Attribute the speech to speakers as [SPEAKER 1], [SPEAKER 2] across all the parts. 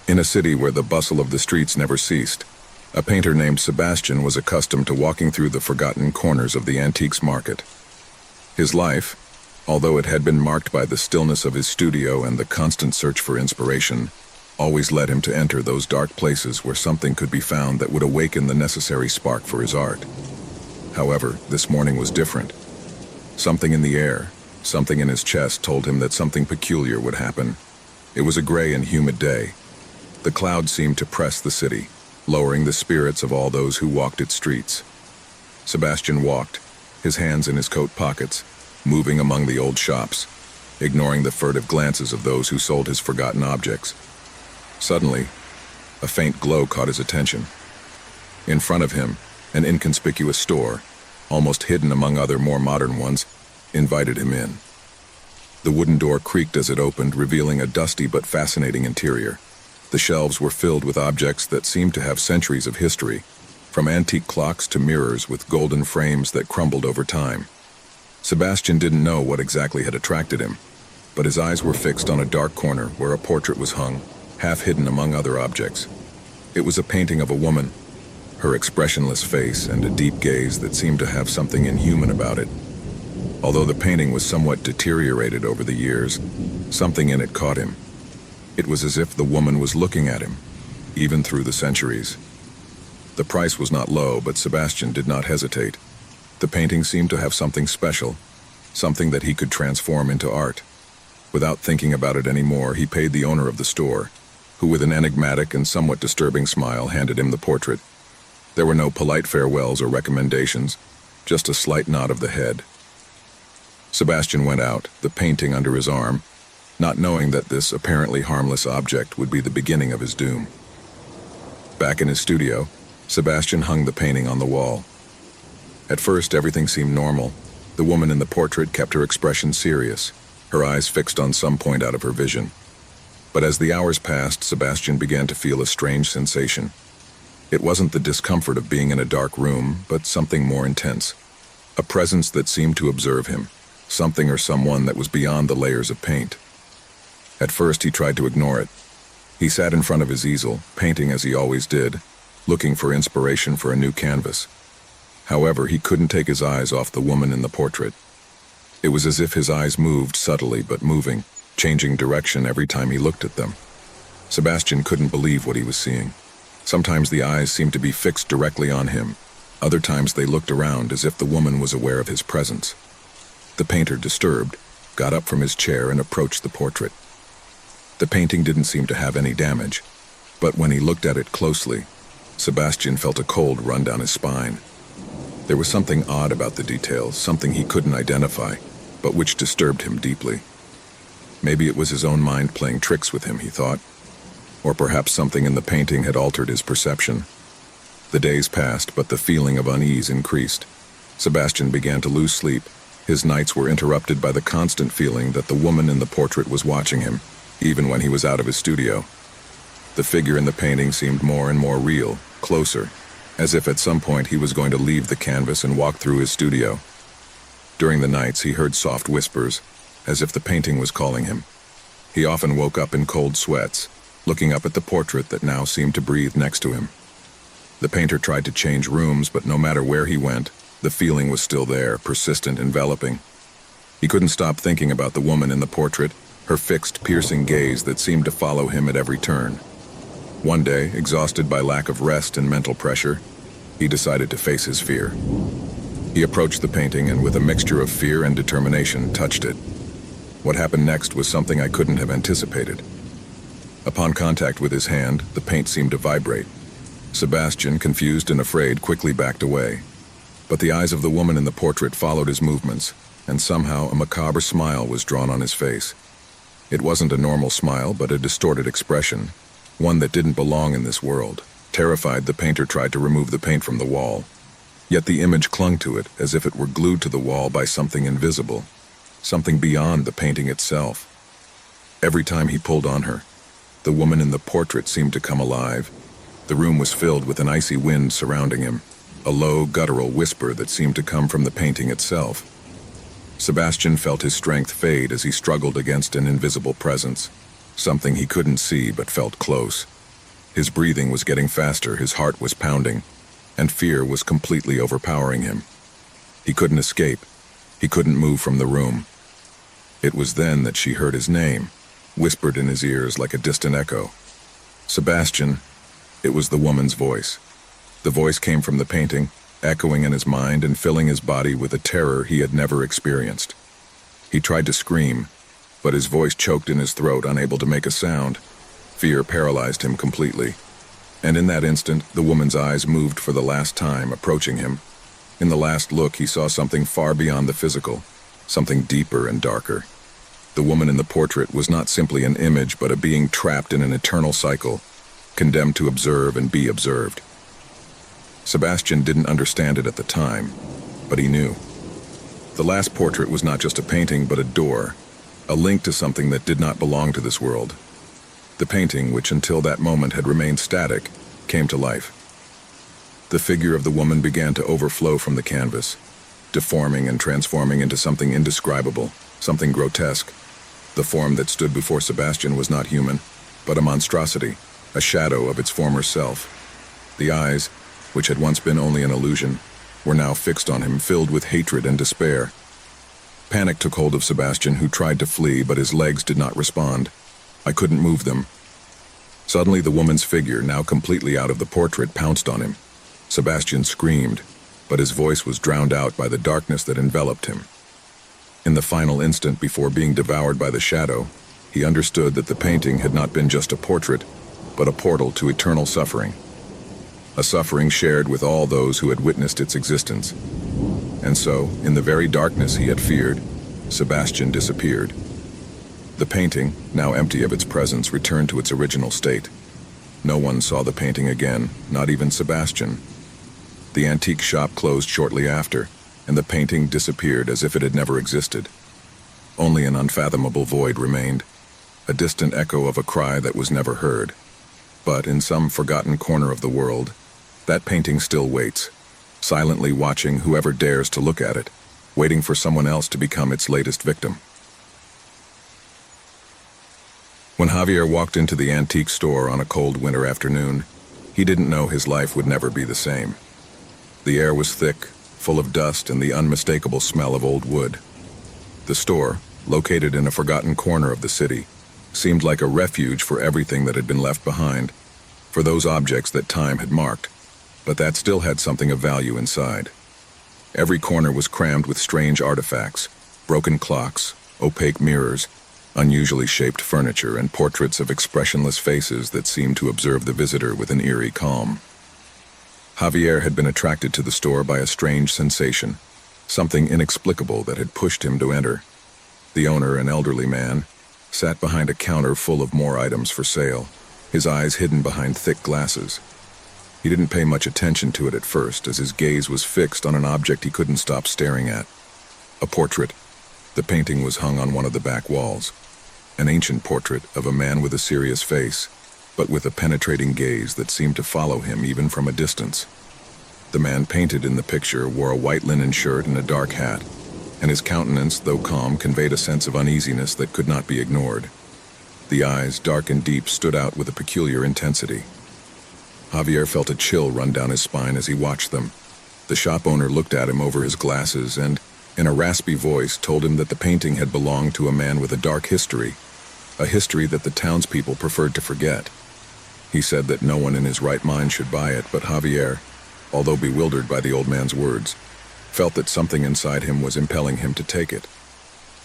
[SPEAKER 1] In a city where the bustle of the streets never ceased, a painter named Sebastian was accustomed to walking through the forgotten corners of the antiques market. His life, although it had been marked by the stillness of his studio and the constant search for inspiration, always led him to enter those dark places where something could be found that would awaken the necessary spark for his art. However, this morning was different. Something in the air, something in his chest told him that something peculiar would happen. It was a gray and humid day. The clouds seemed to press the city, lowering the spirits of all those who walked its streets. Sebastian walked, his hands in his coat pockets, moving among the old shops, ignoring the furtive glances of those who sold his forgotten objects. Suddenly, a faint glow caught his attention. In front of him, an inconspicuous store, almost hidden among other more modern ones, invited him in. The wooden door creaked as it opened, revealing a dusty but fascinating interior. The shelves were filled with objects that seemed to have centuries of history, from antique clocks to mirrors with golden frames that crumbled over time. Sebastian didn't know what exactly had attracted him, but his eyes were fixed on a dark corner where a portrait was hung, half hidden among other objects. It was a painting of a woman, her expressionless face and a deep gaze that seemed to have something inhuman about it. Although the painting was somewhat deteriorated over the years, something in it caught him. It was as if the woman was looking at him, even through the centuries. The price was not low, but Sebastian did not hesitate. The painting seemed to have something special, something that he could transform into art. Without thinking about it anymore, he paid the owner of the store, who with an enigmatic and somewhat disturbing smile handed him the portrait. There were no polite farewells or recommendations, just a slight nod of the head. Sebastian went out, the painting under his arm, not knowing that this apparently harmless object would be the beginning of his doom. Back in his studio, Sebastian hung the painting on the wall. At first, everything seemed normal. The woman in the portrait kept her expression serious, her eyes fixed on some point out of her vision. But as the hours passed, Sebastian began to feel a strange sensation. It wasn't the discomfort of being in a dark room, but something more intense. A presence that seemed to observe him, something or someone that was beyond the layers of paint. At first, he tried to ignore it. He sat in front of his easel, painting as he always did, looking for inspiration for a new canvas. However, he couldn't take his eyes off the woman in the portrait. It was as if his eyes moved subtly but moving, changing direction every time he looked at them. Sebastian couldn't believe what he was seeing. Sometimes the eyes seemed to be fixed directly on him. Other times they looked around as if the woman was aware of his presence. The painter, disturbed, got up from his chair and approached the portrait. The painting didn't seem to have any damage, but when he looked at it closely, Sebastian felt a cold run down his spine. There was something odd about the details, something he couldn't identify, but which disturbed him deeply. Maybe it was his own mind playing tricks with him, he thought. Or perhaps something in the painting had altered his perception. The days passed, but the feeling of unease increased. Sebastian began to lose sleep. His nights were interrupted by the constant feeling that the woman in the portrait was watching him, even when he was out of his studio. The figure in the painting seemed more and more real, closer, as if at some point he was going to leave the canvas and walk through his studio. During the nights, he heard soft whispers, as if the painting was calling him. He often woke up in cold sweats, looking up at the portrait that now seemed to breathe next to him. The painter tried to change rooms, but no matter where he went, the feeling was still there, persistent, enveloping. He couldn't stop thinking about the woman in the portrait, her fixed, piercing gaze that seemed to follow him at every turn. One day, exhausted by lack of rest and mental pressure, he decided to face his fear. He approached the painting and, with a mixture of fear and determination, touched it. What happened next was something I couldn't have anticipated. Upon contact with his hand, the paint seemed to vibrate. Sebastian, confused and afraid, quickly backed away. But the eyes of the woman in the portrait followed his movements, and somehow a macabre smile was drawn on his face. It wasn't a normal smile, but a distorted expression, one that didn't belong in this world. Terrified, the painter tried to remove the paint from the wall. Yet the image clung to it, as if it were glued to the wall by something invisible, something beyond the painting itself. Every time he pulled on her, the woman in the portrait seemed to come alive. The room was filled with an icy wind surrounding him, a low, guttural whisper that seemed to come from the painting itself. Sebastian felt his strength fade as he struggled against an invisible presence, something he couldn't see but felt close. His breathing was getting faster, his heart was pounding, and fear was completely overpowering him. He couldn't escape. He couldn't move from the room. It was then that she heard his name, whispered in his ears like a distant echo. Sebastian. It was the woman's voice. The voice came from the painting, echoing in his mind and filling his body with a terror he had never experienced. He tried to scream, but his voice choked in his throat, unable to make a sound. Fear paralyzed him completely. And in that instant, the woman's eyes moved for the last time, approaching him. In the last look, he saw something far beyond the physical, something deeper and darker. The woman in the portrait was not simply an image, but a being trapped in an eternal cycle, condemned to observe and be observed. Sebastian didn't understand it at the time, but he knew. The last portrait was not just a painting, but a door, a link to something that did not belong to this world. The painting, which until that moment had remained static, came to life. The figure of the woman began to overflow from the canvas, deforming and transforming into something indescribable, something grotesque. The form that stood before Sebastian was not human, but a monstrosity, a shadow of its former self. The eyes, which had once been only an illusion, were now fixed on him, filled with hatred and despair. Panic took hold of Sebastian, who tried to flee, but his legs did not respond. I couldn't move them. Suddenly, the woman's figure, now completely out of the portrait, pounced on him. Sebastian screamed, but his voice was drowned out by the darkness that enveloped him. In the final instant before being devoured by the shadow, he understood that the painting had not been just a portrait, but a portal to eternal suffering. A suffering shared with all those who had witnessed its existence. And so, in the very darkness he had feared, Sebastian disappeared. The painting, now empty of its presence, returned to its original state. No one saw the painting again, not even Sebastian. The antique shop closed shortly after, and the painting disappeared as if it had never existed. Only an unfathomable void remained, a distant echo of a cry that was never heard. But in some forgotten corner of the world, that painting still waits, silently watching whoever dares to look at it, waiting for someone else to become its latest victim. When Javier walked into the antique store on a cold winter afternoon, he didn't know his life would never be the same. The air was thick, full of dust and the unmistakable smell of old wood. The store, located in a forgotten corner of the city, seemed like a refuge for everything that had been left behind, for those objects that time had marked, but that still had something of value inside. Every corner was crammed with strange artifacts, broken clocks, opaque mirrors, unusually shaped furniture, and portraits of expressionless faces that seemed to observe the visitor with an eerie calm. Javier had been attracted to the store by a strange sensation, something inexplicable that had pushed him to enter. The owner, an elderly man, sat behind a counter full of more items for sale, his eyes hidden behind thick glasses. He didn't pay much attention to it at first, as his gaze was fixed on an object he couldn't stop staring at. A portrait. The painting was hung on one of the back walls. An ancient portrait of a man with a serious face, but with a penetrating gaze that seemed to follow him even from a distance. The man painted in the picture wore a white linen shirt and a dark hat, and his countenance, though calm, conveyed a sense of uneasiness that could not be ignored. The eyes, dark and deep, stood out with a peculiar intensity. Javier felt a chill run down his spine as he watched them. The shop owner looked at him over his glasses and, in a raspy voice, told him that the painting had belonged to a man with a dark history, a history that the townspeople preferred to forget. He said that no one in his right mind should buy it, but Javier, although bewildered by the old man's words, felt that something inside him was impelling him to take it.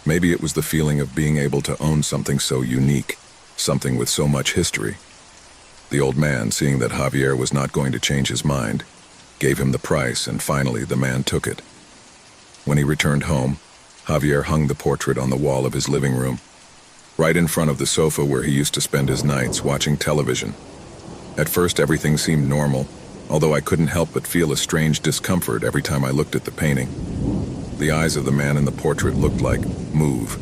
[SPEAKER 1] Maybe it was the feeling of being able to own something so unique, something with so much history. The old man, seeing that Javier was not going to change his mind, gave him the price, and finally the man took it. When he returned home, Javier hung the portrait on the wall of his living room, right in front of the sofa where he used to spend his nights watching television. At first everything seemed normal, although I couldn't help but feel a strange discomfort every time I looked at the painting. The eyes of the man in the portrait looked like move,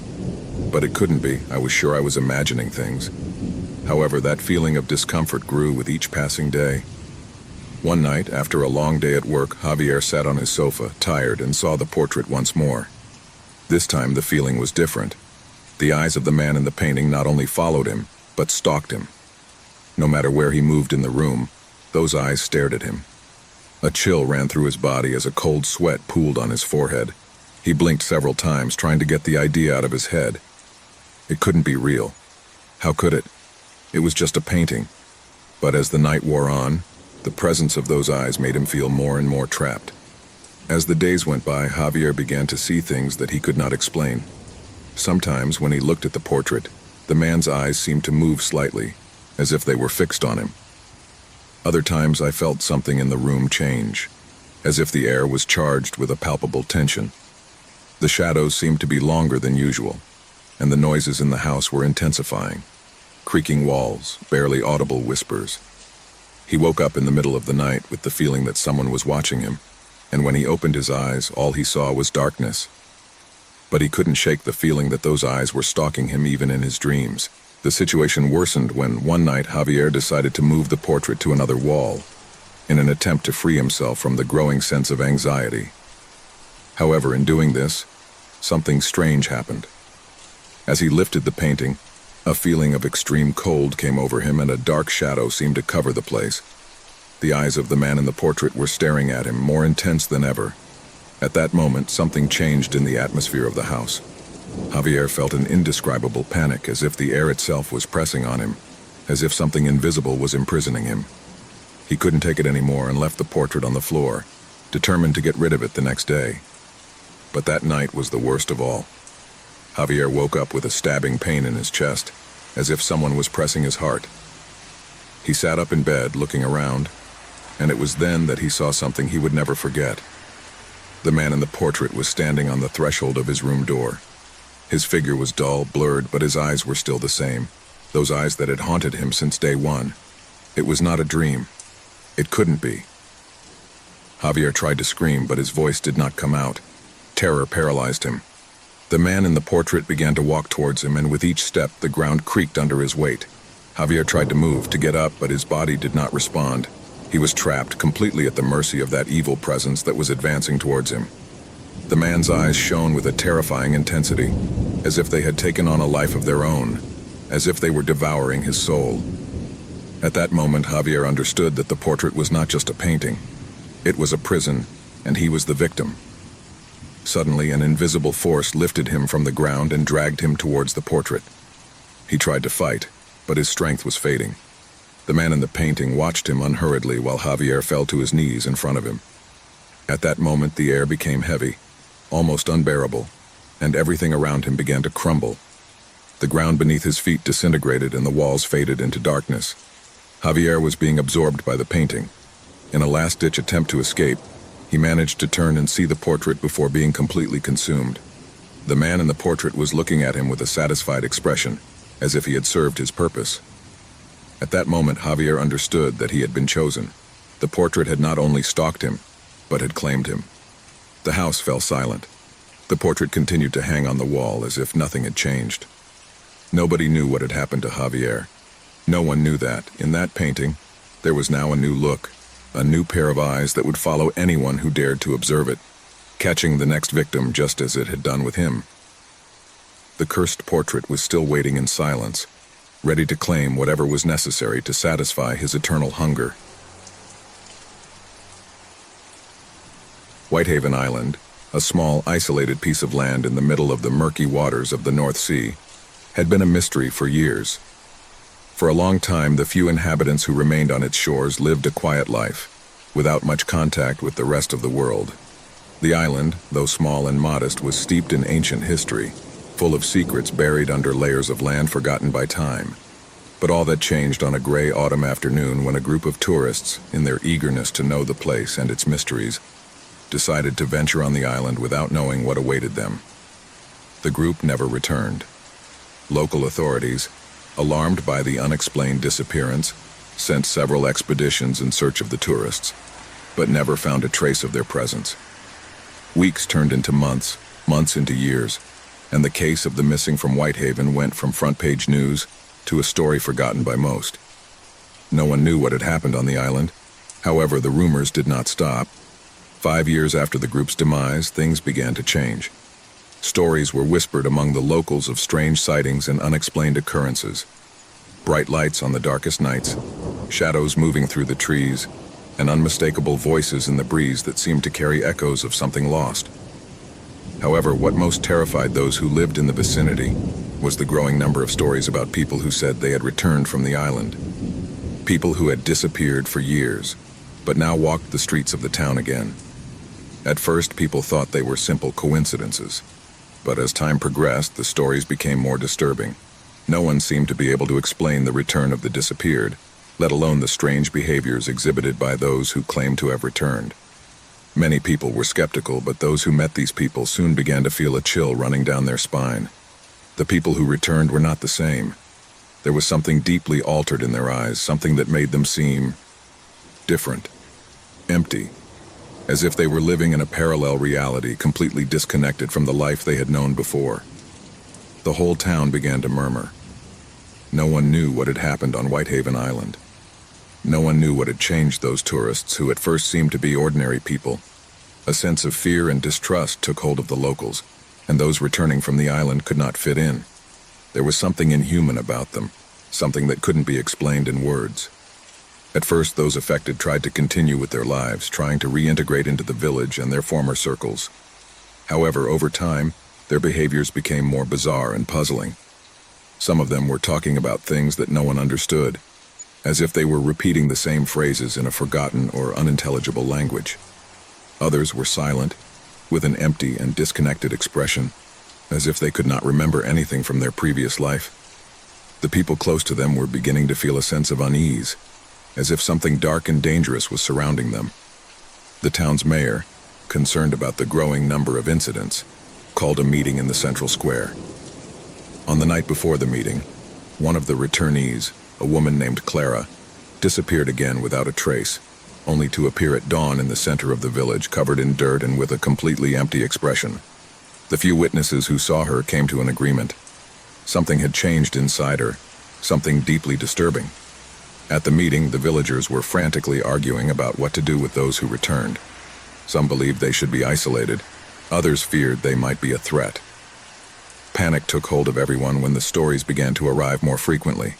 [SPEAKER 1] but it couldn't be. I was sure I was imagining things. However, that feeling of discomfort grew with each passing day. One night, after a long day at work, Javier sat on his sofa, tired, and saw the portrait once more. This time the feeling was different. The eyes of the man in the painting not only followed him, but stalked him. No matter where he moved in the room, those eyes stared at him. A chill ran through his body as a cold sweat pooled on his forehead. He blinked several times, trying to get the idea out of his head. It couldn't be real. How could it? It was just a painting. But as the night wore on, the presence of those eyes made him feel more and more trapped. As the days went by, Javier began to see things that he could not explain. Sometimes, when he looked at the portrait, the man's eyes seemed to move slightly, as if they were fixed on him. Other times I felt something in the room change, as if the air was charged with a palpable tension. The shadows seemed to be longer than usual, and the noises in the house were intensifying. Creaking walls, barely audible whispers. He woke up in the middle of the night with the feeling that someone was watching him, and when he opened his eyes, all he saw was darkness. But he couldn't shake the feeling that those eyes were stalking him even in his dreams. The situation worsened when one night Javier decided to move the portrait to another wall, in an attempt to free himself from the growing sense of anxiety. However, in doing this, something strange happened. As he lifted the painting, a feeling of extreme cold came over him and a dark shadow seemed to cover the place. The eyes of the man in the portrait were staring at him, more intense than ever. At that moment, something changed in the atmosphere of the house. Javier felt an indescribable panic, as if the air itself was pressing on him, as if something invisible was imprisoning him. He couldn't take it anymore and left the portrait on the floor, determined to get rid of it the next day. But that night was the worst of all. Javier woke up with a stabbing pain in his chest, as if someone was pressing his heart. He sat up in bed, looking around, and it was then that he saw something he would never forget. The man in the portrait was standing on the threshold of his room door. His figure was dull, blurred, but his eyes were still the same, those eyes that had haunted him since day one. It was not a dream. It couldn't be. Javier tried to scream, but his voice did not come out. Terror paralyzed him. The man in the portrait began to walk towards him, and with each step, the ground creaked under his weight. Javier tried to move, to get up, but his body did not respond. He was trapped, completely at the mercy of that evil presence that was advancing towards him. The man's eyes shone with a terrifying intensity, as if they had taken on a life of their own, as if they were devouring his soul. At that moment, Javier understood that the portrait was not just a painting. It was a prison, and he was the victim. Suddenly, an invisible force lifted him from the ground and dragged him towards the portrait. He tried to fight, but his strength was fading. The man in the painting watched him unhurriedly while Javier fell to his knees in front of him. At that moment, the air became heavy, almost unbearable, and everything around him began to crumble. The ground beneath his feet disintegrated and the walls faded into darkness. Javier was being absorbed by the painting. In a last-ditch attempt to escape, he managed to turn and see the portrait before being completely consumed. The man in the portrait was looking at him with a satisfied expression, as if he had served his purpose. At that moment, Javier understood that he had been chosen. The portrait had not only stalked him, but had claimed him. The house fell silent. The portrait continued to hang on the wall as if nothing had changed. Nobody knew what had happened to Javier. No one knew that, in that painting, there was now a new look, a new pair of eyes that would follow anyone who dared to observe it, catching the next victim just as it had done with him. The cursed portrait was still waiting in silence, ready to claim whatever was necessary to satisfy his eternal hunger. Whitehaven Island, a small, isolated piece of land in the middle of the murky waters of the North Sea, had been a mystery for years. For a long time, the few inhabitants who remained on its shores lived a quiet life, without much contact with the rest of the world. The island, though small and modest, was steeped in ancient history, full of secrets buried under layers of land forgotten by time. But all that changed on a gray autumn afternoon when a group of tourists, in their eagerness to know the place and its mysteries, decided to venture on the island without knowing what awaited them. The group never returned. Local authorities, alarmed by the unexplained disappearance, sent several expeditions in search of the tourists, but never found a trace of their presence. Weeks turned into months, months into years, and the case of the missing from Whitehaven went from front-page news to a story forgotten by most. No one knew what had happened on the island. However, the rumors did not stop. 5 years after the group's demise, things began to change. Stories were whispered among the locals of strange sightings and unexplained occurrences. Bright lights on the darkest nights, shadows moving through the trees, and unmistakable voices in the breeze that seemed to carry echoes of something lost. However, what most terrified those who lived in the vicinity was the growing number of stories about people who said they had returned from the island. People who had disappeared for years, but now walked the streets of the town again. At first, people thought they were simple coincidences, but as time progressed, the stories became more disturbing. No one seemed to be able to explain the return of the disappeared, let alone the strange behaviors exhibited by those who claimed to have returned. Many people were skeptical, but those who met these people soon began to feel a chill running down their spine. The people who returned were not the same. There was something deeply altered in their eyes, something that made them seem different, empty, as if they were living in a parallel reality, completely disconnected from the life they had known before. The whole town began to murmur. No one knew what had happened on Whitehaven Island. No one knew what had changed those tourists who at first seemed to be ordinary people. A sense of fear and distrust took hold of the locals, and those returning from the island could not fit in. There was something inhuman about them, something that couldn't be explained in words. At first, those affected tried to continue with their lives, trying to reintegrate into the village and their former circles. However, over time, their behaviors became more bizarre and puzzling. Some of them were talking about things that no one understood, as if they were repeating the same phrases in a forgotten or unintelligible language. Others were silent, with an empty and disconnected expression, as if they could not remember anything from their previous life. The people close to them were beginning to feel a sense of unease, as if something dark and dangerous was surrounding them. The town's mayor, concerned about the growing number of incidents, called a meeting in the central square. On the night before the meeting, one of the returnees, a woman named Clara, disappeared again without a trace, only to appear at dawn in the center of the village, covered in dirt and with a completely empty expression. The few witnesses who saw her came to an agreement. Something had changed inside her, something deeply disturbing. At the meeting, the villagers were frantically arguing about what to do with those who returned. Some believed they should be isolated, others feared they might be a threat. Panic took hold of everyone when the stories began to arrive more frequently.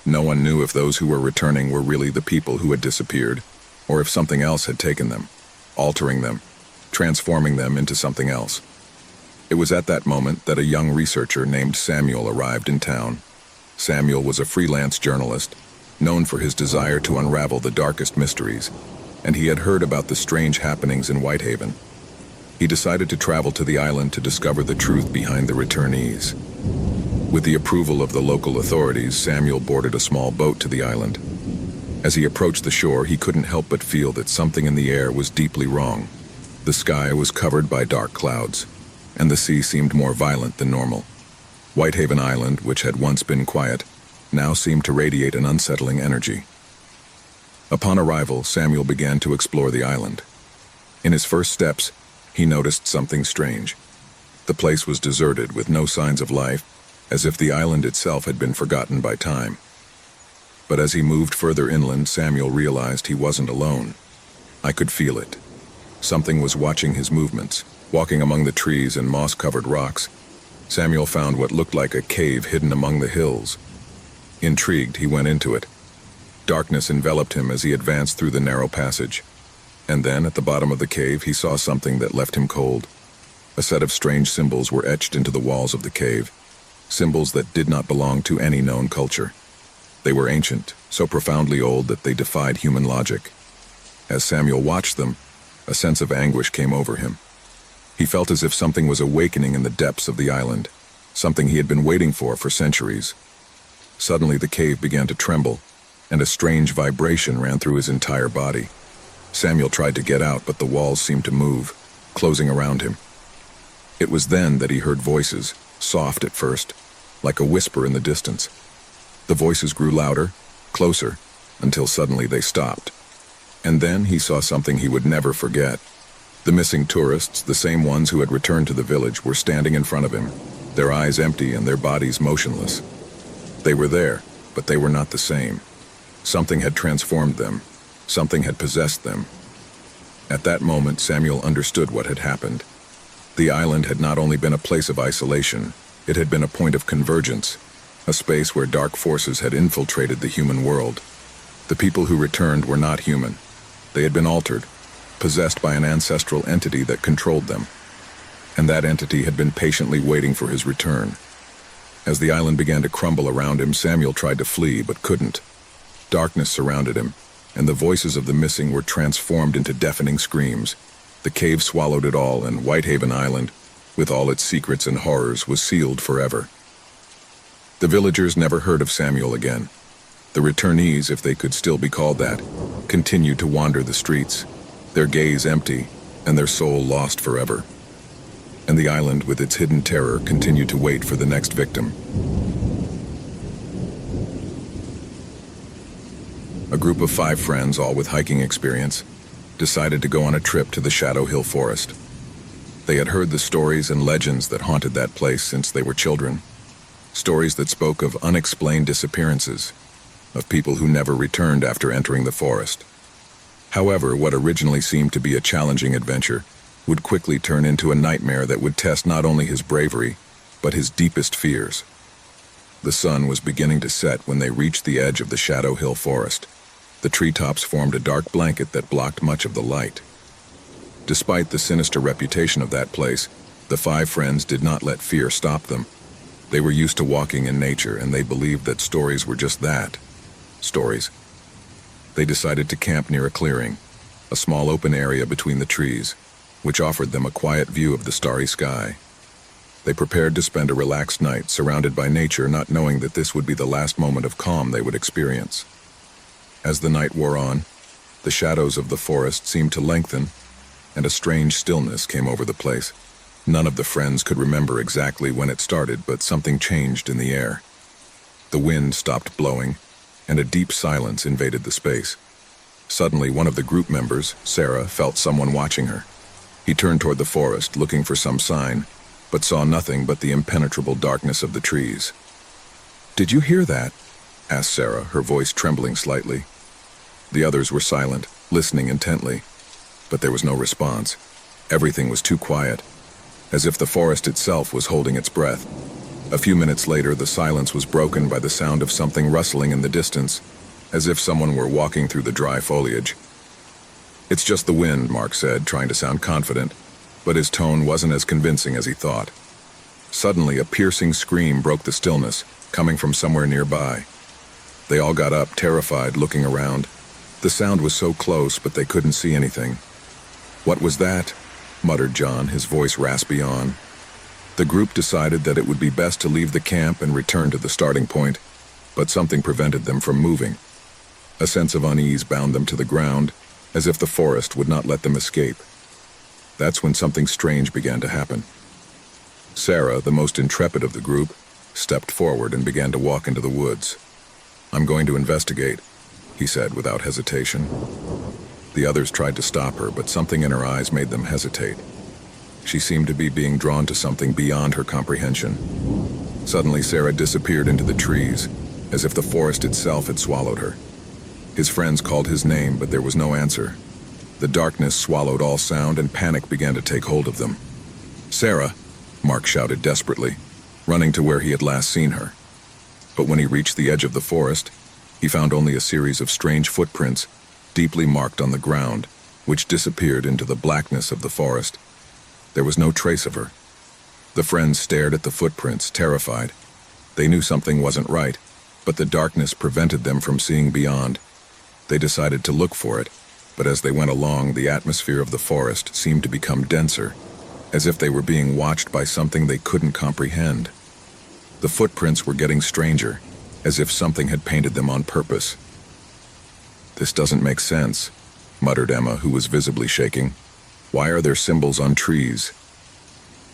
[SPEAKER 1] No one knew if those who were returning were really the people who had disappeared, or if something else had taken them, altering them, transforming them into something else. It was at that moment that a young researcher named Samuel arrived in town. Samuel was a freelance journalist, known for his desire to unravel the darkest mysteries, and he had heard about the strange happenings in Whitehaven. He decided to travel to the island to discover the truth behind the returnees. With the approval of the local authorities, Samuel boarded a small boat to the island. As he approached the shore, he couldn't help but feel that something in the air was deeply wrong. The sky was covered by dark clouds, and the sea seemed more violent than normal. Whitehaven Island, which had once been quiet, now seemed to radiate an unsettling energy. Upon arrival, Samuel began to explore the island. In his first steps, he noticed something strange. The place was deserted with no signs of life, as if the island itself had been forgotten by time. But as he moved further inland, Samuel realized he wasn't alone. I could feel it. Something was watching his movements, walking among the trees and moss-covered rocks. Samuel found what looked like a cave hidden among the hills. Intrigued, he went into it. Darkness enveloped him as he advanced through the narrow passage. And then, at the bottom of the cave, he saw something that left him cold. A set of strange symbols were etched into the walls of the cave, symbols that did not belong to any known culture. They were ancient, so profoundly old that they defied human logic. As Samuel watched them, a sense of anguish came over him. He felt as if something was awakening in the depths of the island, something he had been waiting for centuries. Suddenly the cave began to tremble, and a strange vibration ran through his entire body. Samuel tried to get out, but the walls seemed to move, closing around him. It was then that he heard voices, soft at first, like a whisper in the distance. The voices grew louder, closer, until suddenly they stopped. And then he saw something he would never forget. The missing tourists, the same ones who had returned to the village, were standing in front of him, their eyes empty and their bodies motionless. They were there, but they were not the same. Something had transformed them. Something had possessed them. At that moment, Samuel understood what had happened. The island had not only been a place of isolation, it had been a point of convergence. a space where dark forces had infiltrated the human world. The people who returned were not human. They had been altered, possessed by an ancestral entity that controlled them. And that entity had been patiently waiting for his return. As the island began to crumble around him, Samuel tried to flee but couldn't. Darkness surrounded him, and the voices of the missing were transformed into deafening screams. The cave swallowed it all, and Whitehaven Island, with all its secrets and horrors, was sealed forever. The villagers never heard of Samuel again. The returnees, if they could still be called that, continued to wander the streets, their gaze empty and their soul lost forever. And the island, with its hidden terror, continued to wait for the next victim. A group of 5 friends, all with hiking experience, decided to go on a trip to the Shadow Hill Forest. They had heard the stories and legends that haunted that place since they were children. Stories that spoke of unexplained disappearances, of people who never returned after entering the forest. However, what originally seemed to be a challenging adventure would quickly turn into a nightmare that would test not only his bravery, but his deepest fears. The sun was beginning to set when they reached the edge of the Shadow Hill Forest. The treetops formed a dark blanket that blocked much of the light. Despite the sinister reputation of that place, the 5 friends did not let fear stop them. They were used to walking in nature, and they believed that stories were just that, stories. They decided to camp near a clearing, a small open area between the trees, which offered them a quiet view of the starry sky. They prepared to spend a relaxed night surrounded by nature, not knowing that this would be the last moment of calm they would experience. As the night wore on, the shadows of the forest seemed to lengthen, and a strange stillness came over the place. None of the friends could remember exactly when it started, but something changed in the air. The wind stopped blowing, and a deep silence invaded the space. Suddenly, one of the group members, Sarah, felt someone watching her. He turned toward the forest, looking for some sign, but saw nothing but the impenetrable darkness of the trees. "Did you hear that?" asked Sarah, her voice trembling slightly. The others were silent, listening intently, but there was no response. Everything was too quiet, as if the forest itself was holding its breath. A few minutes later, the silence was broken by the sound of something rustling in the distance, as if someone were walking through the dry foliage. "It's just the wind," Mark said, trying to sound confident, but his tone wasn't as convincing as he thought. Suddenly, a piercing scream broke the stillness, coming from somewhere nearby. They all got up, terrified, looking around. The sound was so close, but they couldn't see anything. "What was that?" muttered John, his voice raspy on. The group decided that it would be best to leave the camp and return to the starting point, but something prevented them from moving. A sense of unease bound them to the ground, as if the forest would not let them escape. That's when something strange began to happen. Sarah, the most intrepid of the group, stepped forward and began to walk into the woods. "I'm going to investigate," he said without hesitation. The others tried to stop her, but something in her eyes made them hesitate. She seemed to be being drawn to something beyond her comprehension. Suddenly, Sarah disappeared into the trees, as if the forest itself had swallowed her. His friends called his name, but there was no answer. The darkness swallowed all sound, and panic began to take hold of them. "Sarah!" Mark shouted desperately, running to where he had last seen her. But when he reached the edge of the forest, he found only a series of strange footprints, deeply marked on the ground, which disappeared into the blackness of the forest. There was no trace of her. The friends stared at the footprints, terrified. They knew something wasn't right, but the darkness prevented them from seeing beyond. They decided to look for it, but as they went along, the atmosphere of the forest seemed to become denser, as if they were being watched by something they couldn't comprehend. The footprints were getting stranger, as if something had painted them on purpose. "This doesn't make sense," muttered Emma, who was visibly shaking. "Why are there symbols on trees?"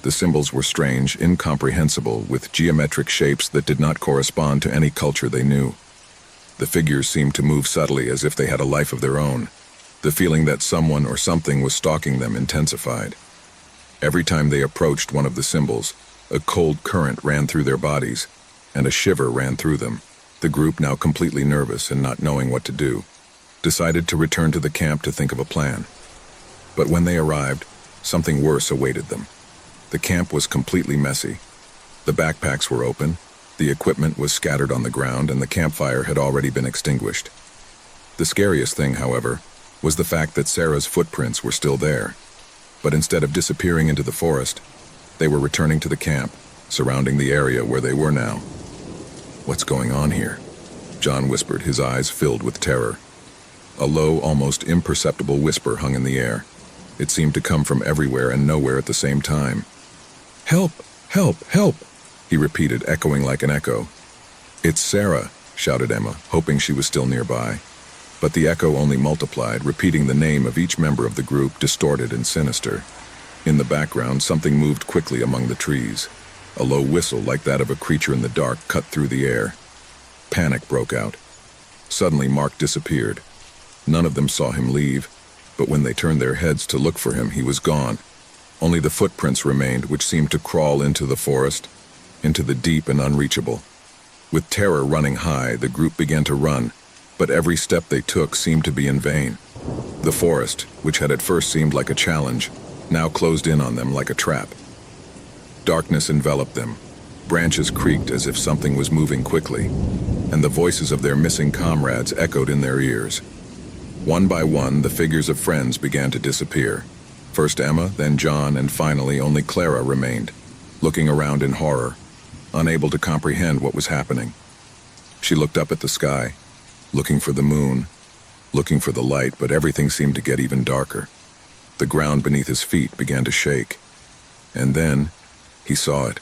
[SPEAKER 1] The symbols were strange, incomprehensible, with geometric shapes that did not correspond to any culture they knew. The figures seemed to move subtly, as if they had a life of their own. The feeling that someone or something was stalking them intensified. Every time they approached one of the symbols, a cold current ran through their bodies, and a shiver ran through them. The group, now completely nervous and not knowing what to do, decided to return to the camp to think of a plan. But when they arrived, something worse awaited them. The camp was completely messy. The backpacks were open, The equipment was scattered on the ground and the campfire had already been extinguished. The scariest thing, however, was the fact that Sarah's footprints were still there. But instead of disappearing into the forest, they were returning to the camp, surrounding the area where they were now. "What's going on here?" John whispered, his eyes filled with terror. A low, almost imperceptible whisper hung in the air. It seemed to come from everywhere and nowhere at the same time. "Help! Help! Help!" he repeated, echoing like an echo. "It's Sarah," shouted Emma, hoping she was still nearby. But the echo only multiplied, repeating the name of each member of the group, distorted and sinister. In the background, something moved quickly among the trees. A low whistle, like that of a creature in the dark, cut through the air. Panic broke out. Suddenly, Mark disappeared. None of them saw him leave, but when they turned their heads to look for him, he was gone. Only the footprints remained, which seemed to crawl into the forest, into the deep and unreachable. With terror running high, the group began to run, but every step they took seemed to be in vain. The forest, which had at first seemed like a challenge, now closed in on them like a trap. Darkness enveloped them. Branches creaked as if something was moving quickly, and the voices of their missing comrades echoed in their ears. One by one, the figures of friends began to disappear. First Emma, then John, and finally only Clara remained, looking around in horror, unable to comprehend what was happening. She looked up at the sky, looking for the moon, looking for the light, but everything seemed to get even darker. The ground beneath his feet began to shake. And then, he saw it.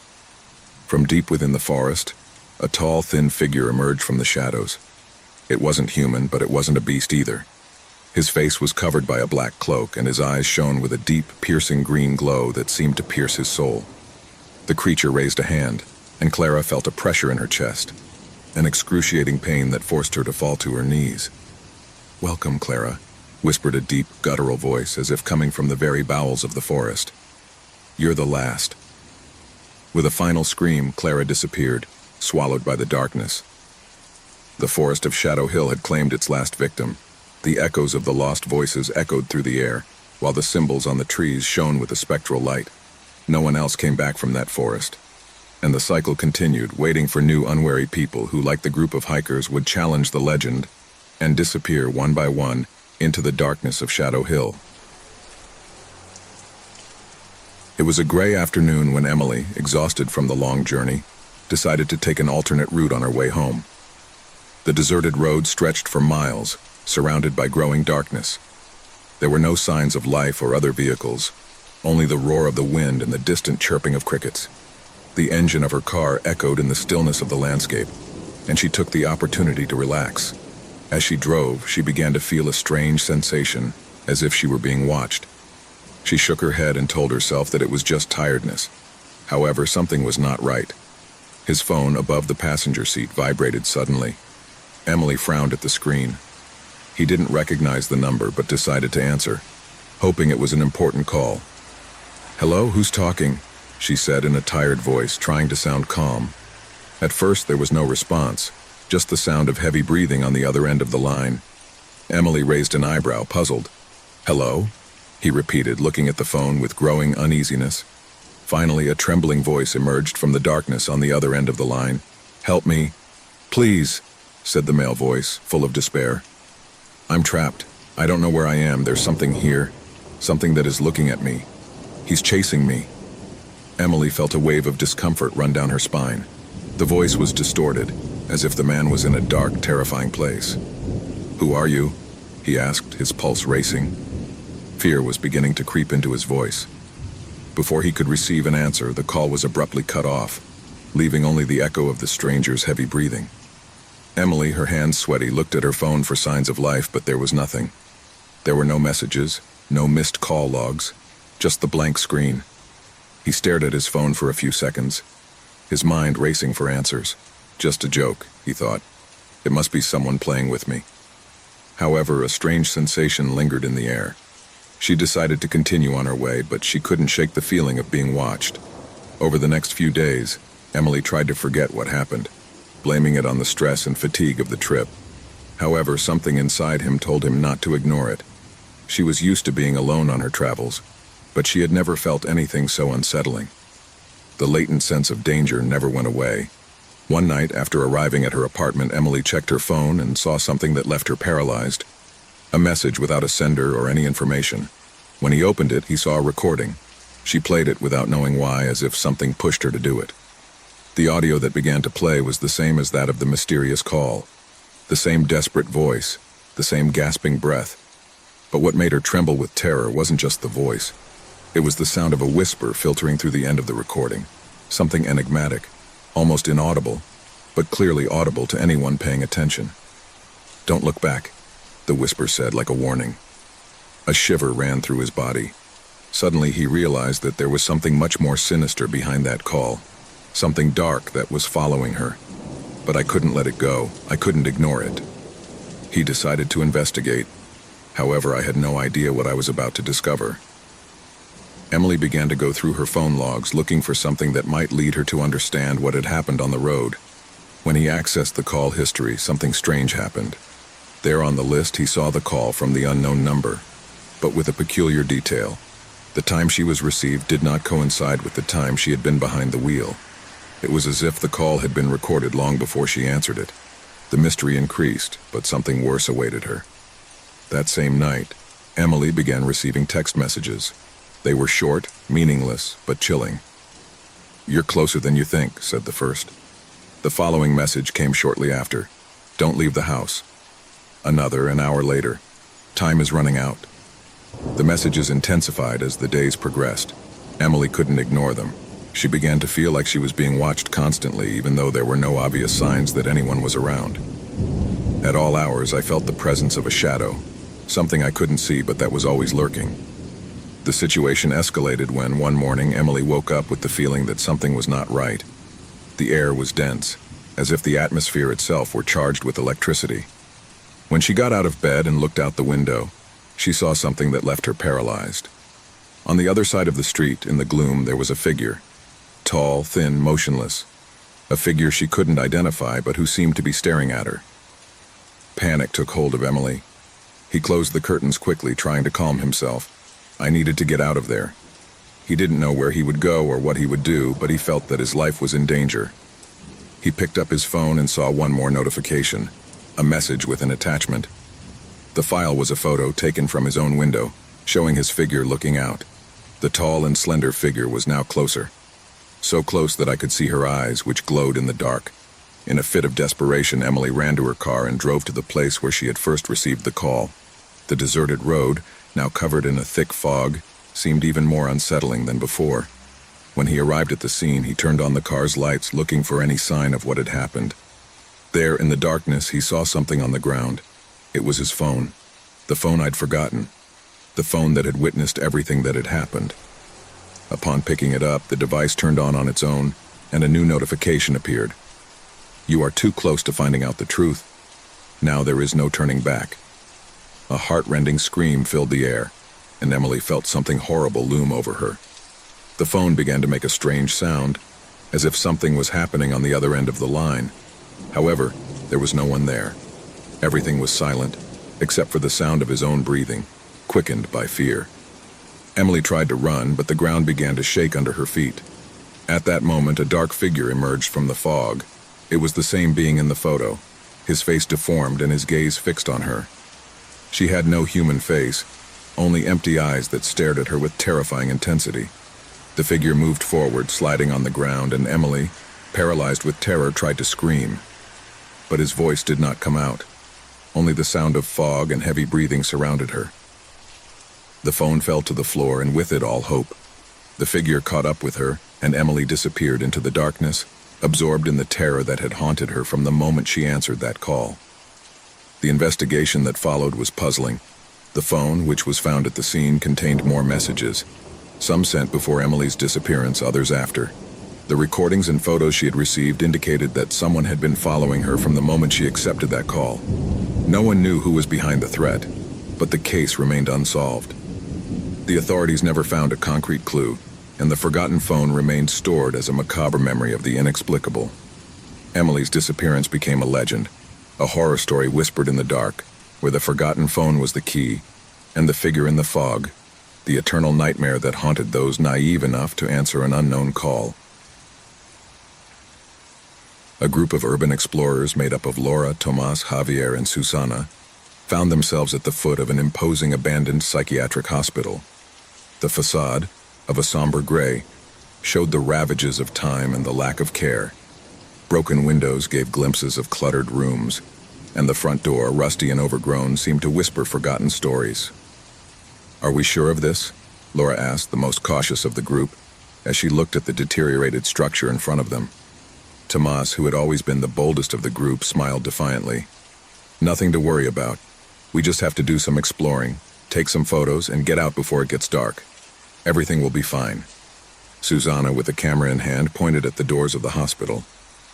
[SPEAKER 1] From deep within the forest, a tall, thin figure emerged from the shadows. It wasn't human, but it wasn't a beast either. His face was covered by a black cloak, and his eyes shone with a deep, piercing green glow that seemed to pierce his soul. The creature raised a hand, and Clara felt a pressure in her chest, an excruciating pain that forced her to fall to her knees. "Welcome, Clara," whispered a deep, guttural voice, as if coming from the very bowels of the forest. "You're the last." With a final scream, Clara disappeared, swallowed by the darkness. The forest of Shadow Hill had claimed its last victim. The echoes of the lost voices echoed through the air, while the symbols on the trees shone with a spectral light. No one else came back from that forest. And the cycle continued, waiting for new unwary people who, like the group of hikers, would challenge the legend and disappear one by one into the darkness of Shadow Hill. It was a gray afternoon when Emily, exhausted from the long journey, decided to take an alternate route on her way home. The deserted road stretched for miles, surrounded by growing darkness. There were no signs of life or other vehicles, only the roar of the wind and the distant chirping of crickets. The engine of her car echoed in the stillness of the landscape, and she took the opportunity to relax. As she drove, she began to feel a strange sensation, as if she were being watched. She shook her head and told herself that it was just tiredness. However, something was not right. His phone above the passenger seat vibrated suddenly. Emily frowned at the screen. He didn't recognize the number, but decided to answer, hoping it was an important call. "Hello, who's talking?" she said in a tired voice, trying to sound calm. At first, there was no response, just the sound of heavy breathing on the other end of the line. Emily raised an eyebrow, puzzled. "Hello?" he repeated, looking at the phone with growing uneasiness. Finally, a trembling voice emerged from the darkness on the other end of the line. "Help me. Please," said the male voice, full of despair. "I'm trapped. I don't know where I am. There's something here. Something that is looking at me. He's chasing me." Emily felt a wave of discomfort run down her spine. The voice was distorted, as if the man was in a dark, terrifying place. "Who are you?" he asked, his pulse racing. Fear was beginning to creep into his voice. Before he could receive an answer, the call was abruptly cut off, leaving only the echo of the stranger's heavy breathing. Emily, her hands sweaty, looked at her phone for signs of life, but there was nothing. There were no messages, no missed call logs, just the blank screen. He stared at his phone for a few seconds, his mind racing for answers. Just a joke, he thought. It must be someone playing with me. However, a strange sensation lingered in the air. She decided to continue on her way, but she couldn't shake the feeling of being watched. Over the next few days, Emily tried to forget what happened, blaming it on the stress and fatigue of the trip. However, something inside him told him not to ignore it. She was used to being alone on her travels, but she had never felt anything so unsettling. The latent sense of danger never went away. One night, after arriving at her apartment, Emily checked her phone and saw something that left her paralyzed. A message without a sender or any information. When he opened it, he saw a recording. She played it without knowing why, as if something pushed her to do it. The audio that began to play was the same as that of the mysterious call. The same desperate voice, the same gasping breath. But what made her tremble with terror wasn't just the voice. It was the sound of a whisper filtering through the end of the recording. Something enigmatic, almost inaudible, but clearly audible to anyone paying attention. "Don't look back," the whisper said like a warning. A shiver ran through his body. Suddenly he realized that there was something much more sinister behind that call. Something dark that was following her. But I couldn't let it go. I couldn't ignore it. He decided to investigate. However, I had no idea what I was about to discover. Emily began to go through her phone logs, looking for something that might lead her to understand what had happened on the road. When he accessed the call history, something strange happened. There on the list, he saw the call from the unknown number, but with a peculiar detail. The time she was received did not coincide with the time she had been behind the wheel. It was as if the call had been recorded long before she answered it. The mystery increased, but something worse awaited her. That same night, Emily began receiving text messages. They were short, meaningless, but chilling. "You're closer than you think," said the first. The following message came shortly after. "Don't leave the house." Another, an hour later. "Time is running out." The messages intensified as the days progressed. Emily couldn't ignore them. She began to feel like she was being watched constantly, even though there were no obvious signs that anyone was around. At all hours, I felt the presence of a shadow, something I couldn't see but that was always lurking. The situation escalated when, one morning, Emily woke up with the feeling that something was not right. The air was dense, as if the atmosphere itself were charged with electricity. When she got out of bed and looked out the window, she saw something that left her paralyzed. On the other side of the street, in the gloom, there was a figure. Tall, thin, motionless. A figure she couldn't identify, but who seemed to be staring at her. Panic took hold of Emily. He closed the curtains quickly, trying to calm himself. I needed to get out of there. He didn't know where he would go or what he would do, but he felt that his life was in danger. He picked up his phone and saw one more notification, a message with an attachment. The file was a photo taken from his own window, showing his figure looking out. The tall and slender figure was now closer. So close that I could see her eyes, which glowed in the dark. In a fit of desperation, Emily ran to her car and drove to the place where she had first received the call. The deserted road, now covered in a thick fog, seemed even more unsettling than before. When he arrived at the scene, he turned on the car's lights, looking for any sign of what had happened. There, in the darkness, he saw something on the ground. It was his phone. The phone I'd forgotten. The phone that had witnessed everything that had happened. Upon picking it up, the device turned on its own, and a new notification appeared. "You are too close to finding out the truth. Now there is no turning back." A heart-rending scream filled the air, and Emily felt something horrible loom over her. The phone began to make a strange sound, as if something was happening on the other end of the line. However, there was no one there. Everything was silent, except for the sound of his own breathing, quickened by fear. Emily tried to run, but the ground began to shake under her feet. At that moment, a dark figure emerged from the fog. It was the same being in the photo, his face deformed and his gaze fixed on her. She had no human face, only empty eyes that stared at her with terrifying intensity. The figure moved forward, sliding on the ground, and Emily, paralyzed with terror, tried to scream. But his voice did not come out. Only the sound of fog and heavy breathing surrounded her. The phone fell to the floor, and with it all hope. The figure caught up with her, and Emily disappeared into the darkness, absorbed in the terror that had haunted her from the moment she answered that call. The investigation that followed was puzzling. The phone, which was found at the scene, contained more messages. Some sent before Emily's disappearance, others after. The recordings and photos she had received indicated that someone had been following her from the moment she accepted that call. No one knew who was behind the threat, but the case remained unsolved. The authorities never found a concrete clue, and the forgotten phone remained stored as a macabre memory of the inexplicable. Emily's disappearance became a legend, a horror story whispered in the dark, where the forgotten phone was the key, and the figure in the fog, the eternal nightmare that haunted those naive enough to answer an unknown call. A group of urban explorers made up of Laura, Tomas, Javier, and Susana found themselves at the foot of an imposing abandoned psychiatric hospital. The facade, of a somber gray, showed the ravages of time and the lack of care. Broken windows gave glimpses of cluttered rooms, and the front door, rusty and overgrown, seemed to whisper forgotten stories. "Are we sure of this?" Laura asked, the most cautious of the group, as she looked at the deteriorated structure in front of them. Tomas, who had always been the boldest of the group, smiled defiantly. "Nothing to worry about. We just have to do some exploring, take some photos, and get out before it gets dark. Everything will be fine." Susana, with a camera in hand, pointed at the doors of the hospital.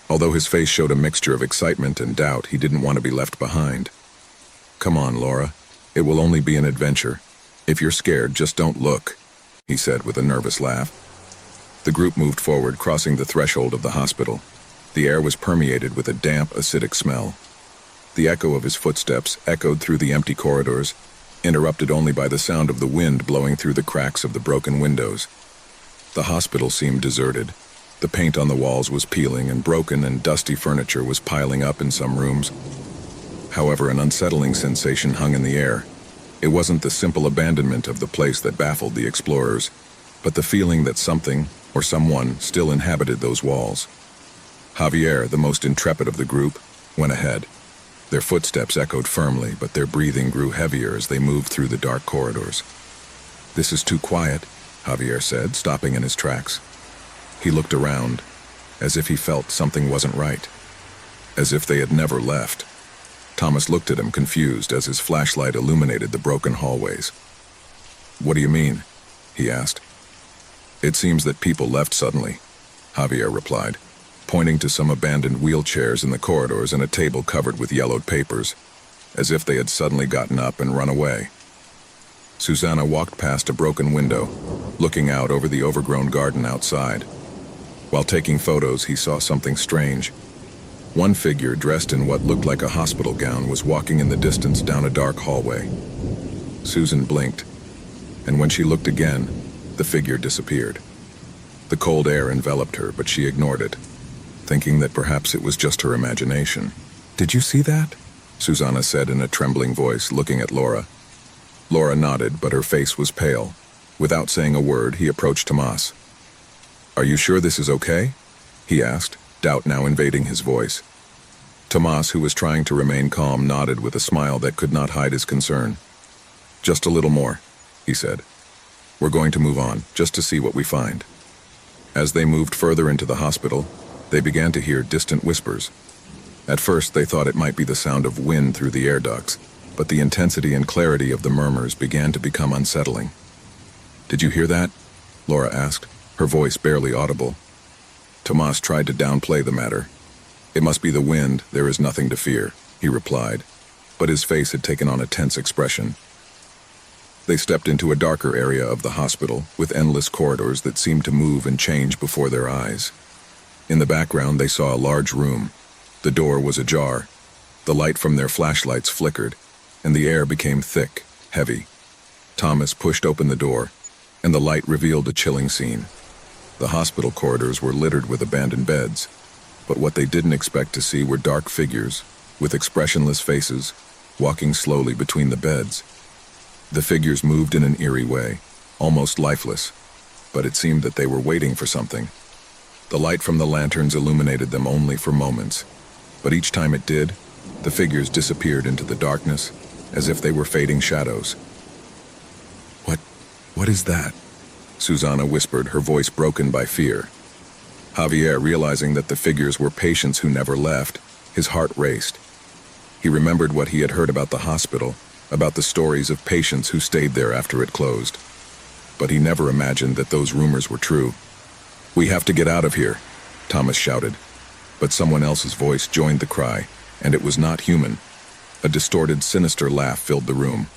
[SPEAKER 1] Although his face showed a mixture of excitement and doubt, he didn't want to be left behind. "Come on, Laura. It will only be an adventure. If you're scared, just don't look," he said with a nervous laugh. The group moved forward, crossing the threshold of the hospital. The air was permeated with a damp, acidic smell. The echo of his footsteps echoed through the empty corridors, interrupted only by the sound of the wind blowing through the cracks of the broken windows. The hospital seemed deserted. The paint on the walls was peeling, and broken and dusty furniture was piling up in some rooms. However, an unsettling sensation hung in the air. It wasn't the simple abandonment of the place that baffled the explorers, but the feeling that something, or someone, still inhabited those walls. Javier, the most intrepid of the group, went ahead. Their footsteps echoed firmly, but their breathing grew heavier as they moved through the dark corridors. "This is too quiet," Javier said, stopping in his tracks. He looked around, as if he felt something wasn't right, as if they had never left. Thomas looked at him, confused, as his flashlight illuminated the broken hallways. "What do you mean?" he asked. "It seems that people left suddenly," Javier replied, pointing to some abandoned wheelchairs in the corridors and a table covered with yellowed papers, as if they had suddenly gotten up and run away. Susana walked past a broken window, looking out over the overgrown garden outside. While taking photos, he saw something strange. One figure, dressed in what looked like a hospital gown, was walking in the distance down a dark hallway. Susan blinked, and when she looked again, the figure disappeared. The cold air enveloped her, but she ignored it, thinking that perhaps it was just her imagination. "Did you see that?" Susana said in a trembling voice, looking at Laura. Laura nodded, but her face was pale. Without saying a word, he approached Tomas. "Are you sure this is okay?" he asked, doubt now invading his voice. Tomas, who was trying to remain calm, nodded with a smile that could not hide his concern. "Just a little more," he said. "We're going to move on, just to see what we find." As they moved further into the hospital, they began to hear distant whispers. At first, they thought it might be the sound of wind through the air ducts, but the intensity and clarity of the murmurs began to become unsettling. "Did you hear that?" Laura asked, her voice barely audible. Tomas tried to downplay the matter. "It must be the wind, there is nothing to fear," he replied, but his face had taken on a tense expression. They stepped into a darker area of the hospital, with endless corridors that seemed to move and change before their eyes. In the background, they saw a large room. The door was ajar. The light from their flashlights flickered, and the air became thick, heavy. Thomas pushed open the door, and the light revealed a chilling scene. The hospital corridors were littered with abandoned beds, but what they didn't expect to see were dark figures, with expressionless faces, walking slowly between the beds. The figures moved in an eerie way, almost lifeless, but it seemed that they were waiting for something. The light from the lanterns illuminated them only for moments, but each time it did, the figures disappeared into the darkness, as if they were fading shadows. What is that?" Susana whispered, her voice broken by fear. Javier, realizing that the figures were patients who never left, his heart raced. He remembered what he had heard about the hospital, about the stories of patients who stayed there after it closed. But he never imagined that those rumors were true. "We have to get out of here," Thomas shouted. But someone else's voice joined the cry, and it was not human. A distorted, sinister laugh filled the room.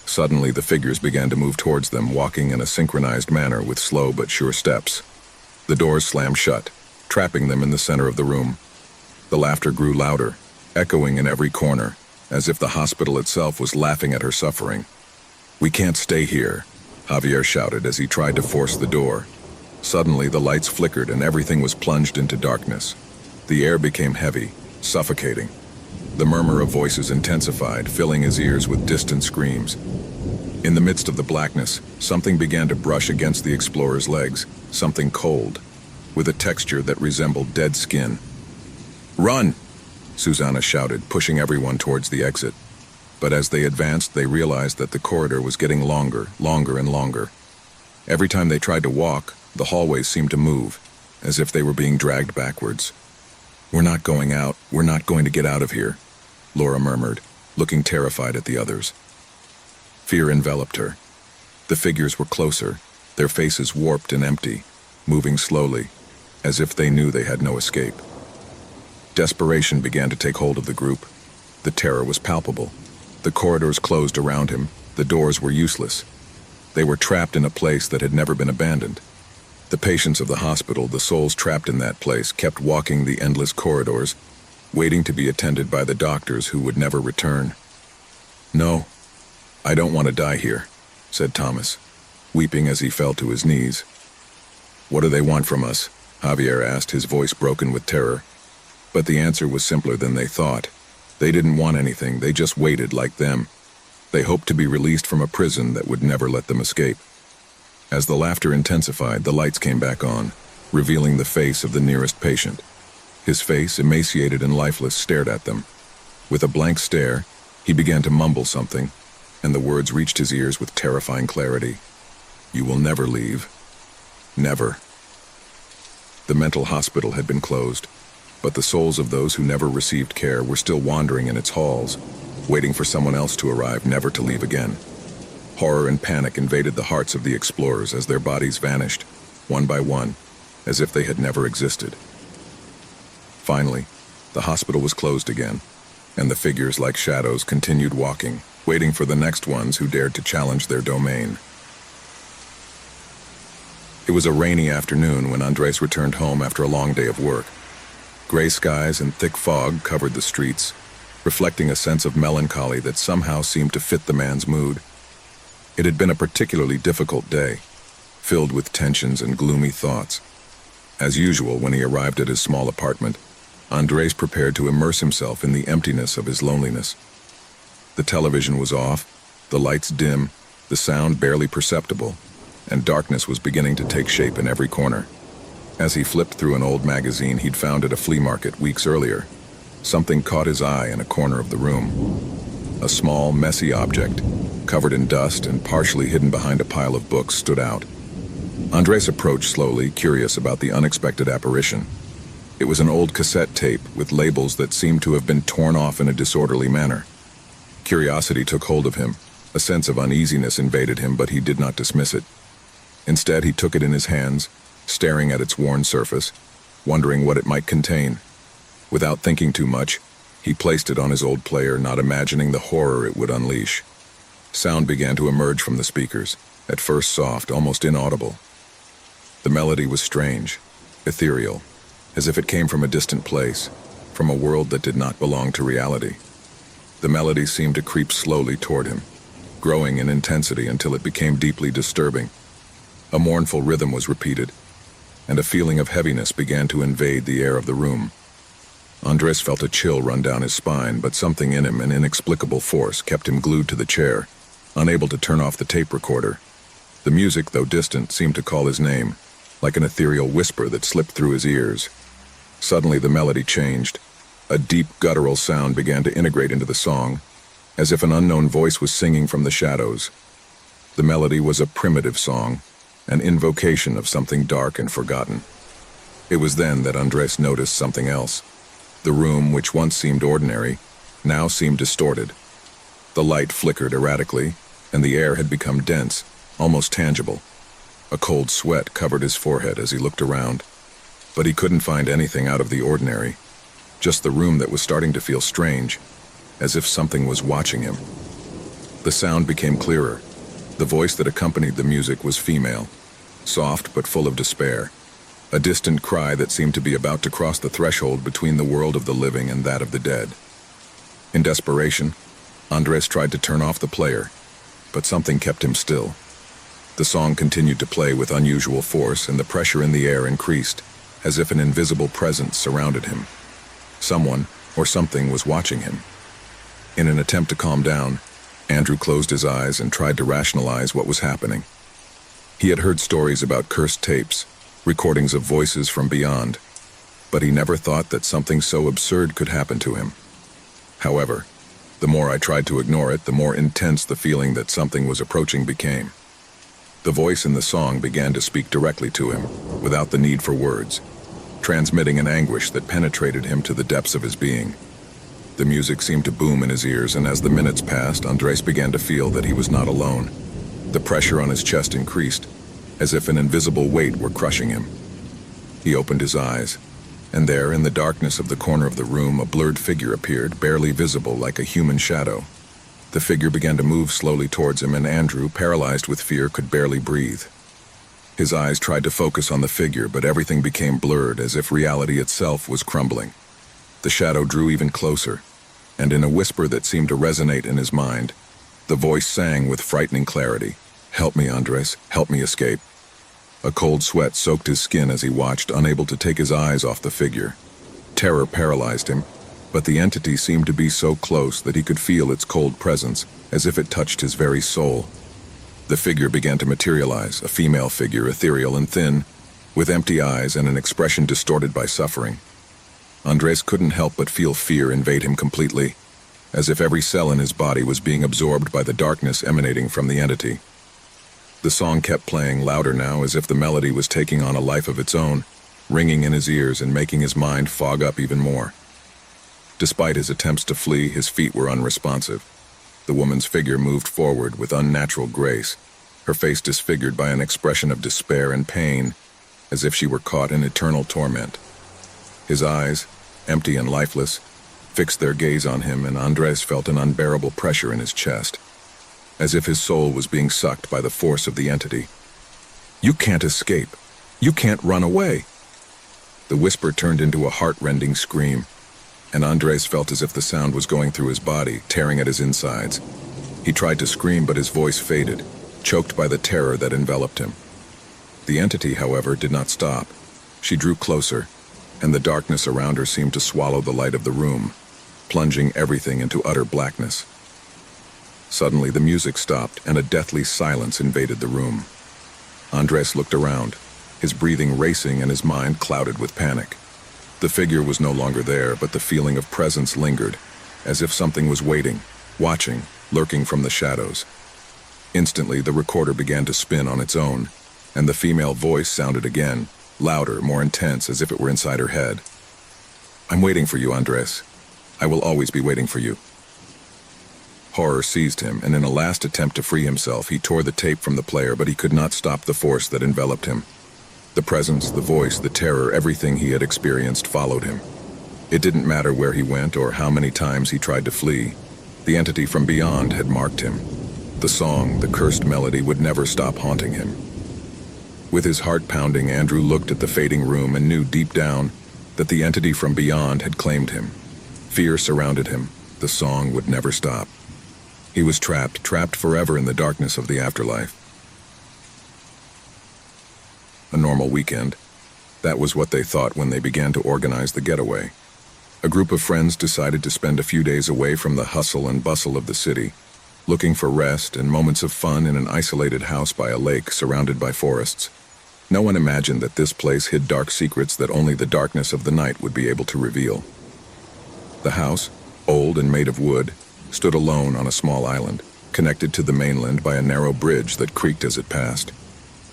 [SPEAKER 1] Suddenly, the figures began to move towards them, walking in a synchronized manner with slow but sure steps. The doors slammed shut, trapping them in the center of the room. The laughter grew louder, echoing in every corner, as if the hospital itself was laughing at her suffering. "We can't stay here," Javier shouted as he tried to force the door. Suddenly, the lights flickered and everything was plunged into darkness. The air became heavy, suffocating. The murmur of voices intensified, filling his ears with distant screams. In the midst of the blackness, something began to brush against the explorer's legs, something cold, with a texture that resembled dead skin. "Run!" Susanna shouted, pushing everyone towards the exit. But as they advanced, they realized that the corridor was getting longer and longer. Every time they tried to walk, the hallways seemed to move, as if they were being dragged backwards. "We're not going out. We're not going to get out of here," Laura murmured, looking terrified at the others. Fear enveloped her. The figures were closer, their faces warped and empty, moving slowly, as if they knew they had no escape. Desperation began to take hold of the group. The terror was palpable. The corridors closed around him. The doors were useless. They were trapped in a place that had never been abandoned. The patients of the hospital, the souls trapped in that place, kept walking the endless corridors, waiting to be attended by the doctors who would never return. "No, I don't want to die here," said Thomas, weeping as he fell to his knees. "What do they want from us?" Javier asked, his voice broken with terror. But the answer was simpler than they thought. They didn't want anything, they just waited like them. They hoped to be released from a prison that would never let them escape. As the laughter intensified, the lights came back on, revealing the face of the nearest patient. His face, emaciated and lifeless, stared at them. With a blank stare, he began to mumble something, and the words reached his ears with terrifying clarity. "You will never leave. Never." The mental hospital had been closed, but the souls of those who never received care were still wandering in its halls, waiting for someone else to arrive, never to leave again. Horror and panic invaded the hearts of the explorers as their bodies vanished, one by one, as if they had never existed. Finally, the hospital was closed again, and the figures like shadows continued walking, waiting for the next ones who dared to challenge their domain. It was a rainy afternoon when Andres returned home after a long day of work. Gray skies and thick fog covered the streets, reflecting a sense of melancholy that somehow seemed to fit the man's mood. It had been a particularly difficult day, filled with tensions and gloomy thoughts. As usual, when he arrived at his small apartment, Andres prepared to immerse himself in the emptiness of his loneliness. The television was off, the lights dim, the sound barely perceptible, and darkness was beginning to take shape in every corner. As he flipped through an old magazine he'd found at a flea market weeks earlier, something caught his eye in a corner of the room. A small, messy object, covered in dust and partially hidden behind a pile of books, stood out. Andres approached slowly, curious about the unexpected apparition. It was an old cassette tape with labels that seemed to have been torn off in a disorderly manner. Curiosity took hold of him. A sense of uneasiness invaded him, but he did not dismiss it. Instead, he took it in his hands, staring at its worn surface, wondering what it might contain. Without thinking too much, he placed it on his old player, not imagining the horror it would unleash. Sound began to emerge from the speakers, at first soft, almost inaudible. The melody was strange, ethereal, as if it came from a distant place, from a world that did not belong to reality. The melody seemed to creep slowly toward him, growing in intensity until it became deeply disturbing. A mournful rhythm was repeated, and a feeling of heaviness began to invade the air of the room. Andres felt a chill run down his spine, but something in him, an inexplicable force, kept him glued to the chair, unable to turn off the tape recorder. The music, though distant, seemed to call his name, like an ethereal whisper that slipped through his ears. Suddenly the melody changed. A deep, guttural sound began to integrate into the song, as if an unknown voice was singing from the shadows. The melody was a primitive song, an invocation of something dark and forgotten. It was then that Andres noticed something else. The room, which once seemed ordinary, now seemed distorted. The light flickered erratically, and the air had become dense, almost tangible. A cold sweat covered his forehead as he looked around, but he couldn't find anything out of the ordinary, just the room that was starting to feel strange, as if something was watching him. The sound became clearer. The voice that accompanied the music was female, soft but full of despair, a distant cry that seemed to be about to cross the threshold between the world of the living and that of the dead. In desperation, Andres tried to turn off the player, but something kept him still. The song continued to play with unusual force, and the pressure in the air increased, as if an invisible presence surrounded him. Someone, or something, was watching him. In an attempt to calm down, Andrew closed his eyes and tried to rationalize what was happening. He had heard stories about cursed tapes, recordings of voices from beyond, but he never thought that something so absurd could happen to him. However, the more I tried to ignore it, the more intense the feeling that something was approaching became. The voice in the song began to speak directly to him, without the need for words, transmitting an anguish that penetrated him to the depths of his being. The music seemed to boom in his ears, and as the minutes passed, Andres began to feel that he was not alone. The pressure on his chest increased, as if an invisible weight were crushing him. He opened his eyes, and there, in the darkness of the corner of the room, a blurred figure appeared, barely visible, like a human shadow. The figure began to move slowly towards him, and Andrew, paralyzed with fear, could barely breathe. His eyes tried to focus on the figure, but everything became blurred, as if reality itself was crumbling. The shadow drew even closer, and in a whisper that seemed to resonate in his mind, the voice sang with frightening clarity, "Help me, Andres, help me escape." A cold sweat soaked his skin as he watched, unable to take his eyes off the figure. Terror paralyzed him, but the entity seemed to be so close that he could feel its cold presence, as if it touched his very soul. The figure began to materialize, a female figure, ethereal and thin, with empty eyes and an expression distorted by suffering. Andres couldn't help but feel fear invade him completely, as if every cell in his body was being absorbed by the darkness emanating from the entity. The song kept playing, louder now, as if the melody was taking on a life of its own, ringing in his ears and making his mind fog up even more. Despite his attempts to flee, his feet were unresponsive. The woman's figure moved forward with unnatural grace, her face disfigured by an expression of despair and pain, as if she were caught in eternal torment. His eyes, empty and lifeless, fixed their gaze on him, and Andres felt an unbearable pressure in his chest, as if his soul was being sucked by the force of the entity. "You can't escape. You can't run away." The whisper turned into a heart-rending scream, and Andres felt as if the sound was going through his body, tearing at his insides. He tried to scream, but his voice faded, choked by the terror that enveloped him. The entity, however, did not stop. She drew closer, and the darkness around her seemed to swallow the light of the room, plunging everything into utter blackness. Suddenly, the music stopped, and a deathly silence invaded the room. Andres looked around, his breathing racing and his mind clouded with panic. The figure was no longer there, but the feeling of presence lingered, as if something was waiting, watching, lurking from the shadows. Instantly, the recorder began to spin on its own, and the female voice sounded again, louder, more intense, as if it were inside her head. "I'm waiting for you, Andres. I will always be waiting for you." Horror seized him, and in a last attempt to free himself, he tore the tape from the player, but he could not stop the force that enveloped him. The presence, the voice, the terror, everything he had experienced followed him. It didn't matter where he went or how many times he tried to flee. The entity from beyond had marked him. The song, the cursed melody, would never stop haunting him. With his heart pounding, Andrew looked at the fading room and knew deep down that the entity from beyond had claimed him. Fear surrounded him. The song would never stop. He was trapped forever in the darkness of the afterlife. A normal weekend. That was what they thought when they began to organize the getaway. A group of friends decided to spend a few days away from the hustle and bustle of the city, looking for rest and moments of fun in an isolated house by a lake surrounded by forests. No one imagined that this place hid dark secrets that only the darkness of the night would be able to reveal. The house, old and made of wood, stood alone on a small island, connected to the mainland by a narrow bridge that creaked as it passed.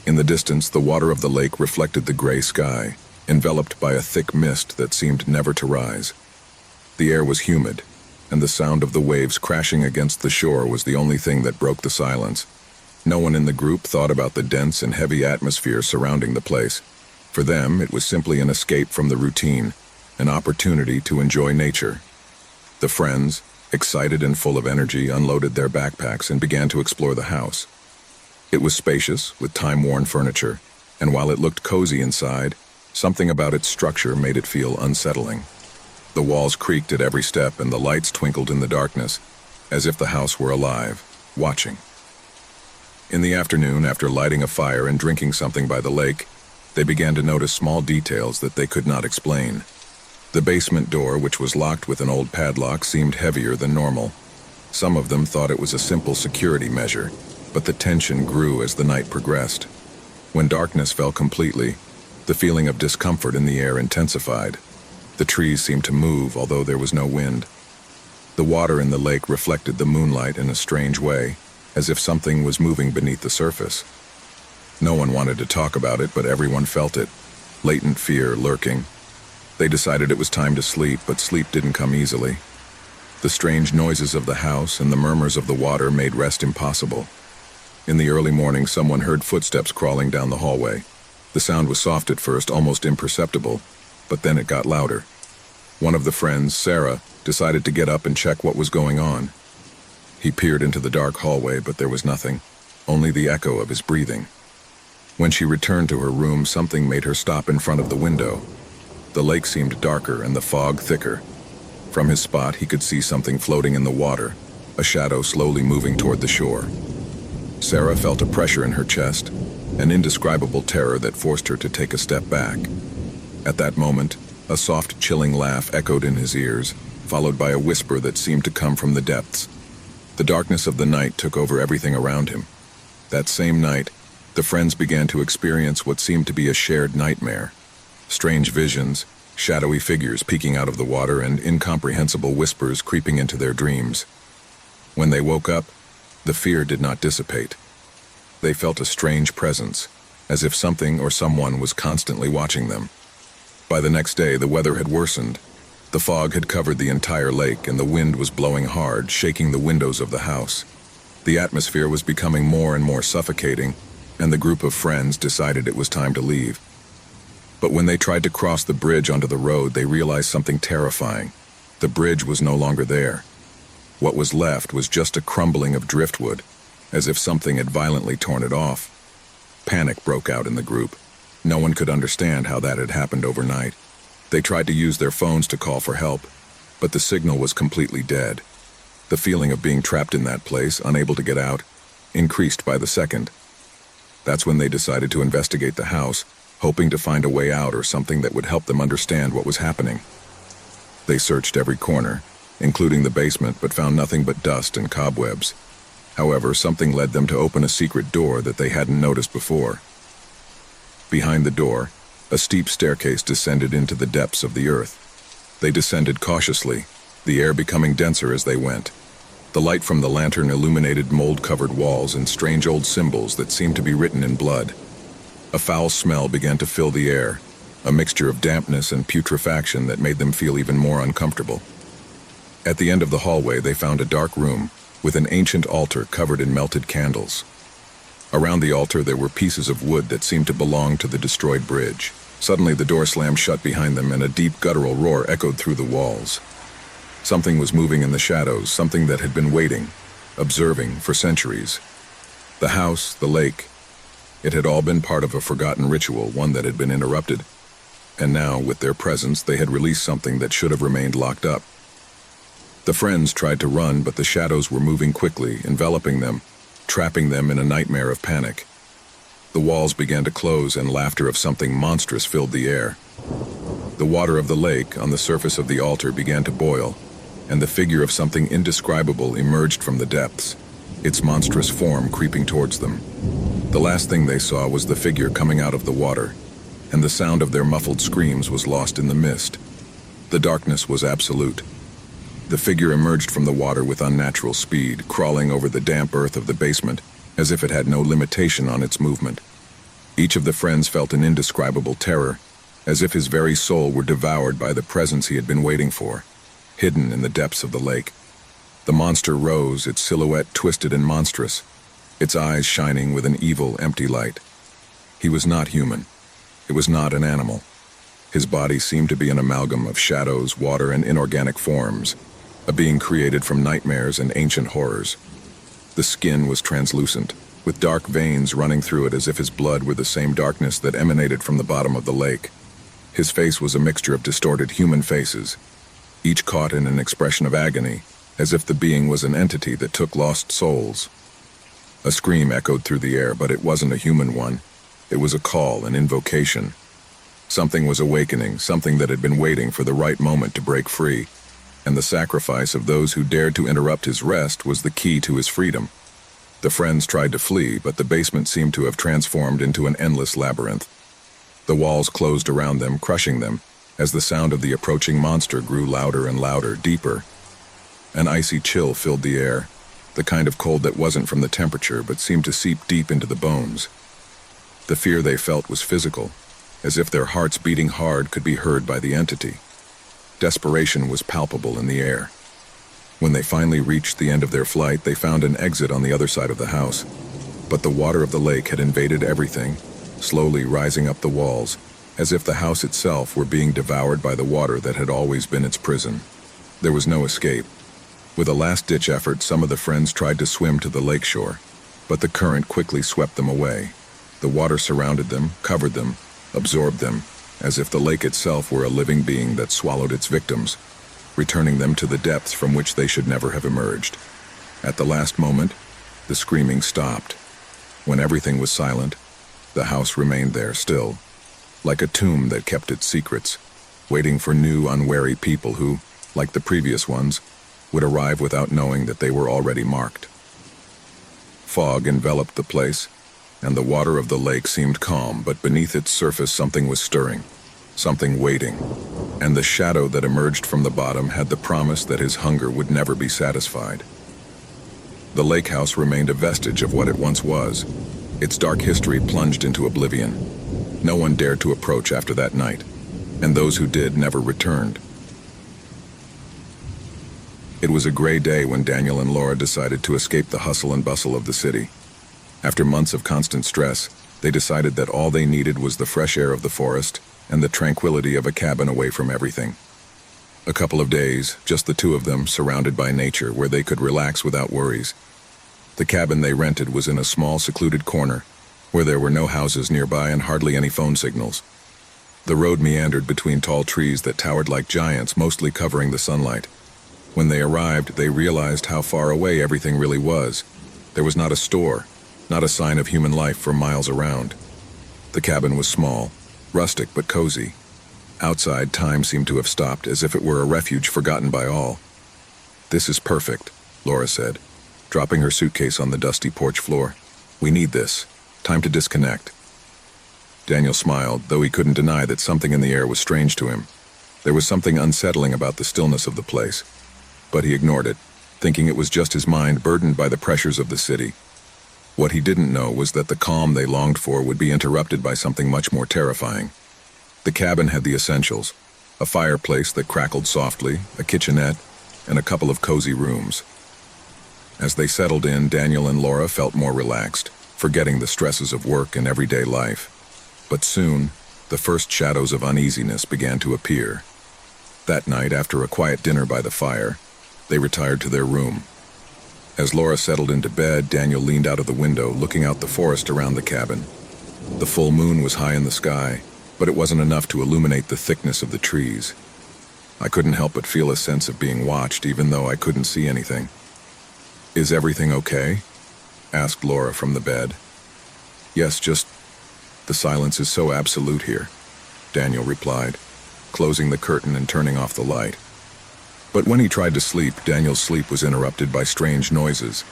[SPEAKER 1] In the distance, the water of the lake reflected the gray sky, enveloped by a thick mist that seemed never to rise. The air was humid, and the sound of the waves crashing against the shore was the only thing that broke the silence. No one in the group thought about the dense and heavy atmosphere surrounding the place. For them, it was simply an escape from the routine, an opportunity to enjoy nature. The friends, excited and full of energy, unloaded their backpacks and began to explore the house. It was spacious, with time-worn furniture, and while it looked cozy inside, something about its structure made it feel unsettling. The walls creaked at every step and the lights twinkled in the darkness, as if the house were alive, watching. In the afternoon, after lighting a fire and drinking something by the lake, They began to notice small details that they could not explain. The basement door, which was locked with an old padlock, seemed heavier than normal. Some of them thought it was a simple security measure, but the tension grew as the night progressed. When darkness fell completely, the feeling of discomfort in the air intensified. The trees seemed to move, although there was no wind. The water in the lake reflected the moonlight in a strange way, as if something was moving beneath the surface. No one wanted to talk about it, but everyone felt it, latent fear lurking. They decided it was time to sleep, but sleep didn't come easily. The strange noises of the house and the murmurs of the water made rest impossible. In the early morning, someone heard footsteps crawling down the hallway. The sound was soft at first, almost imperceptible, but then it got louder. One of the friends, Sarah, decided to get up and check what was going on. He peered into the dark hallway, but there was nothing, only the echo of his breathing. When she returned to her room, something made her stop in front of the window. The lake seemed darker and the fog thicker. From his spot, he could see something floating in the water, a shadow slowly moving toward the shore. Sarah felt a pressure in her chest, an indescribable terror that forced her to take a step back. At that moment, a soft, chilling laugh echoed in his ears, followed by a whisper that seemed to come from the depths. The darkness of the night took over everything around him. That same night, the friends began to experience what seemed to be a shared nightmare. Strange visions, shadowy figures peeking out of the water, and incomprehensible whispers creeping into their dreams. When they woke up, the fear did not dissipate. They felt a strange presence, as if something or someone was constantly watching them. By the next day, the weather had worsened. The fog had covered the entire lake, and the wind was blowing hard, shaking the windows of the house. The atmosphere was becoming more and more suffocating, and the group of friends decided it was time to leave. But when they tried to cross the bridge onto the road, they realized something terrifying. The bridge was no longer there. What was left was just a crumbling of driftwood, as if something had violently torn it off. Panic broke out in the group. No one could understand how that had happened overnight. They tried to use their phones to call for help, but the signal was completely dead. The feeling of being trapped in that place, unable to get out, increased by the second. That's when they decided to investigate the house, hoping to find a way out or something that would help them understand what was happening. They searched every corner, including the basement, but found nothing but dust and cobwebs. However, something led them to open a secret door that they hadn't noticed before. Behind the door, a steep staircase descended into the depths of the earth. They descended cautiously, the air becoming denser as they went. The light from the lantern illuminated mold-covered walls and strange old symbols that seemed to be written in blood. A foul smell began to fill the air, a mixture of dampness and putrefaction that made them feel even more uncomfortable. At the end of the hallway, they found a dark room with an ancient altar covered in melted candles. Around the altar, there were pieces of wood that seemed to belong to the destroyed bridge. Suddenly, the door slammed shut behind them, and a deep guttural roar echoed through the walls. Something was moving in the shadows, something that had been waiting, observing for centuries. The house, the lake, it had all been part of a forgotten ritual, one that had been interrupted. And now, with their presence, they had released something that should have remained locked up. The friends tried to run, but the shadows were moving quickly, enveloping them, trapping them in a nightmare of panic. The walls began to close, and laughter of something monstrous filled the air. The water of the lake on the surface of the altar began to boil, and the figure of something indescribable emerged from the depths, its monstrous form creeping towards them. The last thing they saw was the figure coming out of the water, and the sound of their muffled screams was lost in the mist. The darkness was absolute. The figure emerged from the water with unnatural speed, crawling over the damp earth of the basement, as if it had no limitation on its movement. Each of the friends felt an indescribable terror, as if his very soul were devoured by the presence he had been waiting for, hidden in the depths of the lake. The monster rose, its silhouette twisted and monstrous, its eyes shining with an evil, empty light. He was not human. It was not an animal. His body seemed to be an amalgam of shadows, water, and inorganic forms, a being created from nightmares and ancient horrors. The skin was translucent, with dark veins running through it as if his blood were the same darkness that emanated from the bottom of the lake. His face was a mixture of distorted human faces, each caught in an expression of agony, as if the being was an entity that took lost souls. A scream echoed through the air, but it wasn't a human one. It was a call, an invocation. Something was awakening, something that had been waiting for the right moment to break free, and the sacrifice of those who dared to interrupt his rest was the key to his freedom. The friends tried to flee, but the basement seemed to have transformed into an endless labyrinth. The walls closed around them, crushing them, as the sound of the approaching monster grew louder and louder, deeper. An icy chill filled the air, the kind of cold that wasn't from the temperature but seemed to seep deep into the bones. The fear they felt was physical, as if their hearts beating hard could be heard by the entity. Desperation was palpable in the air. When they finally reached the end of their flight, they found an exit on the other side of the house. But the water of the lake had invaded everything, slowly rising up the walls, as if the house itself were being devoured by the water that had always been its prison. There was no escape. With a last-ditch effort, some of the friends tried to swim to the lakeshore, but the current quickly swept them away. The water surrounded them, covered them, absorbed them, as if the lake itself were a living being that swallowed its victims, returning them to the depths from which they should never have emerged. At the last moment, the screaming stopped. When everything was silent, the house remained there still, like a tomb that kept its secrets, waiting for new, unwary people who, like the previous ones, would arrive without knowing that they were already marked. Fog enveloped the place, and the water of the lake seemed calm, but beneath its surface something was stirring, something waiting, and the shadow that emerged from the bottom had the promise that his hunger would never be satisfied. The lake house remained a vestige of what it once was, its dark history plunged into oblivion. No one dared to approach after that night, and those who did never returned. It was a gray day when Daniel and Laura decided to escape the hustle and bustle of the city. After months of constant stress, they decided that all they needed was the fresh air of the forest and the tranquility of a cabin away from everything. A couple of days, just the two of them, surrounded by nature, where they could relax without worries. The cabin they rented was in a small, secluded corner, where there were no houses nearby and hardly any phone signals. The road meandered between tall trees that towered like giants, mostly covering the sunlight. When they arrived, they realized how far away everything really was. There was not a store, not a sign of human life for miles around. The cabin was small, rustic but cozy. Outside, time seemed to have stopped, as if it were a refuge forgotten by all. "This is perfect," Laura said, dropping her suitcase on the dusty porch floor. "We need this. Time to disconnect." Daniel smiled, though he couldn't deny that something in the air was strange to him. There was something unsettling about the stillness of the place. But he ignored it, thinking it was just his mind burdened by the pressures of the city. What he didn't know was that the calm they longed for would be interrupted by something much more terrifying. The cabin had the essentials: a fireplace that crackled softly, a kitchenette, and a couple of cozy rooms. As they settled in, Daniel and Laura felt more relaxed, forgetting the stresses of work and everyday life. But soon, the first shadows of uneasiness began to appear. That night, after a quiet dinner by the fire, they retired to their room. As Laura settled into bed, Daniel leaned out of the window, looking out the forest around the cabin. The full moon was high in the sky, but it wasn't enough to illuminate the thickness of the trees. "I couldn't help but feel a sense of being watched, even though I couldn't see anything." "Is everything okay?" asked Laura from the bed. "Yes, just the silence is so absolute here," Daniel replied, closing the curtain and turning off the light. But when he tried to sleep, Daniel's sleep was interrupted by strange noises,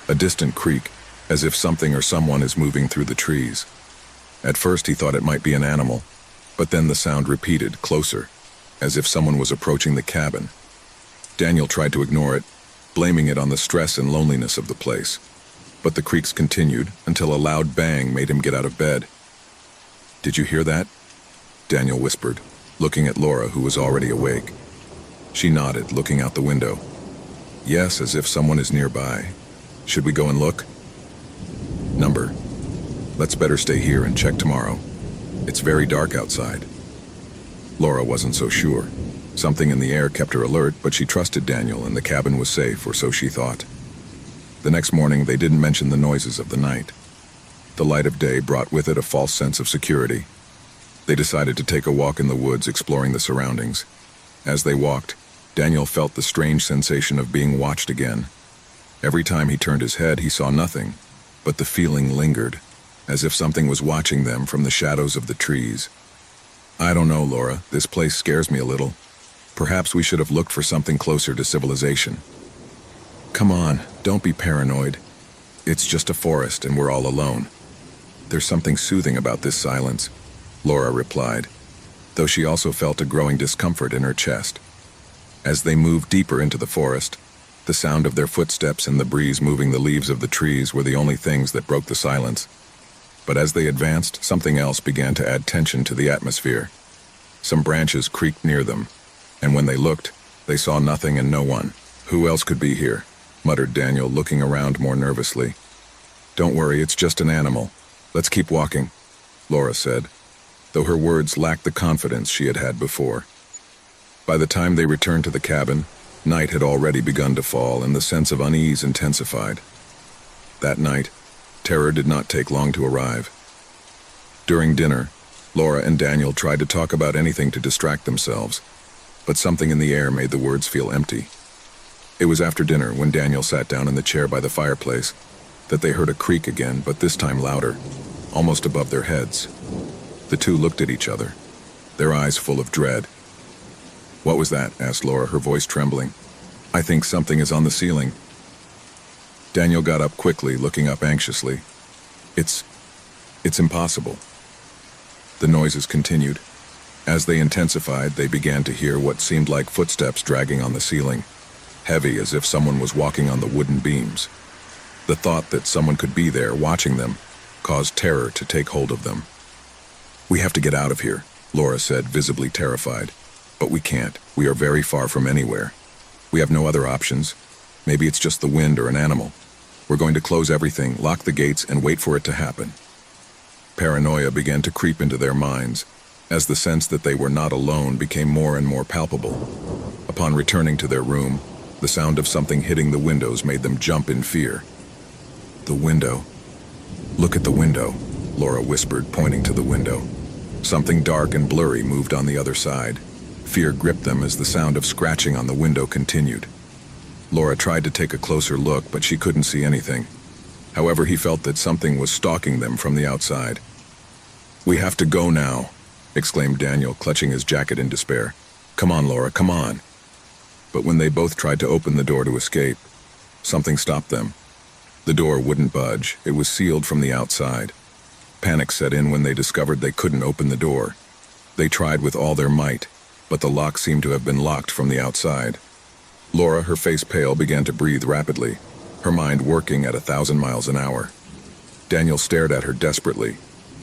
[SPEAKER 1] a distant creak, as if something or someone is moving through the trees. At first he thought it might be an animal, but then the sound repeated, closer, as if someone was approaching the cabin. Daniel tried to ignore it, blaming it on the stress and loneliness of the place. But the creaks continued until a loud bang made him get out of bed. "Did you hear that?" Daniel whispered, looking at Laura, who was already awake. She nodded, looking out the window. "Yes, as if someone is nearby. Should we go and look?" "Number. Let's better stay here and check tomorrow. It's very dark outside." Laura wasn't so sure. Something in the air kept her alert, but she trusted Daniel and the cabin was safe, or so she thought. The next morning, they didn't mention the noises of the night. The light of day brought with it a false sense of security. They decided to take a walk in the woods, exploring the surroundings. As they walked, Daniel felt the strange sensation of being watched again. Every time he turned his head, he saw nothing, but the feeling lingered, as if something was watching them from the shadows of the trees. "I don't know, Laura. This place scares me a little. Perhaps we should have looked for something closer to civilization." "Come on, don't be paranoid. It's just a forest and we're all alone." "There's something soothing about this silence," Laura replied, though she also felt a growing discomfort in her chest. As they moved deeper into the forest, the sound of their footsteps and the breeze moving the leaves of the trees were the only things that broke the silence. But as they advanced, something else began to add tension to the atmosphere. Some branches creaked near them, and when they looked, they saw nothing and no one. "Who else could be here?" muttered Daniel, looking around more nervously. "Don't worry, it's just an animal. Let's keep walking," Laura said, though her words lacked the confidence she had had before. By the time they returned to the cabin, night had already begun to fall and the sense of unease intensified. That night, terror did not take long to arrive. During dinner, Laura and Daniel tried to talk about anything to distract themselves, but something in the air made the words feel empty. It was after dinner, when Daniel sat down in the chair by the fireplace, that they heard a creak again, but this time louder, almost above their heads. The two looked at each other, their eyes full of dread. "What was that?" asked Laura, her voice trembling. "I think something is on the ceiling." Daniel got up quickly, looking up anxiously. It's impossible." The noises continued. As they intensified, they began to hear what seemed like footsteps dragging on the ceiling, heavy as if someone was walking on the wooden beams. The thought that someone could be there watching them caused terror to take hold of them. "We have to get out of here," Laura said, visibly terrified. "But we can't. We are very far from anywhere. We have no other options. Maybe it's just the wind or an animal. We're going to close everything, lock the gates, and wait for it to happen." Paranoia began to creep into their minds, as the sense that they were not alone became more and more palpable. Upon returning to their room, the sound of something hitting the windows made them jump in fear. "The window. Look at the window," Laura whispered, pointing to the window. Something dark and blurry moved on the other side. Fear gripped them as the sound of scratching on the window continued. Laura tried to take a closer look, but she couldn't see anything. However, he felt that something was stalking them from the outside. "We have to go now," exclaimed Daniel, clutching his jacket in despair. "Come on, Laura, come on." But when they both tried to open the door to escape, something stopped them. The door wouldn't budge. It was sealed from the outside. Panic set in when they discovered they couldn't open the door. They tried with all their might, but the lock seemed to have been locked from the outside. Laura, her face pale, began to breathe rapidly, her mind working at 1,000 miles an hour. Daniel stared at her desperately,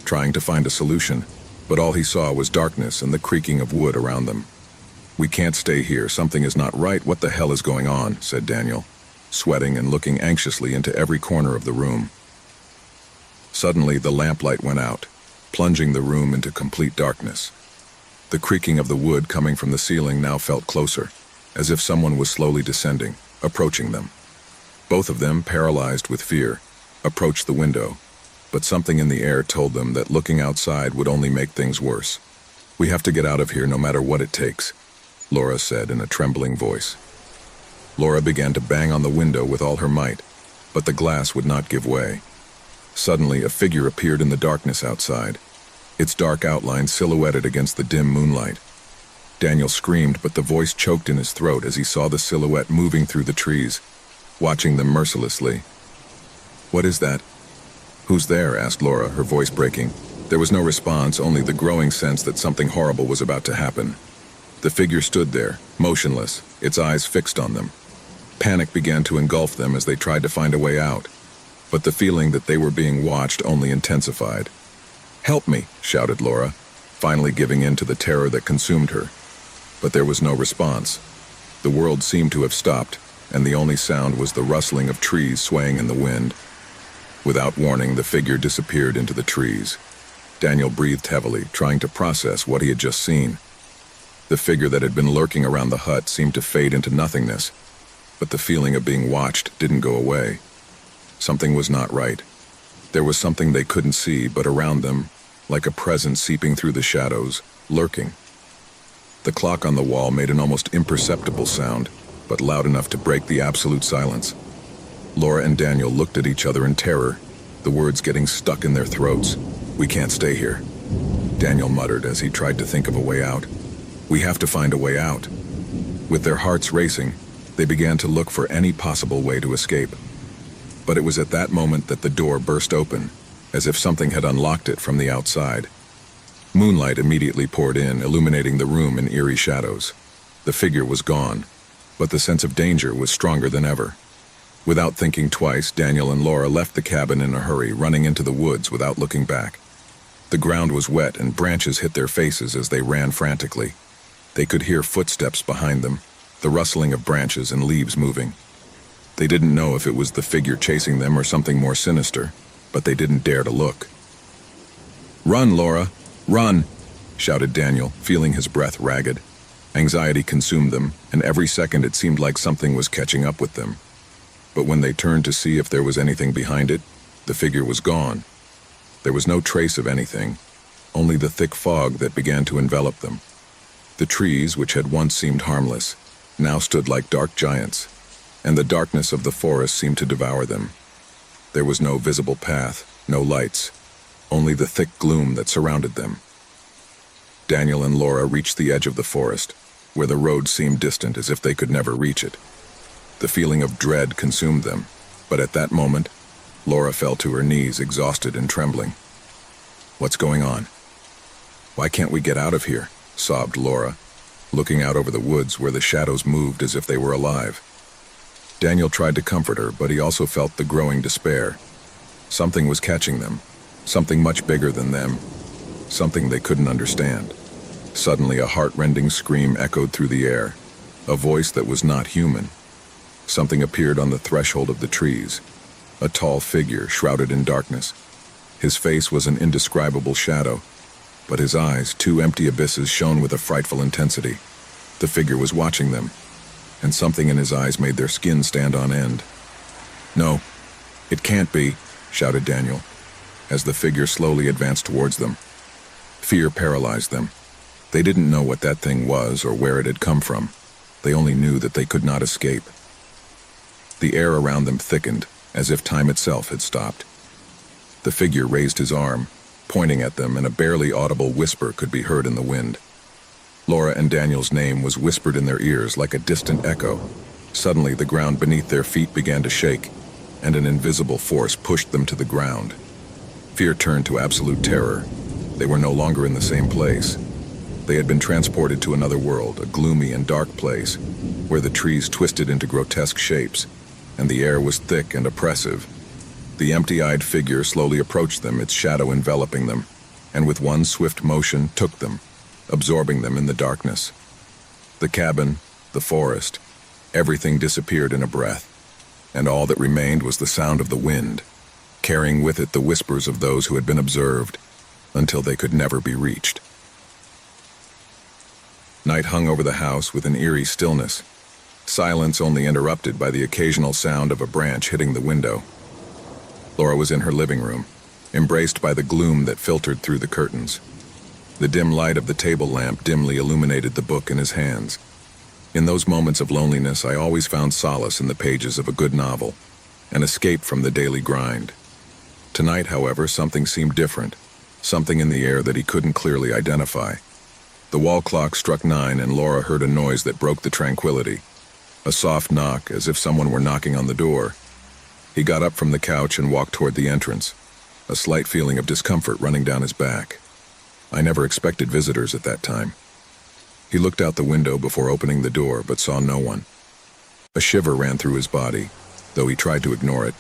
[SPEAKER 1] trying to find a solution, but all he saw was darkness and the creaking of wood around them. "We can't stay here. Something is not right. What the hell is going on?" said Daniel, sweating and looking anxiously into every corner of the room. Suddenly, the lamplight went out, plunging the room into complete darkness. The creaking of the wood coming from the ceiling now felt closer, as if someone was slowly descending, approaching them. Both of them, paralyzed with fear, approached the window, but something in the air told them that looking outside would only make things worse. "We have to get out of here no matter what it takes," Laura said in a trembling voice. Laura began to bang on the window with all her might, but the glass would not give way. Suddenly, a figure appeared in the darkness outside, its dark outline silhouetted against the dim moonlight. Daniel screamed, but the voice choked in his throat as he saw the silhouette moving through the trees, watching them mercilessly. "What is that?" "Who's there?" asked Laura, her voice breaking. There was no response, only the growing sense that something horrible was about to happen. The figure stood there, motionless, its eyes fixed on them. Panic began to engulf them as they tried to find a way out, but the feeling that they were being watched only intensified. "Help me!" shouted Laura, finally giving in to the terror that consumed her. But there was no response. The world seemed to have stopped, and the only sound was the rustling of trees swaying in the wind. Without warning, the figure disappeared into the trees. Daniel breathed heavily, trying to process what he had just seen. The figure that had been lurking around the hut seemed to fade into nothingness, but the feeling of being watched didn't go away. Something was not right. There was something they couldn't see, but around them, like a presence seeping through the shadows, lurking. The clock on the wall made an almost imperceptible sound, but loud enough to break the absolute silence. Laura and Daniel looked at each other in terror, the words getting stuck in their throats. "We can't stay here," Daniel muttered as he tried to think of a way out. "We have to find a way out." With their hearts racing, they began to look for any possible way to escape. But it was at that moment that the door burst open, as if something had unlocked it from the outside. Moonlight immediately poured in, illuminating the room in eerie shadows. The figure was gone, but the sense of danger was stronger than ever. Without thinking twice, Daniel and Laura left the cabin in a hurry, running into the woods without looking back. The ground was wet and branches hit their faces as they ran frantically. They could hear footsteps behind them, the rustling of branches and leaves moving. They didn't know if it was the figure chasing them or something more sinister, but they didn't dare to look. "Run, Laura! Run!" shouted Daniel, feeling his breath ragged. Anxiety consumed them, and every second it seemed like something was catching up with them. But when they turned to see if there was anything behind it, the figure was gone. There was no trace of anything, only the thick fog that began to envelop them. The trees, which had once seemed harmless, now stood like dark giants, and the darkness of the forest seemed to devour them. There was no visible path, no lights, only the thick gloom that surrounded them. Daniel and Laura reached the edge of the forest, where the road seemed distant as if they could never reach it. The feeling of dread consumed them, but at that moment, Laura fell to her knees, exhausted and trembling. "What's going on? Why can't we get out of here?" sobbed Laura, looking out over the woods where the shadows moved as if they were alive. Daniel tried to comfort her, but he also felt the growing despair. Something was catching them, something much bigger than them, something they couldn't understand. Suddenly, a heart-rending scream echoed through the air, a voice that was not human. Something appeared on the threshold of the trees, a tall figure shrouded in darkness. His face was an indescribable shadow, but his eyes, two empty abysses, shone with a frightful intensity. The figure was watching them, and something in his eyes made their skin stand on end. "No, it can't be," shouted Daniel, as the figure slowly advanced towards them. Fear paralyzed them. They didn't know what that thing was or where it had come from. They only knew that they could not escape. The air around them thickened, as if time itself had stopped. The figure raised his arm, pointing at them, and a barely audible whisper could be heard in the wind. Laura and Daniel's name was whispered in their ears like a distant echo. Suddenly, the ground beneath their feet began to shake, and an invisible force pushed them to the ground. Fear turned to absolute terror. They were no longer in the same place. They had been transported to another world, a gloomy and dark place, where the trees twisted into grotesque shapes, and the air was thick and oppressive. The empty-eyed figure slowly approached them, its shadow enveloping them, and with one swift motion took them, absorbing them in the darkness. The cabin, the forest, everything disappeared in a breath, and all that remained was the sound of the wind, carrying with it the whispers of those who had been observed, until they could never be reached. Night hung over the house with an eerie stillness, silence only interrupted by the occasional sound of a branch hitting the window. Laura was in her living room, embraced by the gloom that filtered through the curtains. The dim light of the table lamp dimly illuminated the book in his hands. In those moments of loneliness, I always found solace in the pages of a good novel, an escape from the daily grind. Tonight, however, something seemed different, something in the air that he couldn't clearly identify. The wall clock struck 9, and Laura heard a noise that broke the tranquility. A soft knock, as if someone were knocking on the door. He got up from the couch and walked toward the entrance, a slight feeling of discomfort running down his back. I never expected visitors at that time. He looked out the window before opening the door, but saw no one. A shiver ran through his body, though he tried to ignore it.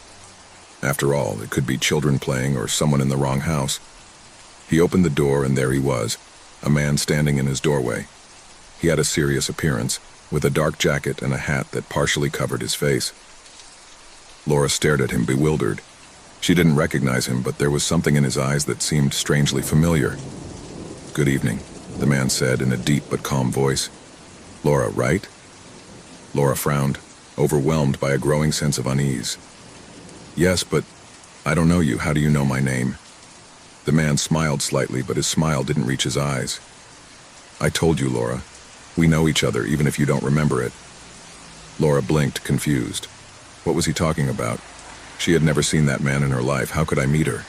[SPEAKER 1] After all, it could be children playing or someone in the wrong house. He opened the door, and there he was, a man standing in his doorway. He had a serious appearance, with a dark jacket and a hat that partially covered his face. Laura stared at him, bewildered. She didn't recognize him, but there was something in his eyes that seemed strangely familiar. "Good evening," the man said in a deep but calm voice. "Laura, right?" Laura frowned, overwhelmed by a growing sense of unease. "Yes, but I don't know you. How do you know my name?" The man smiled slightly, but his smile didn't reach his eyes. "I told you, Laura. We know each other, even if you don't remember it." Laura blinked, confused. What was he talking about? She had never seen that man in her life. How could I meet her?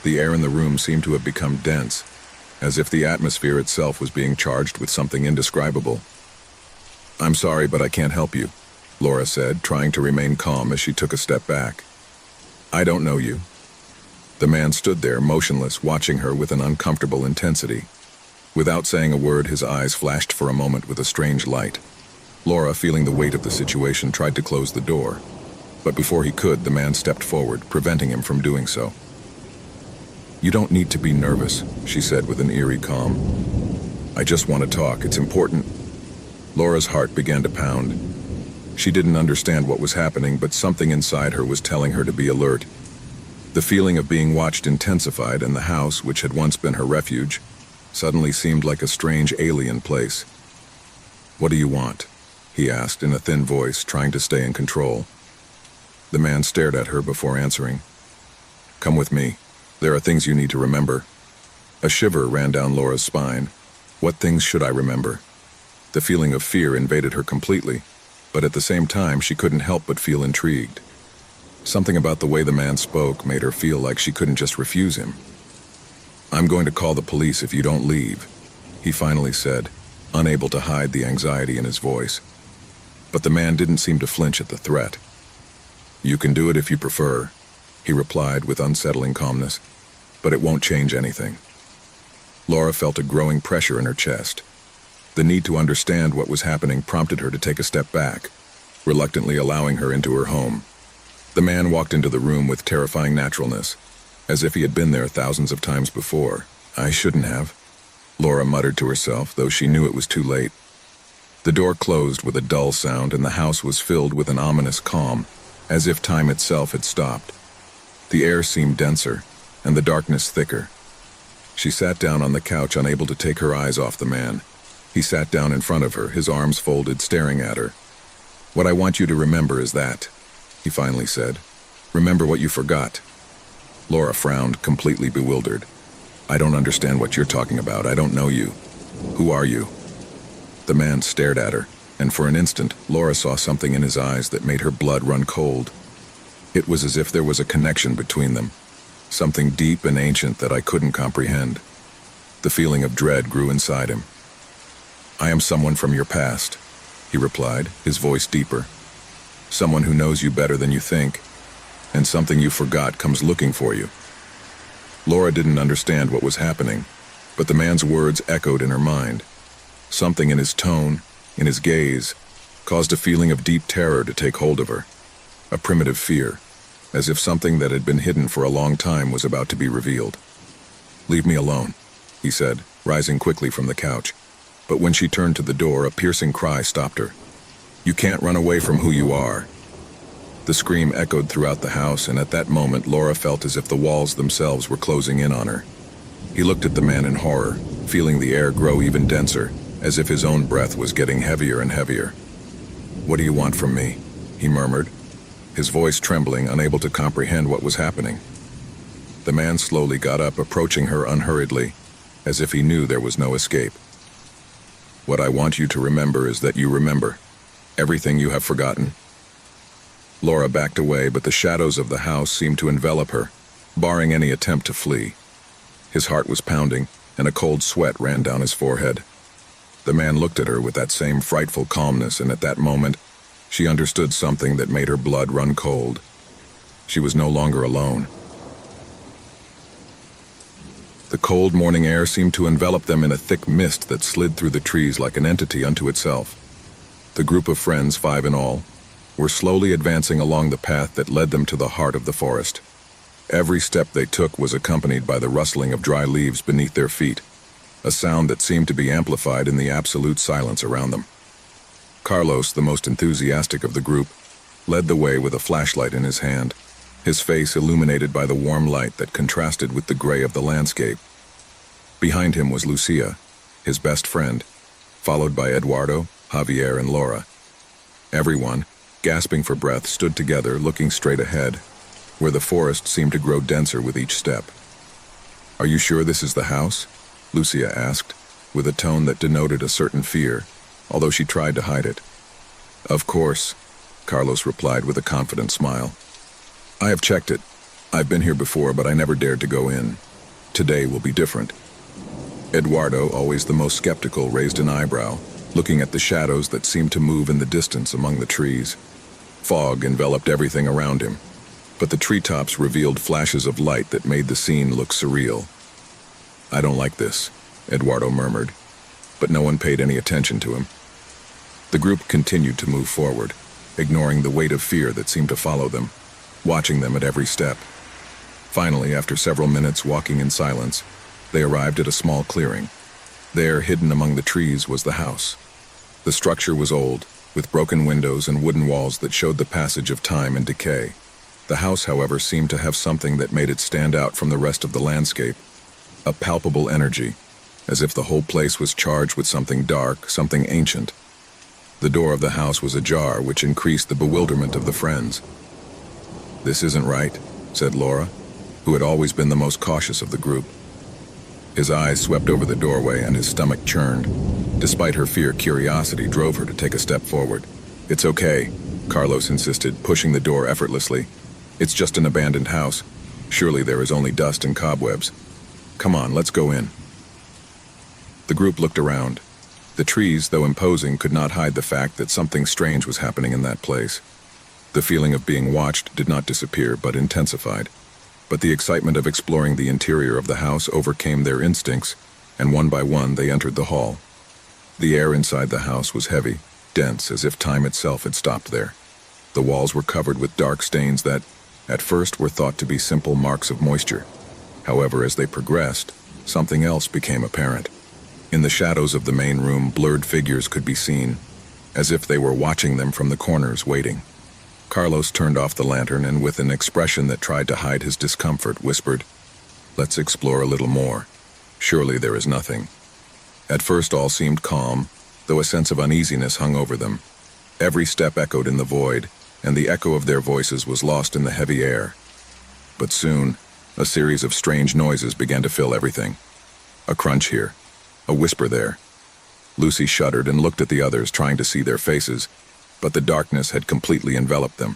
[SPEAKER 1] The air in the room seemed to have become dense, as if the atmosphere itself was being charged with something indescribable. "I'm sorry, but I can't help you," Laura said, trying to remain calm as she took a step back. "I don't know you." The man stood there, motionless, watching her with an uncomfortable intensity. Without saying a word, his eyes flashed for a moment with a strange light. Laura, feeling the weight of the situation, tried to close the door. But before he could, the man stepped forward, preventing him from doing so. "You don't need to be nervous," she said with an eerie calm. "I just want to talk. It's important." Laura's heart began to pound. She didn't understand what was happening, but something inside her was telling her to be alert. The feeling of being watched intensified, and the house, which had once been her refuge, suddenly seemed like a strange alien place. "What do you want?" he asked in a thin voice, trying to stay in control. The man stared at her before answering. "Come with me. There are things you need to remember." A shiver ran down Laura's spine. What things should I remember? The feeling of fear invaded her completely, but at the same time she couldn't help but feel intrigued. Something about the way the man spoke made her feel like she couldn't just refuse him. "I'm going to call the police if you don't leave," he finally said, unable to hide the anxiety in his voice. But the man didn't seem to flinch at the threat. "You can do it if you prefer," he replied with unsettling calmness, "but it won't change anything." Laura felt a growing pressure in her chest. The need to understand what was happening prompted her to take a step back, reluctantly allowing her into her home. The man walked into the room with terrifying naturalness, as if he had been there thousands of times before. "I shouldn't have," Laura muttered to herself, though she knew it was too late. The door closed with a dull sound, and the house was filled with an ominous calm, as if time itself had stopped. The air seemed denser, and the darkness thicker. She sat down on the couch, unable to take her eyes off the man. He sat down in front of her, his arms folded, staring at her. "What I want you to remember is that," he finally said. "Remember what you forgot." Laura frowned, completely bewildered. "I don't understand what you're talking about. I don't know you. Who are you?" The man stared at her, and for an instant, Laura saw something in his eyes that made her blood run cold. It was as if there was a connection between them, something deep and ancient that I couldn't comprehend. The feeling of dread grew inside him. "I am someone from your past," he replied, his voice deeper. "Someone who knows you better than you think, and something you forgot comes looking for you." Laura didn't understand what was happening, but the man's words echoed in her mind. Something in his tone, in his gaze, caused a feeling of deep terror to take hold of her. A primitive fear, as if something that had been hidden for a long time was about to be revealed. "Leave me alone," he said, rising quickly from the couch. But when she turned to the door, a piercing cry stopped her. "You can't run away from who you are." The scream echoed throughout the house, and at that moment Laura felt as if the walls themselves were closing in on her. He looked at the man in horror, feeling the air grow even denser, as if his own breath was getting heavier and heavier. "What do you want from me?" he murmured, his voice trembling, unable to comprehend what was happening. The man slowly got up, approaching her unhurriedly, as if he knew there was no escape. "What I want you to remember is that you remember everything you have forgotten." Laura backed away, but the shadows of the house seemed to envelop her, barring any attempt to flee. His heart was pounding, and a cold sweat ran down his forehead. The man looked at her with that same frightful calmness, and at that moment, she understood something that made her blood run cold. She was no longer alone. The cold morning air seemed to envelop them in a thick mist that slid through the trees like an entity unto itself. The group of friends, 5 in all, were slowly advancing along the path that led them to the heart of the forest. Every step they took was accompanied by the rustling of dry leaves beneath their feet, a sound that seemed to be amplified in the absolute silence around them. Carlos, the most enthusiastic of the group, led the way with a flashlight in his hand, his face illuminated by the warm light that contrasted with the gray of the landscape. Behind him was Lucia, his best friend, followed by Eduardo, Javier, and Laura. Everyone, gasping for breath, stood together, looking straight ahead, where the forest seemed to grow denser with each step. "Are you sure this is the house?" Lucia asked, with a tone that denoted a certain fear, although she tried to hide it. "Of course," Carlos replied with a confident smile. I have checked it. I've been here before, but I never dared to go in. Today will be different. Eduardo, always the most skeptical, raised an eyebrow, looking at the shadows that seemed to move in the distance among the trees. Fog enveloped everything around him, but the treetops revealed flashes of light that made the scene look surreal. I don't like this, Eduardo murmured, but no one paid any attention to him. The group continued to move forward, ignoring the weight of fear that seemed to follow them, watching them at every step. Finally, after several minutes walking in silence, they arrived at a small clearing. There, hidden among the trees, was the house. The structure was old, with broken windows and wooden walls that showed the passage of time and decay. The house, however, seemed to have something that made it stand out from the rest of the landscape. A palpable energy, as if the whole place was charged with something dark, something ancient. The door of the house was ajar, which increased the bewilderment of the friends. "This isn't right," said Laura, who had always been the most cautious of the group. His eyes swept over the doorway and his stomach churned. Despite her fear, curiosity drove her to take a step forward. "It's okay," Carlos insisted, pushing the door effortlessly. "It's just an abandoned house. Surely there is only dust and cobwebs. Come on, let's go in." The group looked around. The trees, though imposing, could not hide the fact that something strange was happening in that place. The feeling of being watched did not disappear, but intensified. But the excitement of exploring the interior of the house overcame their instincts, and one by one they entered the hall. The air inside the house was heavy, dense, as if time itself had stopped there. The walls were covered with dark stains that, at first, were thought to be simple marks of moisture. However, as they progressed, something else became apparent. In the shadows of the main room, blurred figures could be seen, as if they were watching them from the corners, waiting. Carlos turned off the lantern and, with an expression that tried to hide his discomfort, whispered, "Let's explore a little more. Surely there is nothing." At first all seemed calm, though a sense of uneasiness hung over them. Every step echoed in the void, and the echo of their voices was lost in the heavy air. But soon, a series of strange noises began to fill everything. A crunch here, a whisper there. Lucy shuddered and looked at the others, trying to see their faces, but the darkness had completely enveloped them.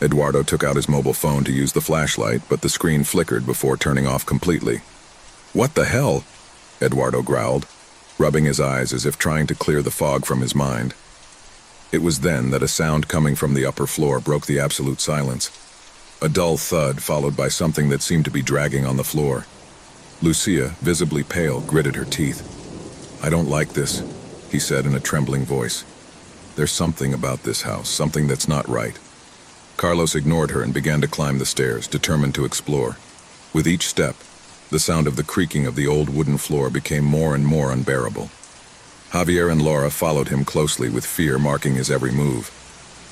[SPEAKER 1] Eduardo took out his mobile phone to use the flashlight, but the screen flickered before turning off completely. "What the hell?" Eduardo growled, rubbing his eyes as if trying to clear the fog from his mind. It was then that a sound coming from the upper floor broke the absolute silence. A dull thud followed by something that seemed to be dragging on the floor. Lucia, visibly pale, gritted her teeth. "I don't like this," he said in a trembling voice. "There's something about this house, something that's not right." Carlos ignored her and began to climb the stairs, determined to explore. With each step, the sound of the creaking of the old wooden floor became more and more unbearable. Javier and Laura followed him closely, with fear marking his every move.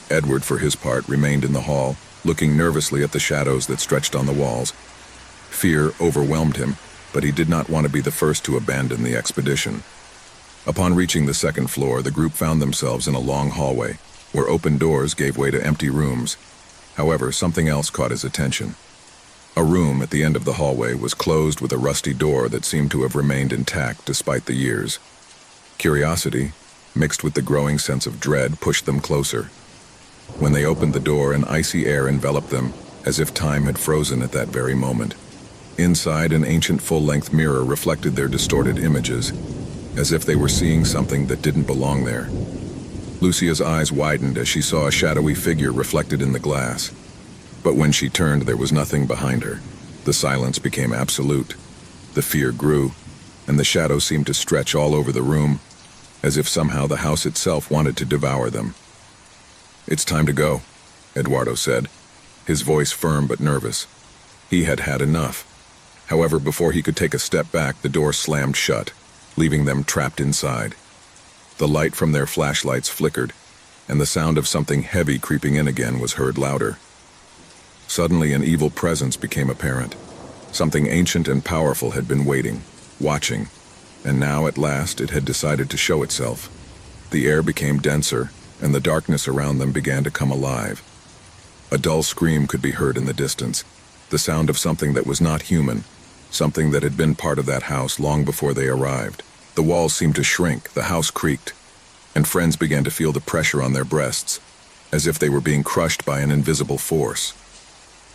[SPEAKER 1] Edward, for his part, remained in the hall, looking nervously at the shadows that stretched on the walls. Fear overwhelmed him, but he did not want to be the first to abandon the expedition. Upon reaching the second floor, the group found themselves in a long hallway, where open doors gave way to empty rooms. However, something else caught his attention. A room at the end of the hallway was closed with a rusty door that seemed to have remained intact despite the years. Curiosity, mixed with the growing sense of dread, pushed them closer. When they opened the door, an icy air enveloped them, as if time had frozen at that very moment. Inside, an ancient full-length mirror reflected their distorted images, as if they were seeing something that didn't belong there. Lucia's eyes widened as she saw a shadowy figure reflected in the glass. But when she turned, there was nothing behind her. The silence became absolute. The fear grew, and the shadow seemed to stretch all over the room, as if somehow the house itself wanted to devour them. "It's time to go," Eduardo said, his voice firm but nervous. He had had enough. However, before he could take a step back, the door slammed shut, leaving them trapped inside. The light from their flashlights flickered, and the sound of something heavy creeping in again was heard louder. Suddenly, an evil presence became apparent. Something ancient and powerful had been waiting, watching, and now at last it had decided to show itself. The air became denser, and the darkness around them began to come alive. A dull scream could be heard in the distance, the sound of something that was not human, something that had been part of that house long before they arrived. The walls seemed to shrink, the house creaked, and friends began to feel the pressure on their breasts, as if they were being crushed by an invisible force.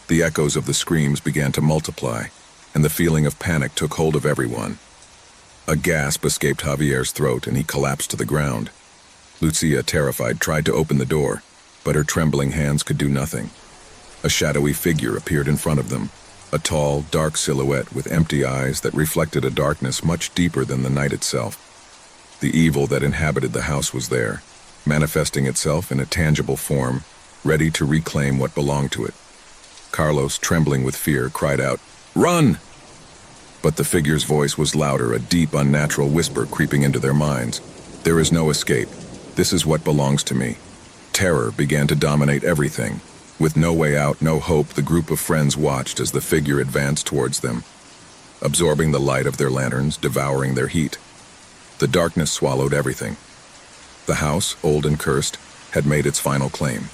[SPEAKER 1] The echoes of the screams began to multiply, and the feeling of panic took hold of everyone. A gasp escaped Javier's throat, and he collapsed to the ground. Lucia, terrified, tried to open the door, but her trembling hands could do nothing. A shadowy figure appeared in front of them, a tall, dark silhouette with empty eyes that reflected a darkness much deeper than the night itself. The evil that inhabited the house was there, manifesting itself in a tangible form, ready to reclaim what belonged to it. Carlos, trembling with fear, cried out, "Run!" But the figure's voice was louder, a deep, unnatural whisper creeping into their minds. "There is no escape. This is what belongs to me." Terror began to dominate everything. With no way out, no hope, the group of friends watched as the figure advanced towards them, absorbing the light of their lanterns, devouring their heat. The darkness swallowed everything. The house, old and cursed, had made its final claim.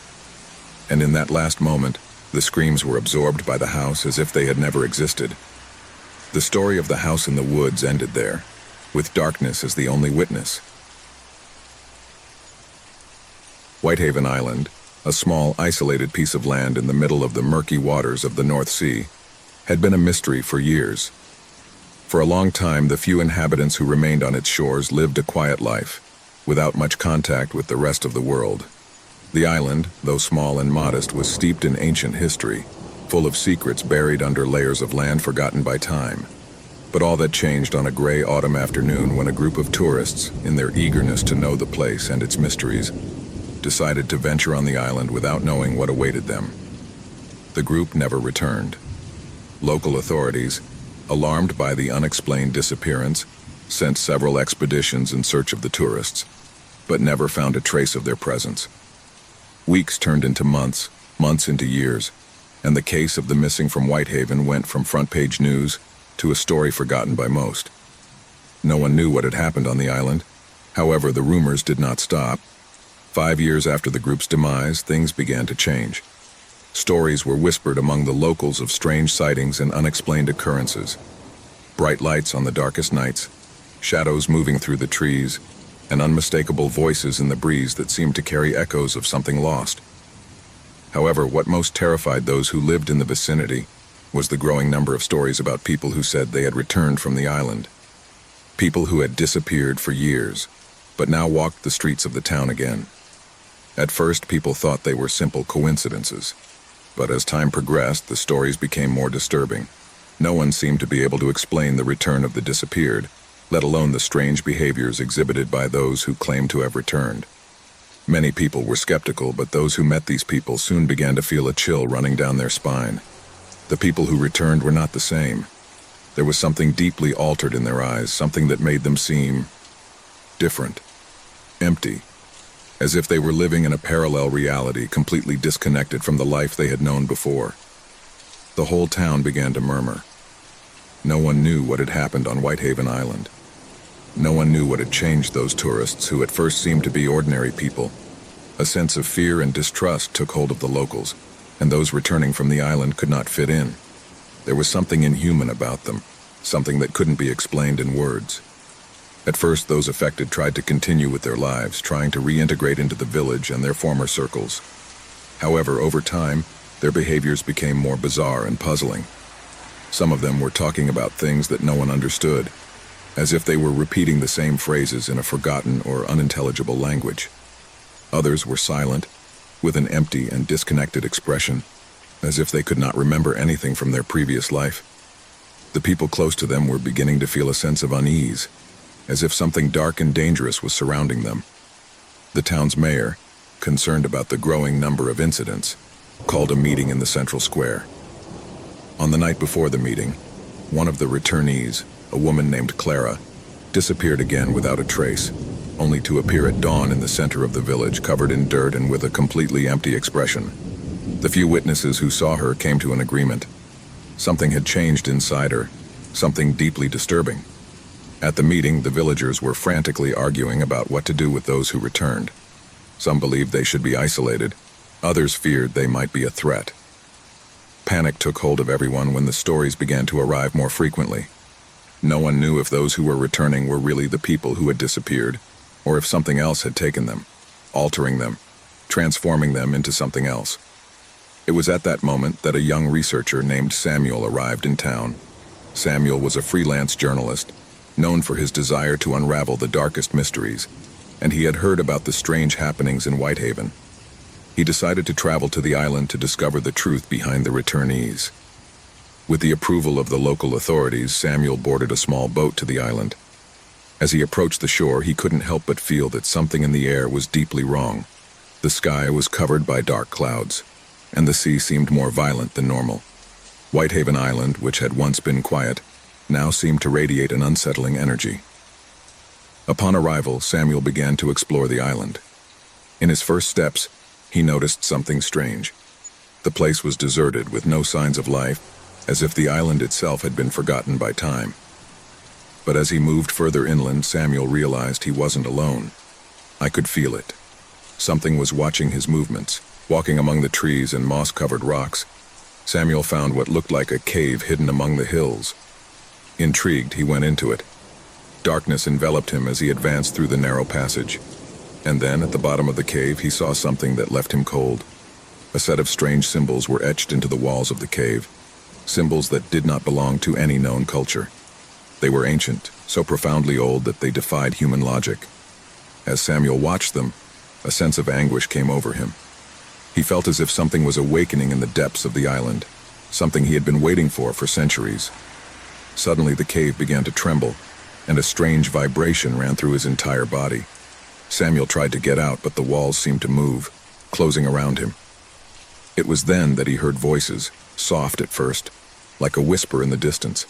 [SPEAKER 1] And in that last moment, the screams were absorbed by the house as if they had never existed. The story of the house in the woods ended there, with darkness as the only witness. Whitehaven Island, a small, isolated piece of land in the middle of the murky waters of the North Sea, had been a mystery for years. For a long time, the few inhabitants who remained on its shores lived a quiet life, without much contact with the rest of the world. The island, though small and modest, was steeped in ancient history, full of secrets buried under layers of land forgotten by time. But all that changed on a gray autumn afternoon when a group of tourists, in their eagerness to know the place and its mysteries, decided to venture on the island without knowing what awaited them. The group never returned. Local authorities, alarmed by the unexplained disappearance, sent several expeditions in search of the tourists, but never found a trace of their presence. Weeks turned into months, months into years, and the case of the missing from Whitehaven went from front-page news to a story forgotten by most. No one knew what had happened on the island. However, the rumors did not stop. 5 years after the group's demise, things began to change. Stories were whispered among the locals of strange sightings and unexplained occurrences. Bright lights on the darkest nights, shadows moving through the trees, and unmistakable voices in the breeze that seemed to carry echoes of something lost. However, what most terrified those who lived in the vicinity was the growing number of stories about people who said they had returned from the island. People who had disappeared for years, but now walked the streets of the town again. At first, people thought they were simple coincidences, but as time progressed, the stories became more disturbing. No one seemed to be able to explain the return of the disappeared, let alone the strange behaviors exhibited by those who claimed to have returned. Many people were skeptical, but those who met these people soon began to feel a chill running down their spine. The people who returned were not the same. There was something deeply altered in their eyes, something that made them seem different, empty, as if they were living in a parallel reality, completely disconnected from the life they had known before. The whole town began to murmur. No one knew what had happened on Whitehaven Island. No one knew what had changed those tourists who at first seemed to be ordinary people. A sense of fear and distrust took hold of the locals, and those returning from the island could not fit in. There was something inhuman about them, something that couldn't be explained in words. At first, those affected tried to continue with their lives, trying to reintegrate into the village and their former circles. However, over time, their behaviors became more bizarre and puzzling. Some of them were talking about things that no one understood, as if they were repeating the same phrases in a forgotten or unintelligible language. Others were silent, with an empty and disconnected expression, as if they could not remember anything from their previous life. The people close to them were beginning to feel a sense of unease, as if something dark and dangerous was surrounding them. The town's mayor, concerned about the growing number of incidents, called a meeting in the central square. On the night before the meeting, one of the returnees, a woman named Clara, disappeared again without a trace, only to appear at dawn in the center of the village, covered in dirt and with a completely empty expression. The few witnesses who saw her came to an agreement. Something had changed inside her, something deeply disturbing. At the meeting, the villagers were frantically arguing about what to do with those who returned. Some believed they should be isolated. Others feared they might be a threat. Panic took hold of everyone when the stories began to arrive more frequently. No one knew if those who were returning were really the people who had disappeared, or if something else had taken them, altering them, transforming them into something else. It was at that moment that a young researcher named Samuel arrived in town. Samuel was a freelance journalist, known for his desire to unravel the darkest mysteries, and he had heard about the strange happenings in Whitehaven. He decided to travel to the island to discover the truth behind the returnees. With the approval of the local authorities, Samuel boarded a small boat to the island. As he approached the shore, he couldn't help but feel that something in the air was deeply wrong. The sky was covered by dark clouds, and the sea seemed more violent than normal. Whitehaven Island, which had once been quiet, now seemed to radiate an unsettling energy. Upon arrival, Samuel began to explore the island. In his first steps, he noticed something strange. The place was deserted with no signs of life, as if the island itself had been forgotten by time. But as he moved further inland, Samuel realized he wasn't alone. I could feel it. Something was watching his movements. Walking among the trees and moss-covered rocks, Samuel found what looked like a cave hidden among the hills. Intrigued, he went into it. Darkness enveloped him as he advanced through the narrow passage. And then, at the bottom of the cave, he saw something that left him cold. A set of strange symbols were etched into the walls of the cave, symbols that did not belong to any known culture. They were ancient, so profoundly old that they defied human logic. As Samuel watched them, a sense of anguish came over him. He felt as if something was awakening in the depths of the island, something he had been waiting for centuries. Suddenly the cave began to tremble, and a strange vibration ran through his entire body. Samuel tried to get out, but the walls seemed to move, closing around him. It was then that he heard voices, soft at first, like a whisper in the distance.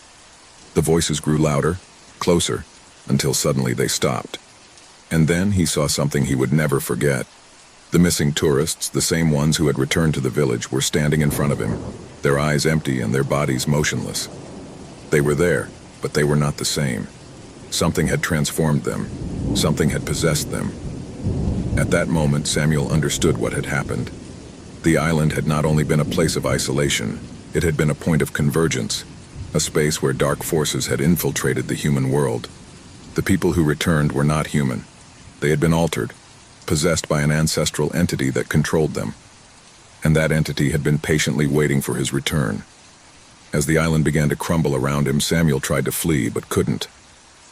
[SPEAKER 1] The voices grew louder, closer, until suddenly they stopped. And then he saw something he would never forget. The missing tourists, the same ones who had returned to the village, were standing in front of him, their eyes empty and their bodies motionless. They were there, but they were not the same. Something had transformed them. Something had possessed them. At that moment, Samuel understood what had happened. The island had not only been a place of isolation, it had been a point of convergence, a space where dark forces had infiltrated the human world. The people who returned were not human. They had been altered, possessed by an ancestral entity that controlled them. And that entity had been patiently waiting for his return. As the island began to crumble around him, Samuel tried to flee, but couldn't.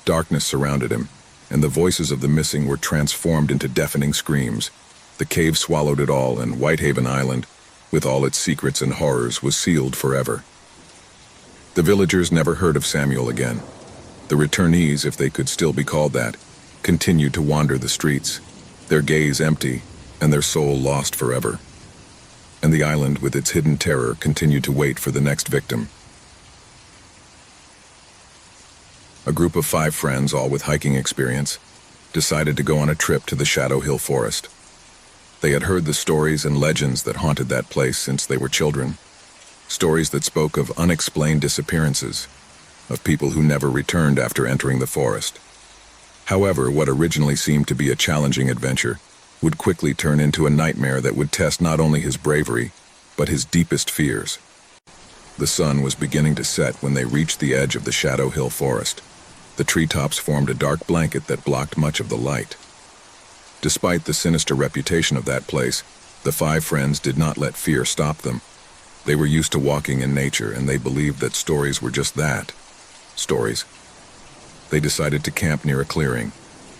[SPEAKER 1] Darkness surrounded him, and the voices of the missing were transformed into deafening screams. The cave swallowed it all, and Whitehaven Island, with all its secrets and horrors, was sealed forever. The villagers never heard of Samuel again. The returnees, if they could still be called that, continued to wander the streets, their gaze empty, and their soul lost forever. And the island, with its hidden terror, continued to wait for the next victim. A group of 5 friends, all with hiking experience, decided to go on a trip to the Shadow Hill Forest. They had heard the stories and legends that haunted that place since they were children. Stories that spoke of unexplained disappearances, of people who never returned after entering the forest. However, what originally seemed to be a challenging adventure would quickly turn into a nightmare that would test not only his bravery, but his deepest fears. The sun was beginning to set when they reached the edge of the Shadow Hill Forest. The treetops formed a dark blanket that blocked much of the light. Despite the sinister reputation of that place, the 5 friends did not let fear stop them. They were used to walking in nature, and they believed that stories were just that, stories. They decided to camp near a clearing,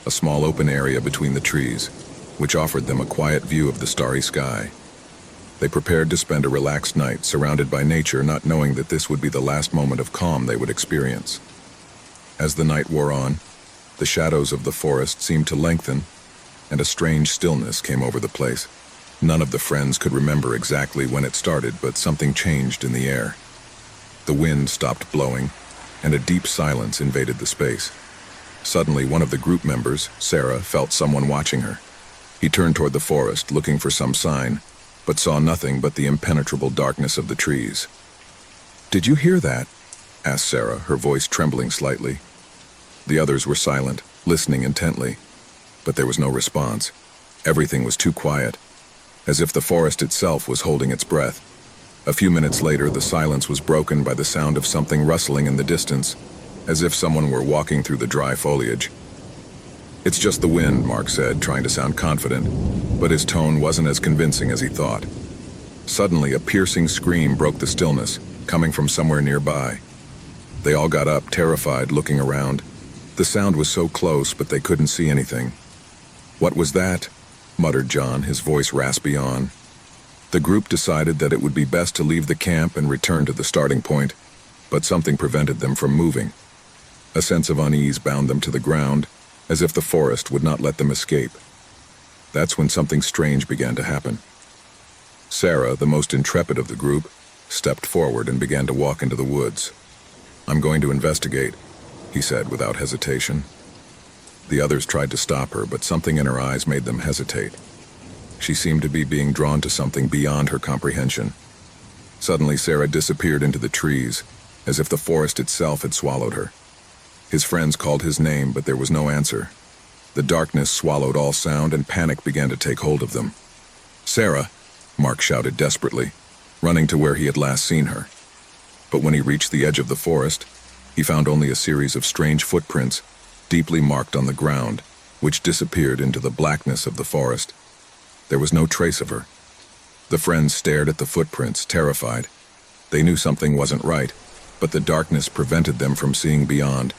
[SPEAKER 1] a small open area between the trees, which offered them a quiet view of the starry sky. They prepared to spend a relaxed night surrounded by nature, not knowing that this would be the last moment of calm they would experience. As the night wore on, the shadows of the forest seemed to lengthen, and a strange stillness came over the place. None of the friends could remember exactly when it started, but something changed in the air. The wind stopped blowing, and a deep silence invaded the space. Suddenly, one of the group members, Sarah, felt someone watching her. He turned toward the forest, looking for some sign, but saw nothing but the impenetrable darkness of the trees. "Did you hear that?" asked Sarah, her voice trembling slightly. The others were silent, listening intently, but there was no response. Everything was too quiet, as if the forest itself was holding its breath. A few minutes later, the silence was broken by the sound of something rustling in the distance, as if someone were walking through the dry foliage. "It's just the wind," Mark said, trying to sound confident, but his tone wasn't as convincing as he thought. Suddenly, a piercing scream broke the stillness, coming from somewhere nearby. They all got up, terrified, looking around. The sound was so close, but they couldn't see anything. "What was that?" muttered John, his voice raspy on. The group decided that it would be best to leave the camp and return to the starting point, but something prevented them from moving. A sense of unease bound them to the ground, as if the forest would not let them escape. That's when something strange began to happen. Sarah, the most intrepid of the group, stepped forward and began to walk into the woods. "I'm going to investigate," he said without hesitation. The others tried to stop her, but something in her eyes made them hesitate. She seemed to be being drawn to something beyond her comprehension. Suddenly, Sarah disappeared into the trees, as if the forest itself had swallowed her. His friends called his name, but there was no answer. The darkness swallowed all sound, and panic began to take hold of them. "Sarah!" Mark shouted desperately, running to where he had last seen her. But when he reached the edge of the forest, he found only a series of strange footprints, deeply marked on the ground, which disappeared into the blackness of the forest. There was no trace of her. The friends stared at the footprints, terrified. They knew something wasn't right, but the darkness prevented them from seeing beyond.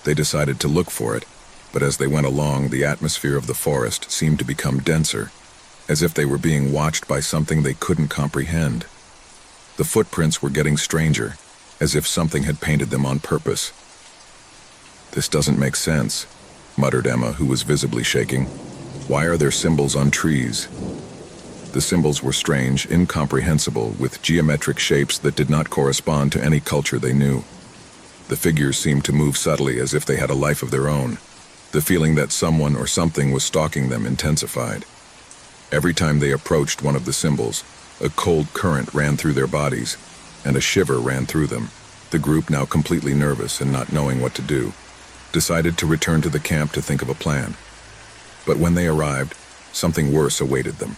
[SPEAKER 1] They decided to look for it, but as they went along, the atmosphere of the forest seemed to become denser, as if they were being watched by something they couldn't comprehend. The footprints were getting stranger, as if something had painted them on purpose. "This doesn't make sense," muttered Emma, who was visibly shaking. "Why are there symbols on trees?" The symbols were strange, incomprehensible, with geometric shapes that did not correspond to any culture they knew. The figures seemed to move subtly, as if they had a life of their own. The feeling that someone or something was stalking them intensified. Every time they approached one of the symbols, a cold current ran through their bodies, and a shiver ran through them. The group, now completely nervous and not knowing what to do, decided to return to the camp to think of a plan. But when they arrived, something worse awaited them.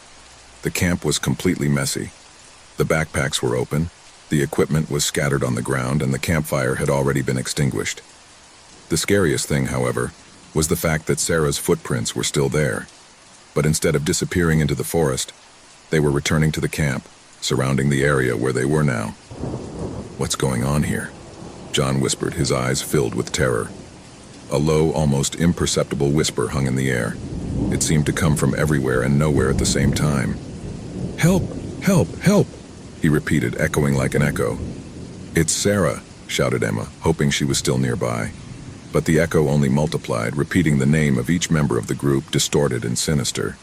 [SPEAKER 1] The camp was completely messy. The backpacks were open, the equipment was scattered on the ground, and the campfire had already been extinguished. The scariest thing, however, was the fact that Sarah's footprints were still there. But instead of disappearing into the forest, they were returning to the camp, surrounding the area where they were now. "What's going on here?" John whispered, his eyes filled with terror. A low, almost imperceptible whisper hung in the air. It seemed to come from everywhere and nowhere at the same time. "Help! Help! Help!" he repeated, echoing like an echo. "It's Sarah!" shouted Emma, hoping she was still nearby. But the echo only multiplied, repeating the name of each member of the group, distorted and sinister.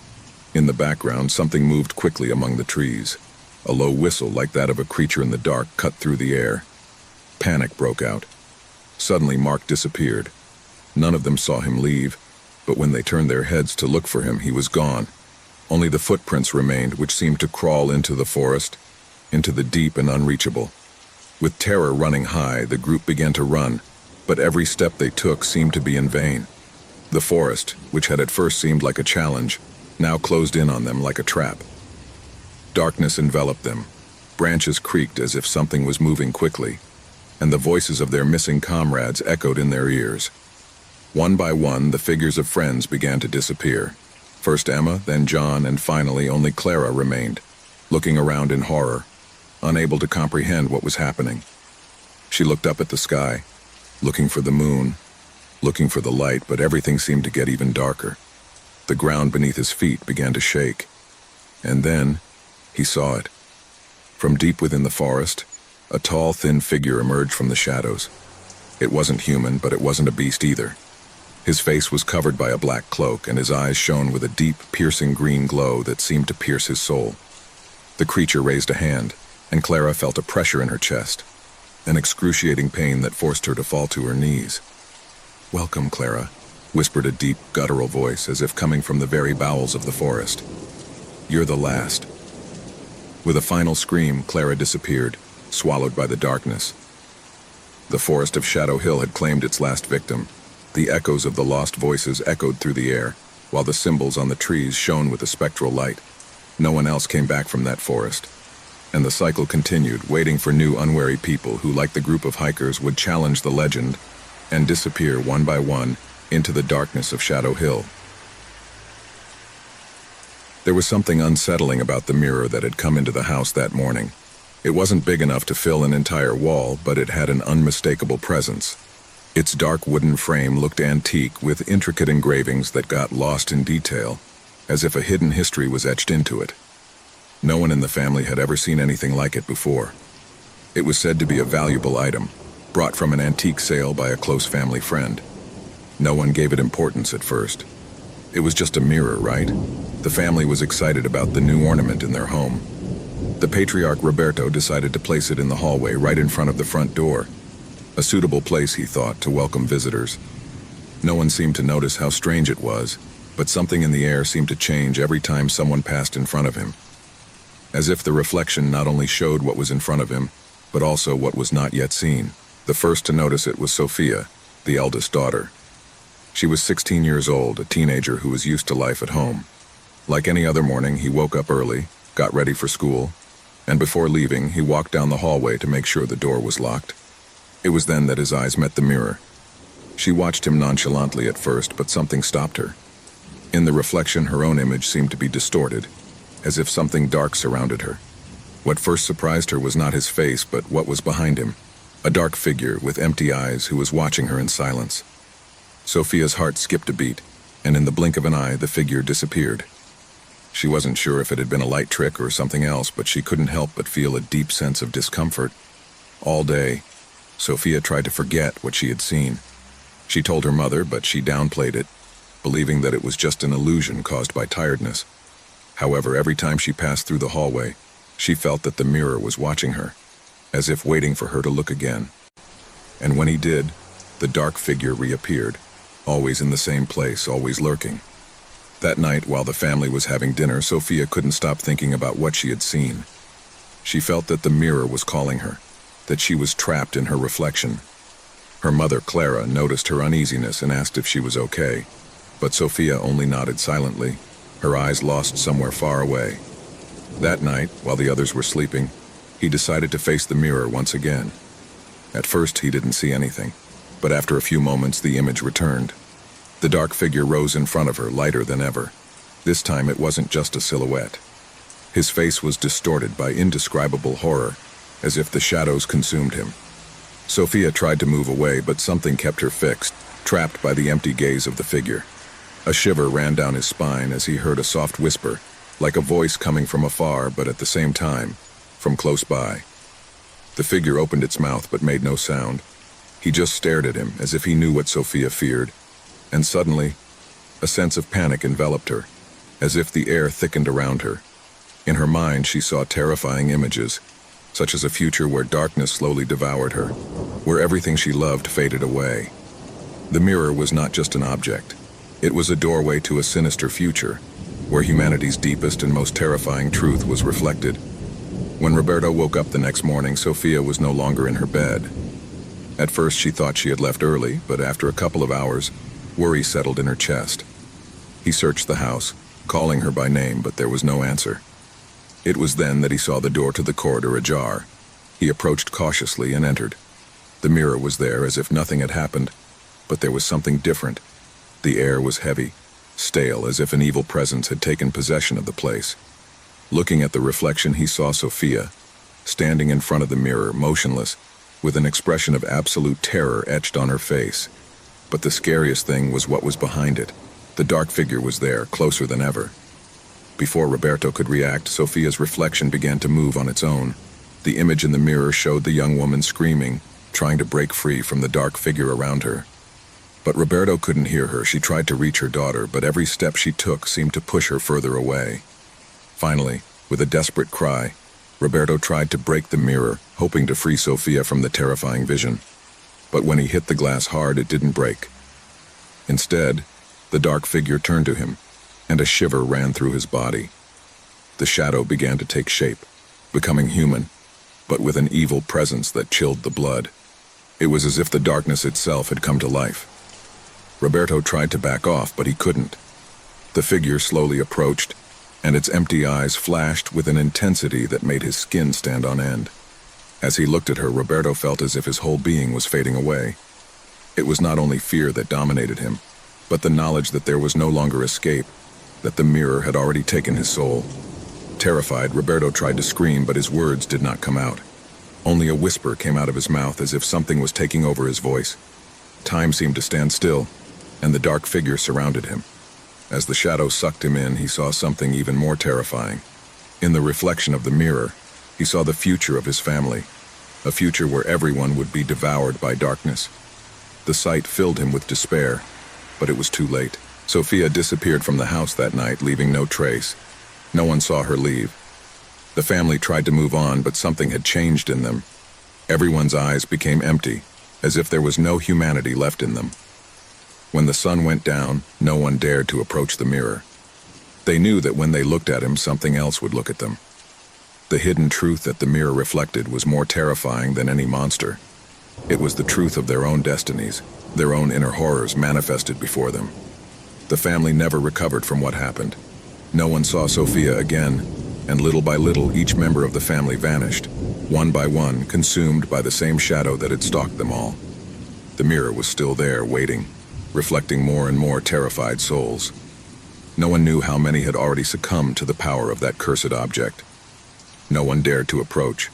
[SPEAKER 1] In the background, something moved quickly among the trees. A low whistle, like that of a creature in the dark, cut through the air. Panic broke out. Suddenly, Mark disappeared. None of them saw him leave, but when they turned their heads to look for him, he was gone. Only the footprints remained, which seemed to crawl into the forest, into the deep and unreachable. With terror running high, the group began to run, but every step they took seemed to be in vain. The forest, which had at first seemed like a challenge, now closed in on them like a trap. Darkness enveloped them. Branches creaked as if something was moving quickly, and the voices of their missing comrades echoed in their ears. One by one, the figures of friends began to disappear. First Emma, then John, and finally only Clara remained, looking around in horror, unable to comprehend what was happening. She looked up at the sky, looking for the moon, looking for the light, but everything seemed to get even darker. The ground beneath his feet began to shake. And then, he saw it. From deep within the forest, a tall, thin figure emerged from the shadows. It wasn't human, but it wasn't a beast either. His face was covered by a black cloak, and his eyes shone with a deep, piercing green glow that seemed to pierce his soul. The creature raised a hand, and Clara felt a pressure in her chest, an excruciating pain that forced her to fall to her knees. "Welcome, Clara," whispered a deep, guttural voice, as if coming from the very bowels of the forest. "You're the last." With a final scream, Clara disappeared, swallowed by the darkness. The forest of Shadow Hill had claimed its last victim. The echoes of the lost voices echoed through the air, while the symbols on the trees shone with a spectral light. No one else came back from that forest. And the cycle continued, waiting for new unwary people who, like the group of hikers, would challenge the legend and disappear one by one into the darkness of Shadow Hill. There was something unsettling about the mirror that had come into the house that morning. It wasn't big enough to fill an entire wall, but it had an unmistakable presence. Its dark wooden frame looked antique, with intricate engravings that got lost in detail, as if a hidden history was etched into it. No one in the family had ever seen anything like it before. It was said to be a valuable item, brought from an antique sale by a close family friend. No one gave it importance at first. It was just a mirror, right? The family was excited about the new ornament in their home. The patriarch Roberto decided to place it in the hallway right in front of the front door. A suitable place, he thought, to welcome visitors. No one seemed to notice how strange it was, but something in the air seemed to change every time someone passed in front of him. As if the reflection not only showed what was in front of him, but also what was not yet seen. The first to notice it was Sophia, the eldest daughter. She was 16 years old, a teenager who was used to life at home. Like any other morning, he woke up early, got ready for school, and before leaving, he walked down the hallway to make sure the door was locked. It was then that his eyes met the mirror. She watched him nonchalantly at first, but something stopped her. In the reflection, her own image seemed to be distorted, as if something dark surrounded her. What first surprised her was not his face, but what was behind him. A dark figure with empty eyes who was watching her in silence. Sophia's heart skipped a beat, and in the blink of an eye, the figure disappeared. She wasn't sure if it had been a light trick or something else, but she couldn't help but feel a deep sense of discomfort. All day, Sophia tried to forget what she had seen. She told her mother, but she downplayed it, believing that it was just an illusion caused by tiredness. However, every time she passed through the hallway, she felt that the mirror was watching her, as if waiting for her to look again. And when he did, the dark figure reappeared, always in the same place, always lurking. That night, while the family was having dinner, Sophia couldn't stop thinking about what she had seen. She felt that the mirror was calling her, that she was trapped in her reflection. Her mother, Clara, noticed her uneasiness and asked if she was okay, but Sophia only nodded silently, her eyes lost somewhere far away. That night, while the others were sleeping, he decided to face the mirror once again. At first, he didn't see anything, but after a few moments, the image returned. The dark figure rose in front of her, lighter than ever. This time, it wasn't just a silhouette. His face was distorted by indescribable horror, as if the shadows consumed him. Sophia tried to move away, but something kept her fixed, trapped by the empty gaze of the figure. A shiver ran down his spine as he heard a soft whisper, like a voice coming from afar, but at the same time, from close by. The figure opened its mouth but made no sound. He just stared at him, as if he knew what Sophia feared. And suddenly, a sense of panic enveloped her, as if the air thickened around her. In her mind, she saw terrifying images, such as a future where darkness slowly devoured her, where everything she loved faded away. The mirror was not just an object. It was a doorway to a sinister future, where humanity's deepest and most terrifying truth was reflected. When Roberto woke up the next morning, Sophia was no longer in her bed. At first, she thought she had left early, but after a couple of hours, worry settled in her chest. He searched the house, calling her by name, but there was no answer. It was then that he saw the door to the corridor ajar. He approached cautiously and entered. The mirror was there as if nothing had happened, but there was something different. The air was heavy, stale, as if an evil presence had taken possession of the place. Looking at the reflection, he saw Sophia, standing in front of the mirror, motionless, with an expression of absolute terror etched on her face. But the scariest thing was what was behind it. The dark figure was there, closer than ever. Before Roberto could react, Sophia's reflection began to move on its own. The image in the mirror showed the young woman screaming, trying to break free from the dark figure around her. But Roberto couldn't hear her. She tried to reach her daughter, but every step she took seemed to push her further away. Finally, with a desperate cry, Roberto tried to break the mirror, hoping to free Sophia from the terrifying vision. But when he hit the glass hard, it didn't break. Instead, the dark figure turned to him, and a shiver ran through his body. The shadow began to take shape, becoming human, but with an evil presence that chilled the blood. It was as if the darkness itself had come to life. Roberto tried to back off, but he couldn't. The figure slowly approached, and its empty eyes flashed with an intensity that made his skin stand on end. As he looked at her, Roberto felt as if his whole being was fading away. It was not only fear that dominated him, but the knowledge that there was no longer escape. that the mirror had already taken his soul. Terrified, Roberto tried to scream, but his words did not come out. Only a whisper came out of his mouth as if something was taking over his voice. Time seemed to stand still, and the dark figure surrounded him. As the shadow sucked him in, he saw something even more terrifying. In the reflection of the mirror, he saw the future of his family, a future where everyone would be devoured by darkness. The sight filled him with despair, but it was too late. Sophia disappeared from the house that night, leaving no trace. No one saw her leave. The family tried to move on, but something had changed in them. Everyone's eyes became empty, as if there was no humanity left in them. When the sun went down, no one dared to approach the mirror. They knew that when they looked at him, something else would look at them. The hidden truth that the mirror reflected was more terrifying than any monster. It was the truth of their own destinies, their own inner horrors manifested before them. The family never recovered from what happened. No one saw Sophia again, and little by little each member of the family vanished, one by one, consumed by the same shadow that had stalked them all. The mirror was still there, waiting, reflecting more and more terrified souls. No one knew how many had already succumbed to the power of that cursed object. No one dared to approach,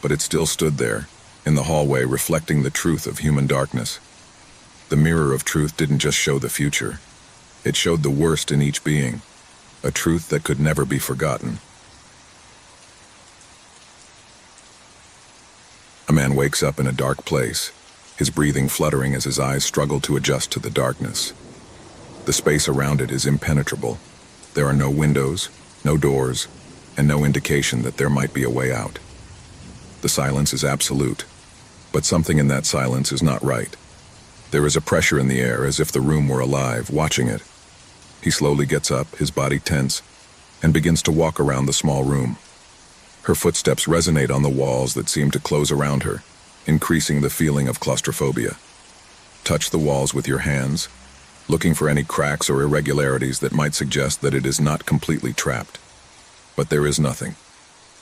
[SPEAKER 1] but it still stood there, in the hallway, reflecting the truth of human darkness. The mirror of truth didn't just show the future. It showed the worst in each being, a truth that could never be forgotten. A man wakes up in a dark place, his breathing fluttering as his eyes struggle to adjust to the darkness. The space around it is impenetrable. There are no windows, no doors, and no indication that there might be a way out. The silence is absolute, but something in that silence is not right. There is a pressure in the air, as if the room were alive, watching it. He slowly gets up, his body tense, and begins to walk around the small room. Her footsteps resonate on the walls that seem to close around her, increasing the feeling of claustrophobia. Touch the walls with your hands, looking for any cracks or irregularities that might suggest that it is not completely trapped. But there is nothing.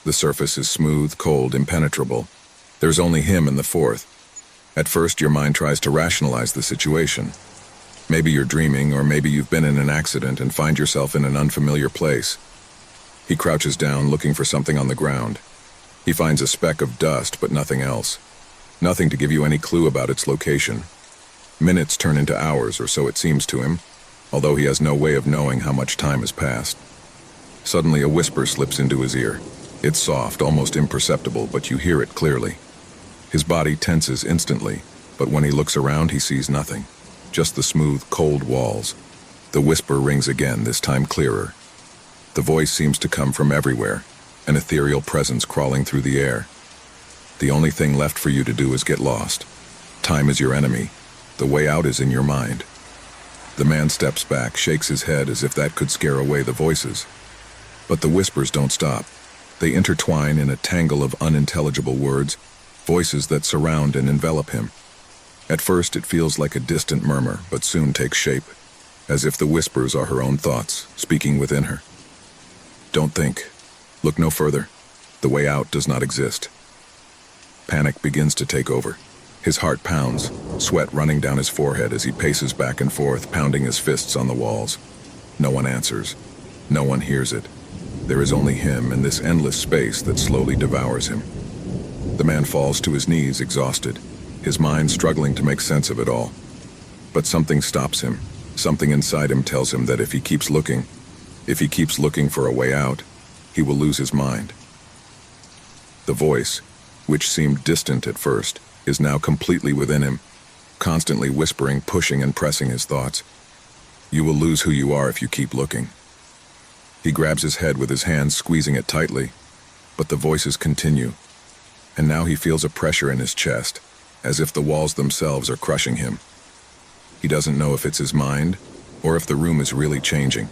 [SPEAKER 1] The surface is smooth, cold, impenetrable. There's only him and the fourth. At first, your mind tries to rationalize the situation. Maybe you're dreaming, or maybe you've been in an accident and find yourself in an unfamiliar place. He crouches down, looking for something on the ground. He finds a speck of dust, but nothing else. Nothing to give you any clue about its location. Minutes turn into hours, or so it seems to him, although he has no way of knowing how much time has passed. Suddenly, a whisper slips into his ear. It's soft, almost imperceptible, but you hear it clearly. His body tenses instantly, but when he looks around, he sees nothing. Just the smooth, cold walls. The whisper rings again, this time clearer. The voice seems to come from everywhere, an ethereal presence crawling through the air. The only thing left for you to do is get lost. Time is your enemy. The way out is in your mind. The man steps back, shakes his head as if that could scare away the voices. But the whispers don't stop. They intertwine in a tangle of unintelligible words, voices that surround and envelop him. At first it feels like a distant murmur, but soon takes shape, as if the whispers are her own thoughts, speaking within her. Don't think. Look no further. The way out does not exist. Panic begins to take over. His heart pounds, sweat running down his forehead as he paces back and forth, pounding his fists on the walls. No one answers. No one hears it. There is only him and this endless space that slowly devours him. The man falls to his knees, exhausted, his mind struggling to make sense of it all. But something stops him. Something inside him tells him that if he keeps looking for a way out, he will lose his mind. The voice, which seemed distant at first, is now completely within him, constantly whispering, pushing and pressing his thoughts. You will lose who you are if you keep looking. He grabs his head with his hands, squeezing it tightly, but the voices continue, and now he feels a pressure in his chest, as if the walls themselves are crushing him. He doesn't know if it's his mind, or if the room is really changing,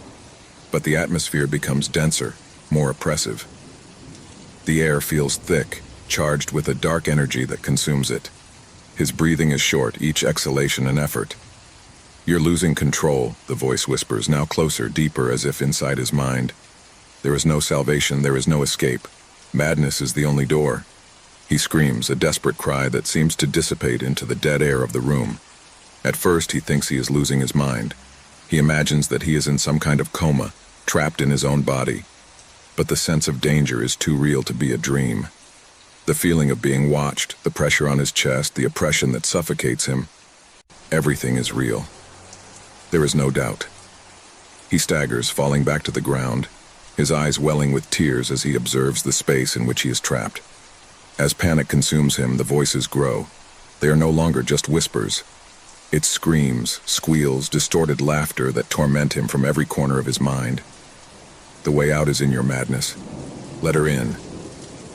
[SPEAKER 1] but the atmosphere becomes denser, more oppressive. The air feels thick, charged with a dark energy that consumes it. His breathing is short, each exhalation an effort. You're losing control, the voice whispers, now closer, deeper, as if inside his mind. There is no salvation, there is no escape. Madness is the only door. He screams, a desperate cry that seems to dissipate into the dead air of the room. At first, he thinks he is losing his mind. He imagines that he is in some kind of coma, trapped in his own body. But the sense of danger is too real to be a dream. The feeling of being watched, the pressure on his chest, the oppression that suffocates him, everything is real. There is no doubt. He staggers, falling back to the ground, his eyes welling with tears as he observes the space in which he is trapped. As panic consumes him, the voices grow. They are no longer just whispers. It's screams, squeals, distorted laughter that torment him from every corner of his mind. The way out is in your madness. Let her in.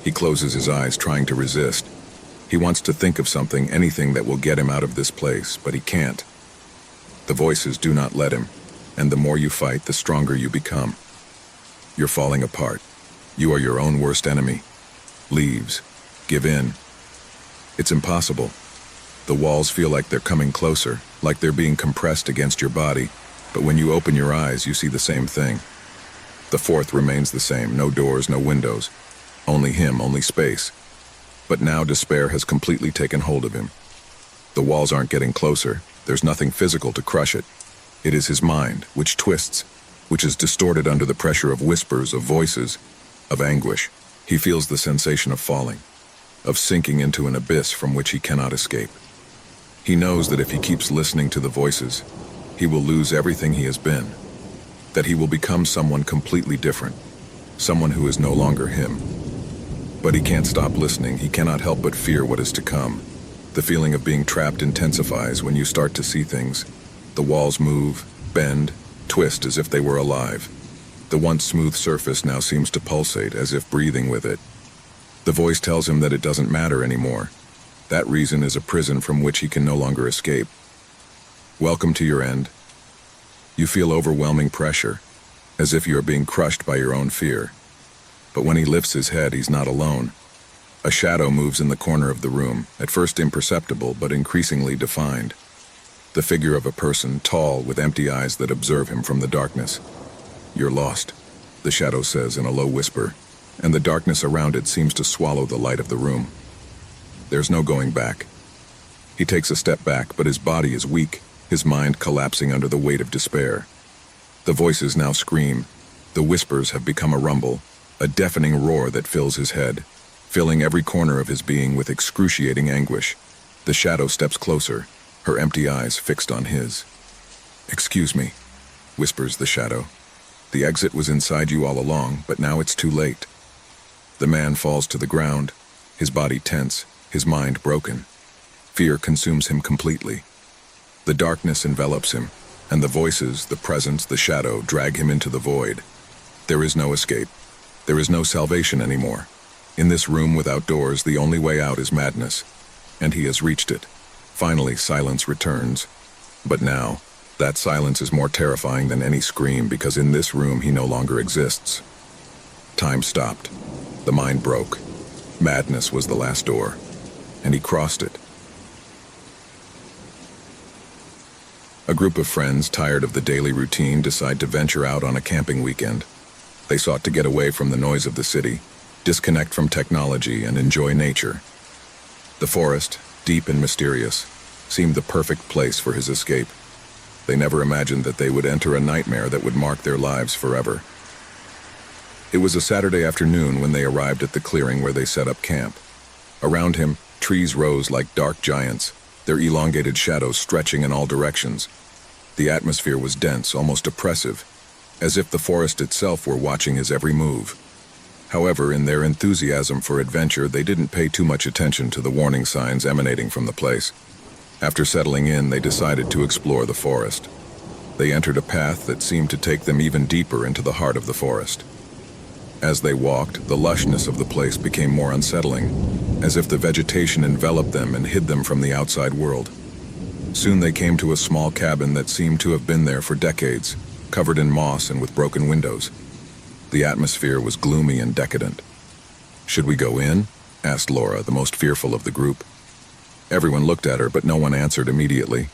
[SPEAKER 1] He closes his eyes, trying to resist. He wants to think of something, anything that will get him out of this place, but he can't. The voices do not let him, and the more you fight, the stronger you become. You're falling apart. You are your own worst enemy. Leaves. Give in. It's impossible. The walls feel like they're coming closer, like they're being compressed against your body, but when you open your eyes, you see the same thing. The fourth remains the same, no doors, no windows. Only him, only space. But now despair has completely taken hold of him. The walls aren't getting closer. There's nothing physical to crush it. It is his mind, which twists, which is distorted under the pressure of whispers, of voices, of anguish. He feels the sensation of falling, of sinking into an abyss from which he cannot escape. He knows that if he keeps listening to the voices, he will lose everything he has been, that he will become someone completely different, someone who is no longer him. But he can't stop listening. He cannot help but fear what is to come. The feeling of being trapped intensifies when you start to see things. The walls move, bend, twist as if they were alive. The once smooth surface now seems to pulsate, as if breathing with it. The voice tells him that it doesn't matter anymore. That reason is a prison from which he can no longer escape. Welcome to your end. You feel overwhelming pressure, as if you are being crushed by your own fear. But when he lifts his head, he's not alone. A shadow moves in the corner of the room, at first imperceptible but increasingly defined. The figure of a person, tall, with empty eyes that observe him from the darkness. You're lost, the shadow says in a low whisper, and the darkness around it seems to swallow the light of the room. There's no going back. He takes a step back, but his body is weak, his mind collapsing under the weight of despair. The voices now scream. The whispers have become a rumble, a deafening roar that fills his head, filling every corner of his being with excruciating anguish. The shadow steps closer, her empty eyes fixed on his. "Excuse me," whispers the shadow. "The exit was inside you all along, but now it's too late." The man falls to the ground, his body tense, his mind broken. Fear consumes him completely. The darkness envelops him, and the voices, the presence, the shadow drag him into the void. There is no escape. There is no salvation anymore. In this room without doors, the only way out is madness. And he has reached it. Finally, silence returns. But now, that silence is more terrifying than any scream, because in this room he no longer exists. Time stopped. The mind broke. Madness was the last door, and he crossed it. A group of friends, tired of the daily routine, decide to venture out on a camping weekend. They sought to get away from the noise of the city, disconnect from technology, and enjoy nature. The forest, deep and mysterious, seemed the perfect place for his escape. They never imagined that they would enter a nightmare that would mark their lives forever. It was a Saturday afternoon when they arrived at the clearing where they set up camp. Around him, trees rose like dark giants, their elongated shadows stretching in all directions. The atmosphere was dense, almost oppressive, as if the forest itself were watching his every move. However, in their enthusiasm for adventure, they didn't pay too much attention to the warning signs emanating from the place. After settling in, they decided to explore the forest. They entered a path that seemed to take them even deeper into the heart of the forest. As they walked, the lushness of the place became more unsettling, as if the vegetation enveloped them and hid them from the outside world. Soon they came to a small cabin that seemed to have been there for decades, covered in moss and with broken windows. The atmosphere was gloomy and decadent. "Should we go in?" asked Laura, the most fearful of the group. Everyone looked at her, but no one answered immediately.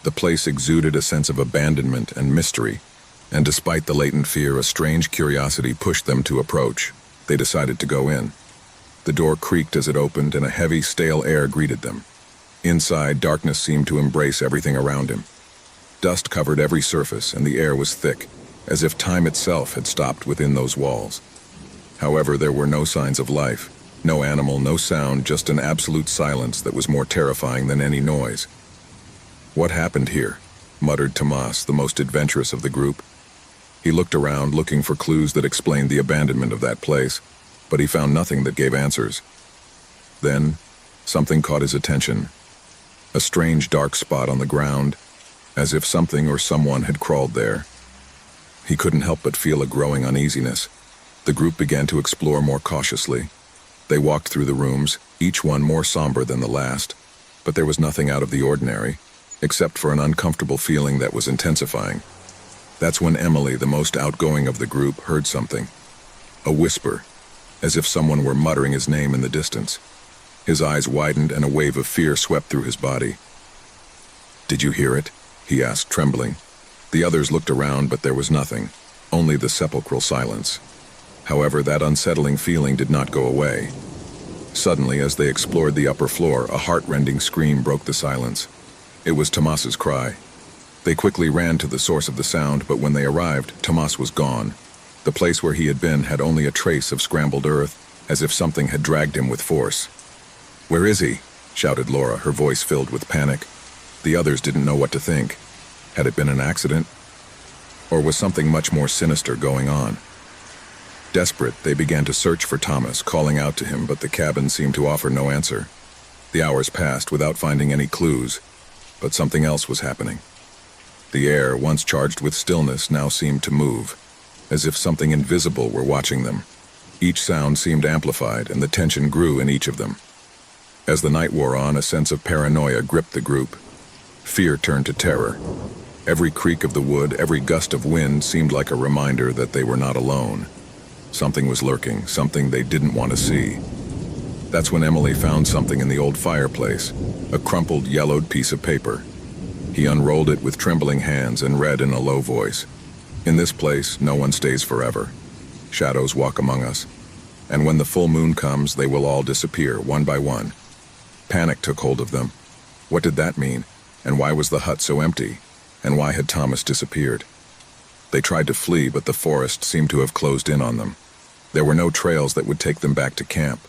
[SPEAKER 1] The place exuded a sense of abandonment and mystery, and despite the latent fear, a strange curiosity pushed them to approach. They decided to go in. The door creaked as it opened, and a heavy, stale air greeted them. Inside, darkness seemed to embrace everything around him. Dust covered every surface, and the air was thick, as if time itself had stopped within those walls. However, there were no signs of life, no animal, no sound, just an absolute silence that was more terrifying than any noise. "What happened here?" muttered Tomas, the most adventurous of the group. He looked around, looking for clues that explained the abandonment of that place, but he found nothing that gave answers. Then, something caught his attention. A strange dark spot on the ground, as if something or someone had crawled there. He couldn't help but feel a growing uneasiness. The group began to explore more cautiously. They walked through the rooms, each one more somber than the last, but there was nothing out of the ordinary, except for an uncomfortable feeling that was intensifying. That's when Emily, the most outgoing of the group, heard something. A whisper, as if someone were muttering his name in the distance. His eyes widened and a wave of fear swept through his body. "Did you hear it?" he asked, trembling. The others looked around, but there was nothing, only the sepulchral silence. However, that unsettling feeling did not go away. Suddenly, as they explored the upper floor, a heart-rending scream broke the silence. It was Tomas's cry. They quickly ran to the source of the sound, but when they arrived, Tomas was gone. The place where he had been had only a trace of scrambled earth, as if something had dragged him with force. "Where is he?" shouted Laura, her voice filled with panic. The others didn't know what to think. Had it been an accident? Or was something much more sinister going on? Desperate, they began to search for Thomas, calling out to him, but the cabin seemed to offer no answer. The hours passed without finding any clues, but something else was happening. The air, once charged with stillness, now seemed to move, as if something invisible were watching them. Each sound seemed amplified, and the tension grew in each of them. As the night wore on, a sense of paranoia gripped the group. Fear turned to terror. Every creak of the wood, every gust of wind seemed like a reminder that they were not alone. Something was lurking, something they didn't want to see. That's when Emily found something in the old fireplace, a crumpled, yellowed piece of paper. He unrolled it with trembling hands and read in a low voice, "In this place, no one stays forever. Shadows walk among us, and when the full moon comes, they will all disappear, one by one." Panic took hold of them. What did that mean? And why was the hut so empty? And why had Thomas disappeared? They tried to flee, but the forest seemed to have closed in on them. There were no trails that would take them back to camp.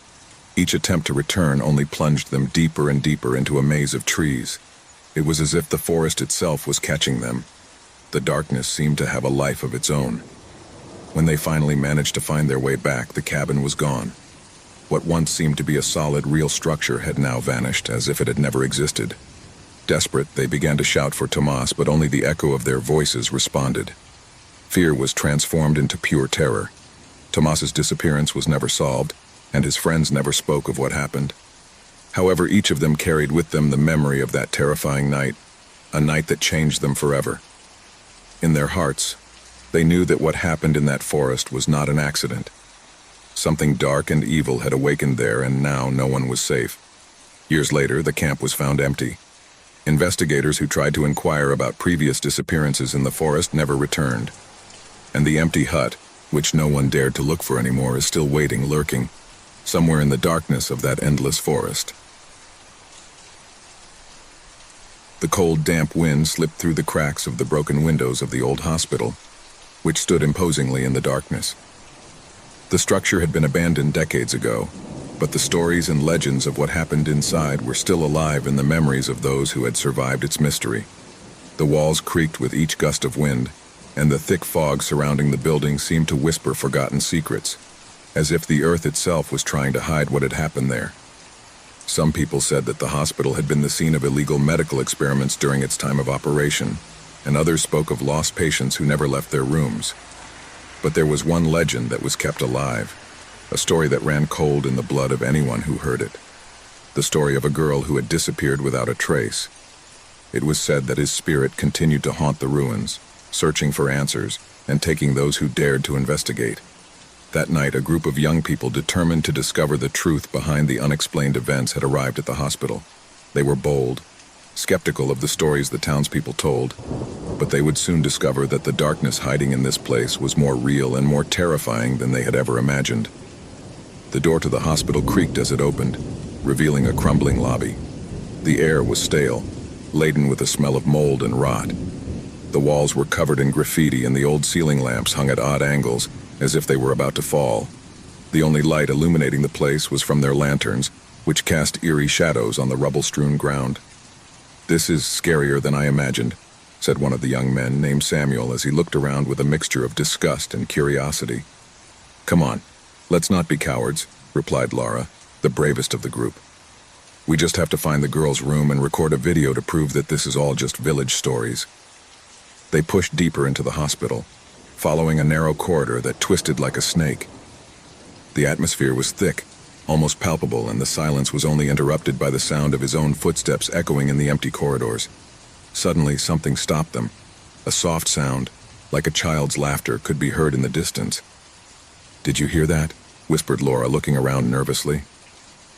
[SPEAKER 1] Each attempt to return only plunged them deeper and deeper into a maze of trees. It was as if the forest itself was catching them. The darkness seemed to have a life of its own. When they finally managed to find their way back, the cabin was gone. What once seemed to be a solid, real structure had now vanished, as if it had never existed. Desperate, they began to shout for Tomas, but only the echo of their voices responded. Fear was transformed into pure terror. Tomas's disappearance was never solved, and his friends never spoke of what happened. However, each of them carried with them the memory of that terrifying night, a night that changed them forever. In their hearts, they knew that what happened in that forest was not an accident. Something dark and evil had awakened there, and now no one was safe. Years later, the camp was found empty. Investigators who tried to inquire about previous disappearances in the forest never returned. And the empty hut, which no one dared to look for anymore, is still waiting, lurking, somewhere in the darkness of that endless forest. The cold, damp wind slipped through the cracks of the broken windows of the old hospital, which stood imposingly in the darkness. The structure had been abandoned decades ago, but the stories and legends of what happened inside were still alive in the memories of those who had survived its mystery. The walls creaked with each gust of wind, and the thick fog surrounding the building seemed to whisper forgotten secrets, as if the earth itself was trying to hide what had happened there. Some people said that the hospital had been the scene of illegal medical experiments during its time of operation, and others spoke of lost patients who never left their rooms. But there was one legend that was kept alive, a story that ran cold in the blood of anyone who heard it. The story of a girl who had disappeared without a trace. It was said that his spirit continued to haunt the ruins, searching for answers and taking those who dared to investigate. That night, a group of young people determined to discover the truth behind the unexplained events had arrived at the hospital. They were bold, skeptical of the stories the townspeople told, but they would soon discover that the darkness hiding in this place was more real and more terrifying than they had ever imagined. The door to the hospital creaked as it opened, revealing a crumbling lobby. The air was stale, laden with a smell of mold and rot. The walls were covered in graffiti and the old ceiling lamps hung at odd angles, as if they were about to fall. The only light illuminating the place was from their lanterns, which cast eerie shadows on the rubble-strewn ground. "This is scarier than I imagined," said one of the young men, named Samuel, as he looked around with a mixture of disgust and curiosity. "Come on, let's not be cowards," replied Laura, the bravest of the group. "We just have to find the girl's room and record a video to prove that this is all just village stories." They pushed deeper into the hospital, following a narrow corridor that twisted like a snake. The atmosphere was thick, almost palpable, and the silence was only interrupted by the sound of his own footsteps echoing in the empty corridors. Suddenly, something stopped them. A soft sound, like a child's laughter, could be heard in the distance. "Did you hear that?" whispered Laura, looking around nervously.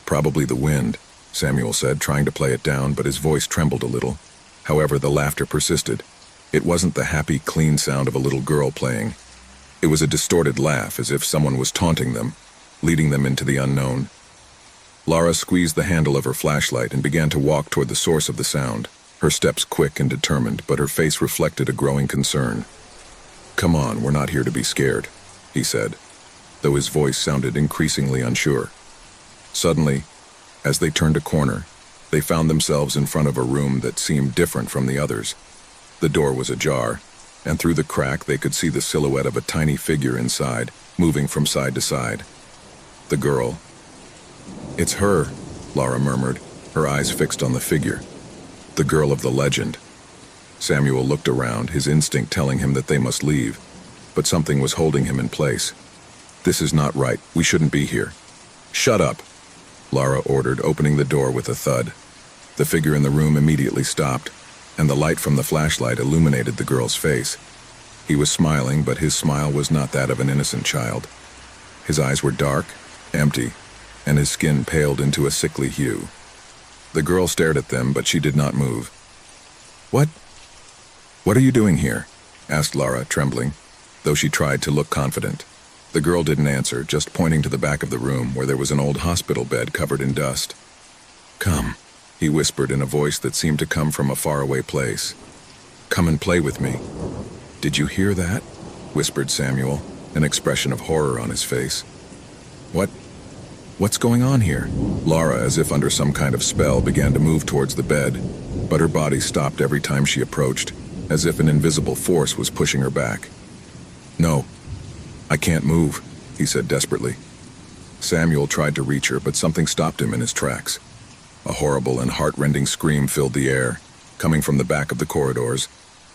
[SPEAKER 1] "Probably the wind," Samuel said, trying to play it down, but his voice trembled a little. However, the laughter persisted. It wasn't the happy, clean sound of a little girl playing. It was a distorted laugh, as if someone was taunting them, leading them into the unknown. Laura squeezed the handle of her flashlight and began to walk toward the source of the sound, her steps quick and determined, but her face reflected a growing concern. "Come on, we're not here to be scared," he said, though his voice sounded increasingly unsure. Suddenly, as they turned a corner, they found themselves in front of a room that seemed different from the others. The door was ajar, and through the crack they could see the silhouette of a tiny figure inside, moving from side to side. The girl. "It's her," Laura murmured, her eyes fixed on the figure. "The girl of the legend." Samuel looked around, his instinct telling him that they must leave, but something was holding him in place. "This is not right. We shouldn't be here." "Shut up," Laura ordered, opening the door with a thud. The figure in the room immediately stopped, and the light from the flashlight illuminated the girl's face. He was smiling, but his smile was not that of an innocent child. His eyes were dark, empty, and his skin paled into a sickly hue. The girl stared at them, but she did not move. What are you doing here?" asked Laura, trembling, though she tried to look confident. The girl didn't answer, just pointing to the back of the room where there was an old hospital bed covered in dust. "Come," he whispered in a voice that seemed to come from a faraway place. "Come and play with me." "Did you hear that?" whispered Samuel, an expression of horror on his face. What's going on here?" Laura, as if under some kind of spell, began to move towards the bed, but her body stopped every time she approached, as if an invisible force was pushing her back. "No, I can't move," he said desperately. Samuel tried to reach her, but something stopped him in his tracks. A horrible and heart-rending scream filled the air, coming from the back of the corridors,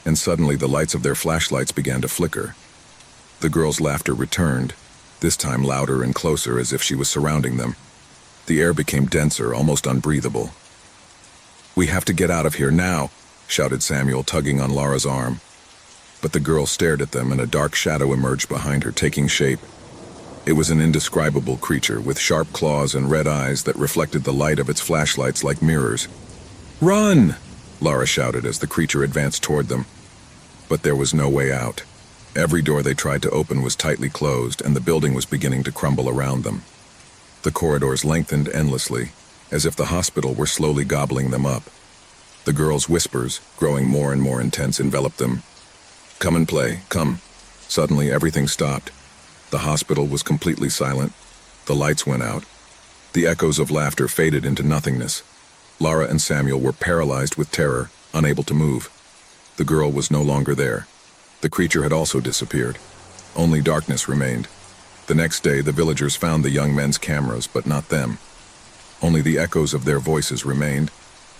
[SPEAKER 1] and suddenly the lights of their flashlights began to flicker. The girl's laughter returned, this time louder and closer, as if she was surrounding them. The air became denser, almost unbreathable. "We have to get out of here now," shouted Samuel, tugging on Laura's arm. But the girl stared at them, and a dark shadow emerged behind her, taking shape. It was an indescribable creature with sharp claws and red eyes that reflected the light of its flashlights like mirrors. "Run!" Laura shouted as the creature advanced toward them. But there was no way out. Every door they tried to open was tightly closed, and the building was beginning to crumble around them. The corridors lengthened endlessly, as if the hospital were slowly gobbling them up. The girl's whispers, growing more and more intense, enveloped them. "Come and play, come." Suddenly everything stopped. The hospital was completely silent. The lights went out. The echoes of laughter faded into nothingness. Laura and Samuel were paralyzed with terror, unable to move. The girl was no longer there. The creature had also disappeared. Only darkness remained. The next day, the villagers found the young men's cameras, but not them. Only the echoes of their voices remained,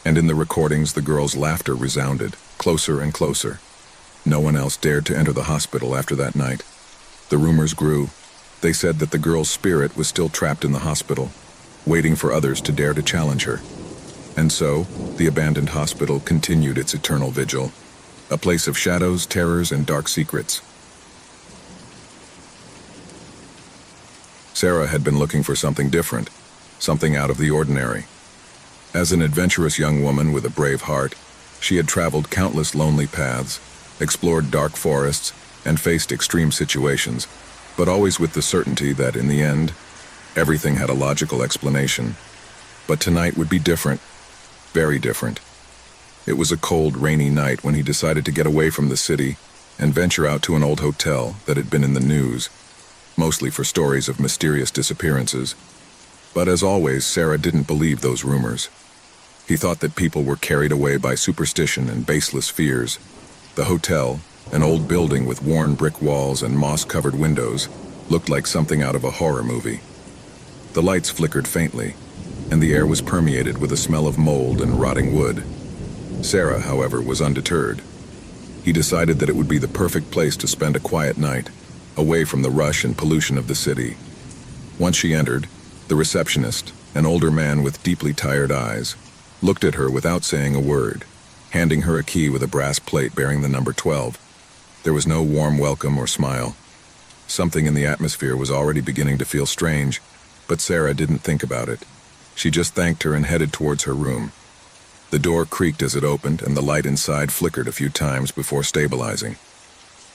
[SPEAKER 1] and in the recordings the girl's laughter resounded, closer and closer. No one else dared to enter the hospital after that night. The rumors grew. They said that the girl's spirit was still trapped in the hospital, waiting for others to dare to challenge her. And so, the abandoned hospital continued its eternal vigil, a place of shadows, terrors, and dark secrets. Sarah had been looking for something different, something out of the ordinary. As an adventurous young woman with a brave heart, she had traveled countless lonely paths, explored dark forests, and faced extreme situations, but always with the certainty that, in the end, everything had a logical explanation. But tonight would be different, very different. It was a cold, rainy night when he decided to get away from the city and venture out to an old hotel that had been in the news, mostly for stories of mysterious disappearances. But as always, Sarah didn't believe those rumors. He thought that people were carried away by superstition and baseless fears. The hotel, an old building with worn brick walls and moss-covered windows, looked like something out of a horror movie. The lights flickered faintly, and the air was permeated with a smell of mold and rotting wood. Sarah, however, was undeterred. He decided that it would be the perfect place to spend a quiet night, away from the rush and pollution of the city. Once she entered, the receptionist, an older man with deeply tired eyes, looked at her without saying a word, handing her a key with a brass plate bearing the number 12. There was no warm welcome or smile. Something in the atmosphere was already beginning to feel strange, but Sarah didn't think about it. She just thanked her and headed towards her room. The door creaked as it opened, and the light inside flickered a few times before stabilizing.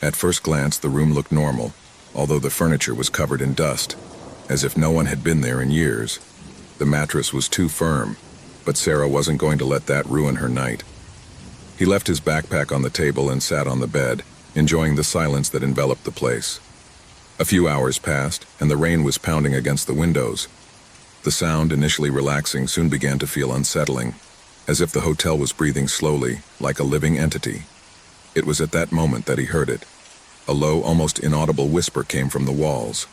[SPEAKER 1] At first glance, the room looked normal, although the furniture was covered in dust, as if no one had been there in years. The mattress was too firm, but Sarah wasn't going to let that ruin her night. He left his backpack on the table and sat on the bed, enjoying the silence that enveloped the place. A few hours passed, and the rain was pounding against the windows. The sound, initially relaxing, soon began to feel unsettling, as if the hotel was breathing slowly, like a living entity. It was at that moment that he heard it. A low, almost inaudible whisper came from the walls.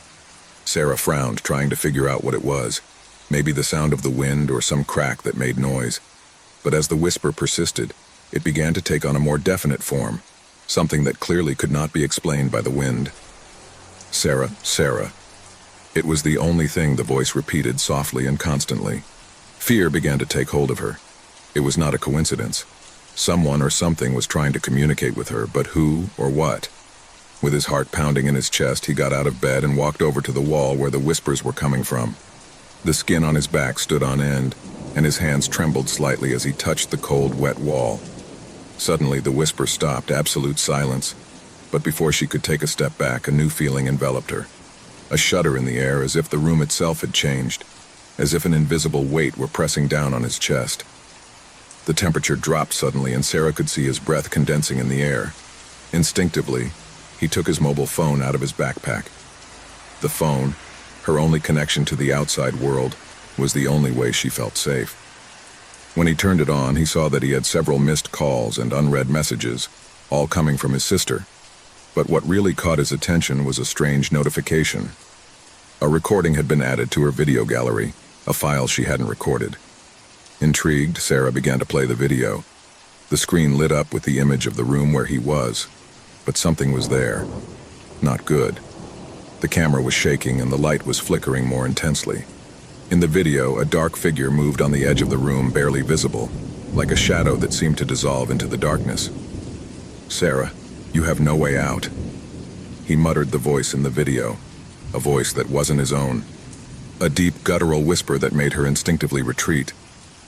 [SPEAKER 1] Sarah frowned, trying to figure out what it was. Maybe the sound of the wind or some crack that made noise. But as the whisper persisted, it began to take on a more definite form, something that clearly could not be explained by the wind. Sarah, Sarah. It was the only thing the voice repeated softly and constantly. Fear began to take hold of her. It was not a coincidence. Someone or something was trying to communicate with her, but who or what? With his heart pounding in his chest, he got out of bed and walked over to the wall where the whispers were coming from. The skin on his back stood on end, and his hands trembled slightly as he touched the cold, wet wall. Suddenly, the whisper stopped, absolute silence. But before she could take a step back, a new feeling enveloped her. A shudder in the air, as if the room itself had changed, as if an invisible weight were pressing down on his chest. The temperature dropped suddenly, and Sarah could see his breath condensing in the air. Instinctively, he took his mobile phone out of his backpack. The phone, her only connection to the outside world, was the only way she felt safe. When he turned it on, he saw that he had several missed calls and unread messages, all coming from his sister. But what really caught his attention was a strange notification. A recording had been added to her video gallery, a file she hadn't recorded. Intrigued, Sarah began to play the video. The screen lit up with the image of the room where he was, but something was there. Not good. The camera was shaking and the light was flickering more intensely. In the video, a dark figure moved on the edge of the room, barely visible, like a shadow that seemed to dissolve into the darkness. "Sarah, you have no way out." He muttered the voice in the video, a voice that wasn't his own. A deep, guttural whisper that made her instinctively retreat.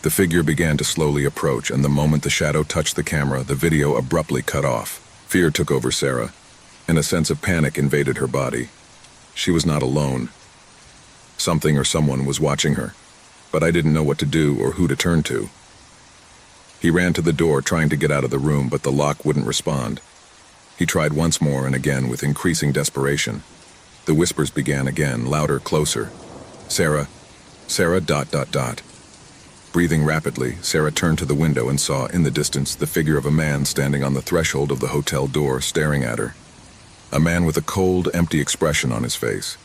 [SPEAKER 1] The figure began to slowly approach, and the moment the shadow touched the camera, the video abruptly cut off. Fear took over Sarah, and a sense of panic invaded her body. She was not alone. Something or someone was watching her, but I didn't know what to do or who to turn to. He ran to the door, trying to get out of the room, but the lock wouldn't respond. He tried once more and again with increasing desperation. The whispers began again, louder, closer. "Sarah, Sarah, ... Breathing rapidly, Sarah turned to the window and saw, in the distance, the figure of a man standing on the threshold of the hotel door, staring at her. A man with a cold, empty expression on his face.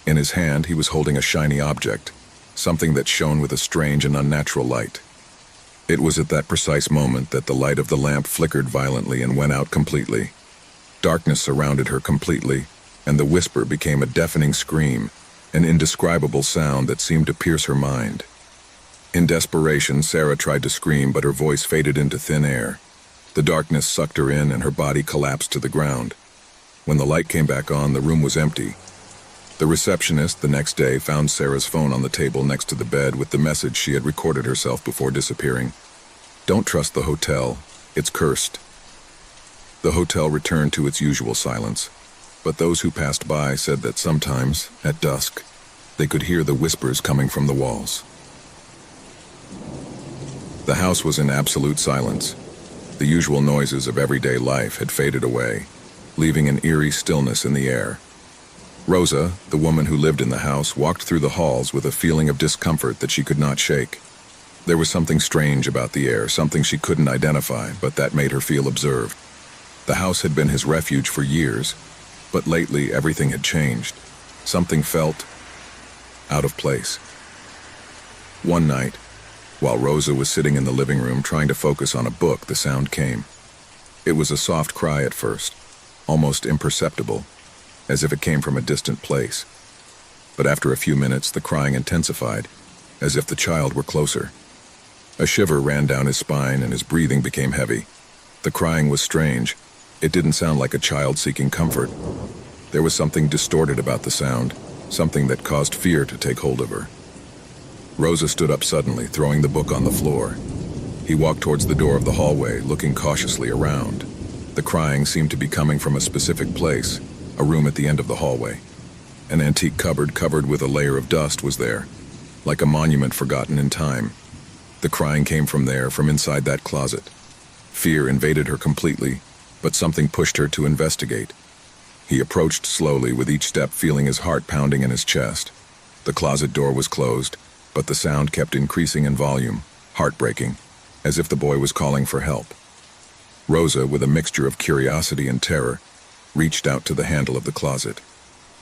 [SPEAKER 1] In his hand, he was holding a shiny object, something that shone with a strange and unnatural light. It was at that precise moment that the light of the lamp flickered violently and went out completely. Darkness surrounded her completely, and the whisper became a deafening scream, an indescribable sound that seemed to pierce her mind. In desperation, Sarah tried to scream, but her voice faded into thin air. The darkness sucked her in, and her body collapsed to the ground. When the light came back on, the room was empty. The receptionist, the next day, found Sarah's phone on the table next to the bed with the message she had recorded herself before disappearing. "Don't trust the hotel. It's cursed." The hotel returned to its usual silence, but those who passed by said that sometimes, at dusk, they could hear the whispers coming from the walls. The house was in absolute silence. The usual noises of everyday life had faded away, leaving an eerie stillness in the air. Rosa, the woman who lived in the house, walked through the halls with a feeling of discomfort that she could not shake. There was something strange about the air, something she couldn't identify, but that made her feel observed. The house had been his refuge for years, but lately everything had changed. Something felt out of place. One night, while Rosa was sitting in the living room trying to focus on a book, the sound came. It was a soft cry at first, almost imperceptible, as if it came from a distant place. But after a few minutes, the crying intensified, as if the child were closer. A shiver ran down his spine and his breathing became heavy. The crying was strange. It didn't sound like a child seeking comfort. There was something distorted about the sound, something that caused fear to take hold of her. Rosa stood up suddenly, throwing the book on the floor. He walked towards the door of the hallway, looking cautiously around. The crying seemed to be coming from a specific place, a room at the end of the hallway. An antique cupboard covered with a layer of dust was there, like a monument forgotten in time. The crying came from there, from inside that closet. Fear invaded her completely, but something pushed her to investigate. He approached slowly, with each step feeling his heart pounding in his chest. The closet door was closed, but the sound kept increasing in volume, heartbreaking, as if the boy was calling for help. Rosa, with a mixture of curiosity and terror, reached out to the handle of the closet.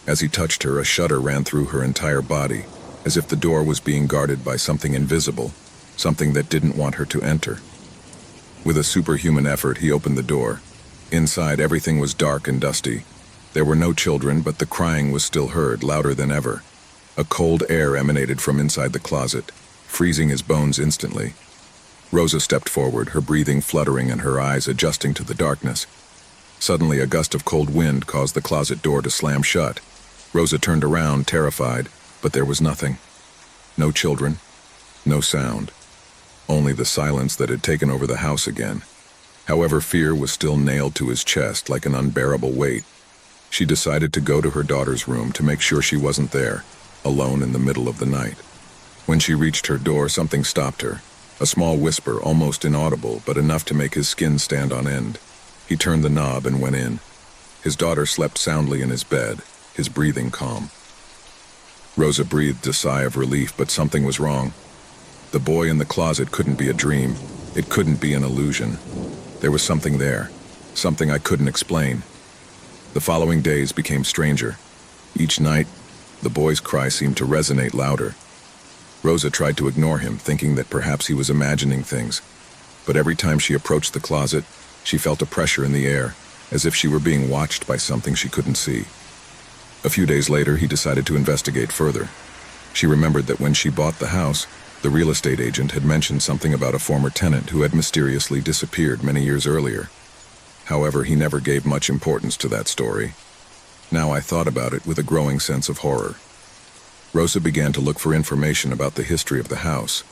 [SPEAKER 1] As he touched her, a shudder ran through her entire body, as if the door was being guarded by something invisible, something that didn't want her to enter. With a superhuman effort, he opened the door. Inside, everything was dark and dusty. There were no children, but the crying was still heard, louder than ever. A cold air emanated from inside the closet, freezing his bones instantly. Rosa stepped forward, her breathing fluttering and her eyes adjusting to the darkness. Suddenly, a gust of cold wind caused the closet door to slam shut. Rosa turned around, terrified, but there was nothing. No children, no sound. Only the silence that had taken over the house again. However, fear was still nailed to his chest like an unbearable weight. She decided to go to her daughter's room to make sure she wasn't there, alone in the middle of the night. When she reached her door, something stopped her. A small whisper, almost inaudible, but enough to make his skin stand on end. He turned the knob and went in. His daughter slept soundly in his bed, his breathing calm. Rosa breathed a sigh of relief, but something was wrong. The boy in the closet couldn't be a dream. It couldn't be an illusion. There was something there, something I couldn't explain. The following days became stranger. Each night, the boy's cry seemed to resonate louder. Rosa tried to ignore him, thinking that perhaps he was imagining things. But every time she approached the closet, she felt a pressure in the air, as if she were being watched by something she couldn't see. A few days later, he decided to investigate further. She remembered that when she bought the house, the real estate agent had mentioned something about a former tenant who had mysteriously disappeared many years earlier. However, he never gave much importance to that story. Now I thought about it with a growing sense of horror. Rosa began to look for information about the history of the house.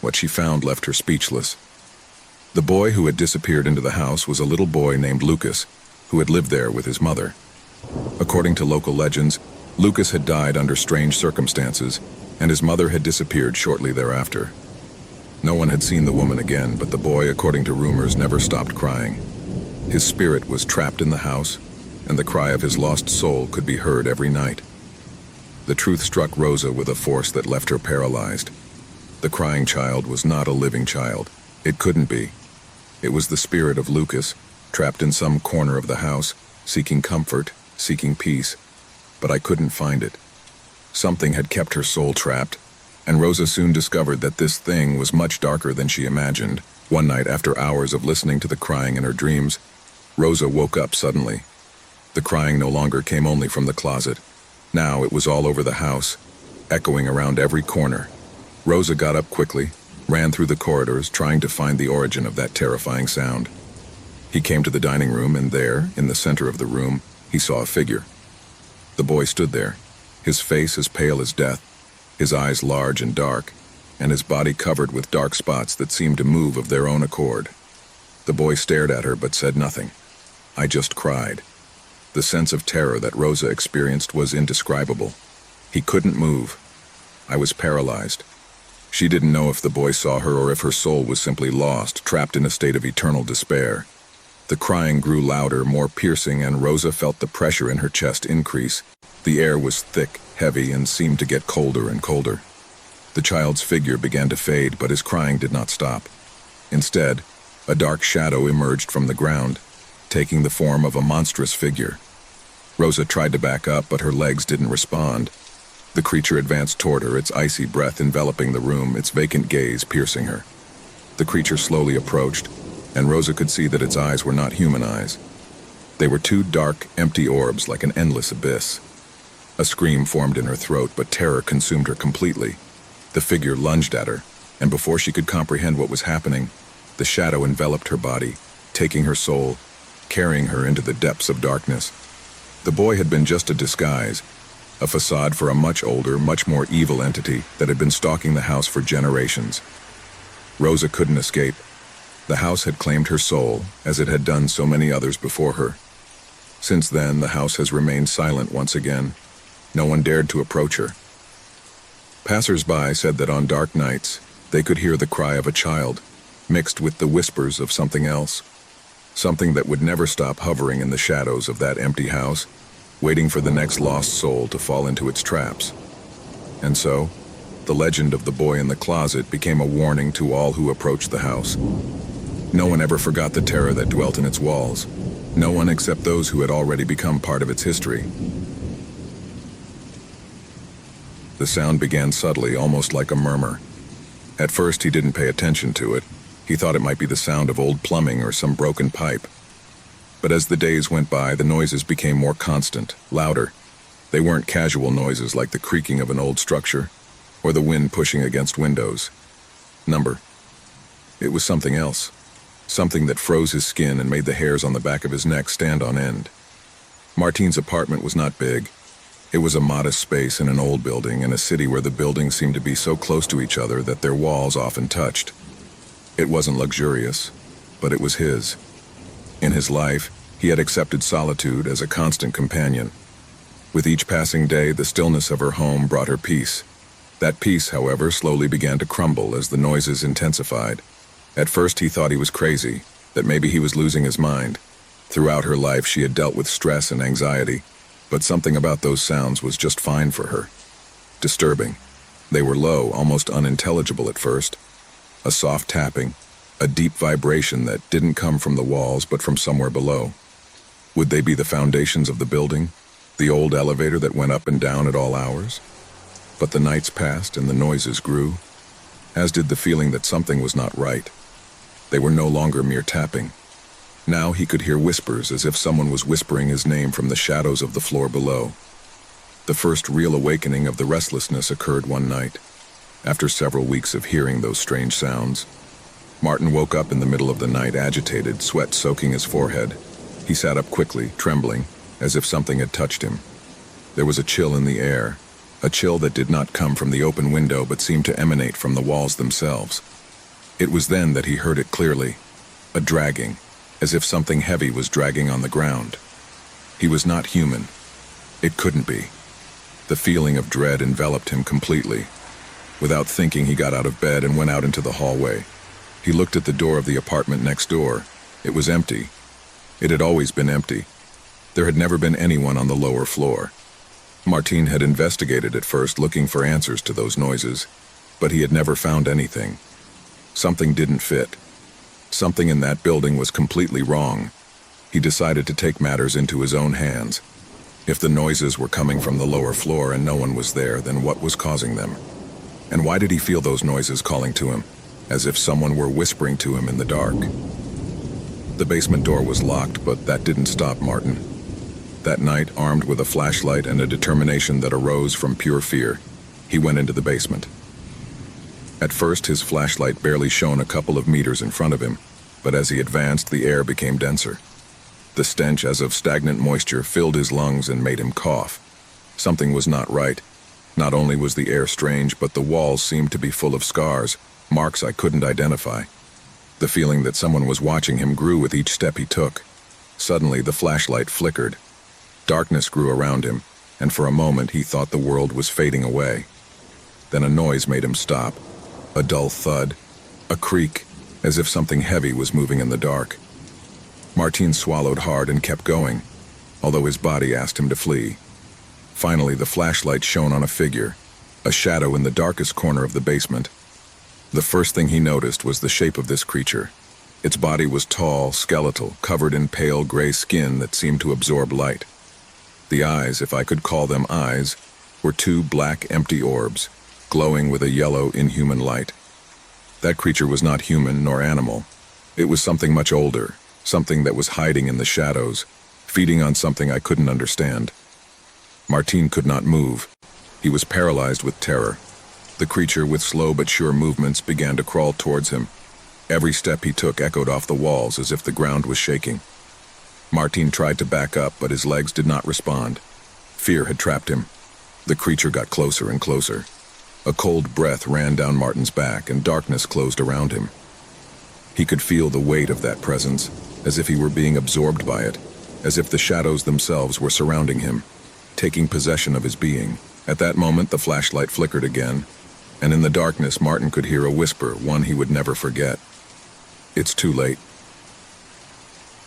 [SPEAKER 1] What she found left her speechless. The boy who had disappeared into the house was a little boy named Lucas, who had lived there with his mother. According to local legends, Lucas had died under strange circumstances, and his mother had disappeared shortly thereafter. No one had seen the woman again, but the boy, according to rumors, never stopped crying. His spirit was trapped in the house, and the cry of his lost soul could be heard every night. The truth struck Rosa with a force that left her paralyzed. The crying child was not a living child. It couldn't be. It was the spirit of Lucas, trapped in some corner of the house, seeking comfort, seeking peace. But I couldn't find it. Something had kept her soul trapped, and Rosa soon discovered that this thing was much darker than she imagined. One night, after hours of listening to the crying in her dreams, Rosa woke up suddenly. The crying no longer came only from the closet. Now it was all over the house, echoing around every corner. Rosa got up quickly, ran through the corridors, trying to find the origin of that terrifying sound. He came to the dining room, and there, in the center of the room, he saw a figure. The boy stood there, his face as pale as death, his eyes large and dark, and his body covered with dark spots that seemed to move of their own accord. The boy stared at her but said nothing. I just cried. The sense of terror that Rosa experienced was indescribable. He couldn't move. I was paralyzed. She didn't know if the boy saw her or if her soul was simply lost, trapped in a state of eternal despair. The crying grew louder, more piercing, and Rosa felt the pressure in her chest increase. The air was thick, heavy, and seemed to get colder and colder. The child's figure began to fade, but his crying did not stop. Instead, a dark shadow emerged from the ground, taking the form of a monstrous figure. Rosa tried to back up, but her legs didn't respond. The creature advanced toward her, its icy breath enveloping the room, its vacant gaze piercing her. The creature slowly approached, and Rosa could see that its eyes were not human eyes. They were two dark, empty orbs like an endless abyss. A scream formed in her throat, but terror consumed her completely. The figure lunged at her, and before she could comprehend what was happening, the shadow enveloped her body, taking her soul, carrying her into the depths of darkness. The boy had been just a disguise, a facade for a much older, much more evil entity that had been stalking the house for generations. Rosa couldn't escape. The house had claimed her soul, as it had done so many others before her. Since then, the house has remained silent once again. No one dared to approach her. Passers-by said that on dark nights, they could hear the cry of a child, mixed with the whispers of something else. Something that would never stop hovering in the shadows of that empty house, waiting for the next lost soul to fall into its traps. And so, the legend of the boy in the closet became a warning to all who approached the house. No one ever forgot the terror that dwelt in its walls. No one except those who had already become part of its history. The sound began subtly, almost like a murmur. At first, he didn't pay attention to it. He thought it might be the sound of old plumbing or some broken pipe. But as the days went by, the noises became more constant, louder. They weren't casual noises like the creaking of an old structure, or the wind pushing against windows. It was something else. Something that froze his skin and made the hairs on the back of his neck stand on end. Martine's apartment was not big. It was a modest space in an old building in a city where the buildings seemed to be so close to each other that their walls often touched. It wasn't luxurious, but it was his. In his life, he had accepted solitude as a constant companion. With each passing day, the stillness of her home brought her peace. That peace, however, slowly began to crumble as the noises intensified. At first, he thought he was crazy, that maybe he was losing his mind. Throughout her life, she had dealt with stress and anxiety, but something about those sounds was just fine for her. Disturbing. They were low, almost unintelligible at first. A soft tapping, a deep vibration that didn't come from the walls but from somewhere below. Would they be the foundations of the building, the old elevator that went up and down at all hours? But the nights passed and the noises grew, as did the feeling that something was not right. They were no longer mere tapping. Now he could hear whispers, as if someone was whispering his name from the shadows of the floor below. The first real awakening of the restlessness occurred one night. After several weeks of hearing those strange sounds, Martin woke up in the middle of the night, agitated, sweat soaking his forehead. He sat up quickly, trembling, as if something had touched him. There was a chill in the air, a chill that did not come from the open window but seemed to emanate from the walls themselves. It was then that he heard it clearly, a dragging, as if something heavy was dragging on the ground. He was not human. It couldn't be. The feeling of dread enveloped him completely. Without thinking, he got out of bed and went out into the hallway. He looked at the door of the apartment next door. It was empty. It had always been empty. There had never been anyone on the lower floor. Martine had investigated at first, looking for answers to those noises, but he had never found anything. Something didn't fit. Something in that building was completely wrong. He decided to take matters into his own hands. If the noises were coming from the lower floor and no one was there, then what was causing them? And why did he feel those noises calling to him, as if someone were whispering to him in the dark? The basement door was locked, but that didn't stop Martin. That night, armed with a flashlight and a determination that arose from pure fear, he went into the basement. At first, his flashlight barely shone a couple of meters in front of him, but as he advanced, the air became denser. The stench as of stagnant moisture filled his lungs and made him cough. Something was not right. Not only was the air strange, but the walls seemed to be full of scars, marks I couldn't identify. The feeling that someone was watching him grew with each step he took. Suddenly, the flashlight flickered. Darkness grew around him, and for a moment he thought the world was fading away. Then a noise made him stop. A dull thud, a creak, as if something heavy was moving in the dark. Martin swallowed hard and kept going, although his body asked him to flee. Finally, the flashlight shone on a figure, a shadow in the darkest corner of the basement. The first thing he noticed was the shape of this creature. Its body was tall, skeletal, covered in pale gray skin that seemed to absorb light. The eyes, if I could call them eyes, were two black, empty orbs, glowing with a yellow, inhuman light. That creature was not human nor animal. It was something much older, something that was hiding in the shadows, feeding on something I couldn't understand. Martin could not move. He was paralyzed with terror. The creature, with slow but sure movements, began to crawl towards him. Every step he took echoed off the walls as if the ground was shaking. Martin tried to back up, but his legs did not respond. Fear had trapped him. The creature got closer and closer. A cold breath ran down Martin's back, and darkness closed around him. He could feel the weight of that presence, as if he were being absorbed by it, as if the shadows themselves were surrounding him, taking possession of his being. At that moment, the flashlight flickered again, and in the darkness, Martin could hear a whisper, one he would never forget. "It's too late."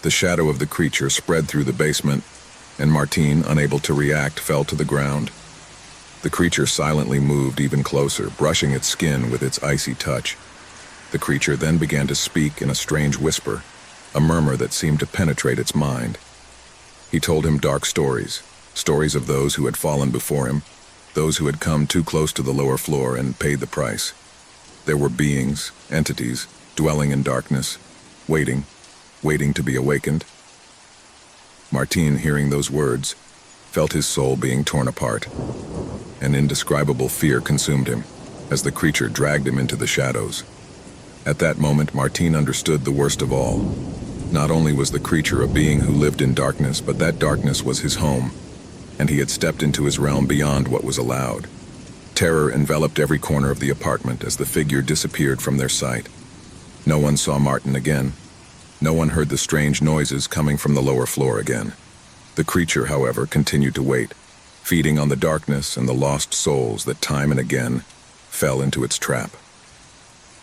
[SPEAKER 1] The shadow of the creature spread through the basement, and Martin, unable to react, fell to the ground. The creature silently moved even closer, brushing its skin with its icy touch. The creature then began to speak in a strange whisper, a murmur that seemed to penetrate its mind. He told him dark stories, stories of those who had fallen before him, those who had come too close to the lower floor and paid the price. There were beings, entities, dwelling in darkness, waiting to be awakened. Martin, hearing those words, felt his soul being torn apart. An indescribable fear consumed him, as the creature dragged him into the shadows. At that moment, Martin understood the worst of all. Not only was the creature a being who lived in darkness, but that darkness was his home, and he had stepped into his realm beyond what was allowed. Terror enveloped every corner of the apartment as the figure disappeared from their sight. No one saw Martin again. No one heard the strange noises coming from the lower floor again. The creature, however, continued to wait, feeding on the darkness and the lost souls that time and again fell into its trap.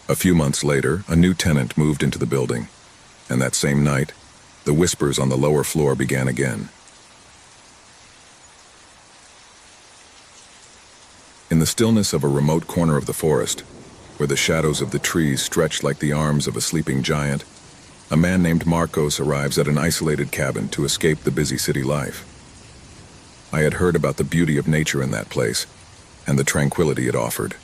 [SPEAKER 1] A few months later, a new tenant moved into the building, and that same night, the whispers on the lower floor began again. In the stillness of a remote corner of the forest, where the shadows of the trees stretched like the arms of a sleeping giant, a man named Marcos arrives at an isolated cabin to escape the busy city life. I had heard about the beauty of nature in that place, and the tranquility it offered.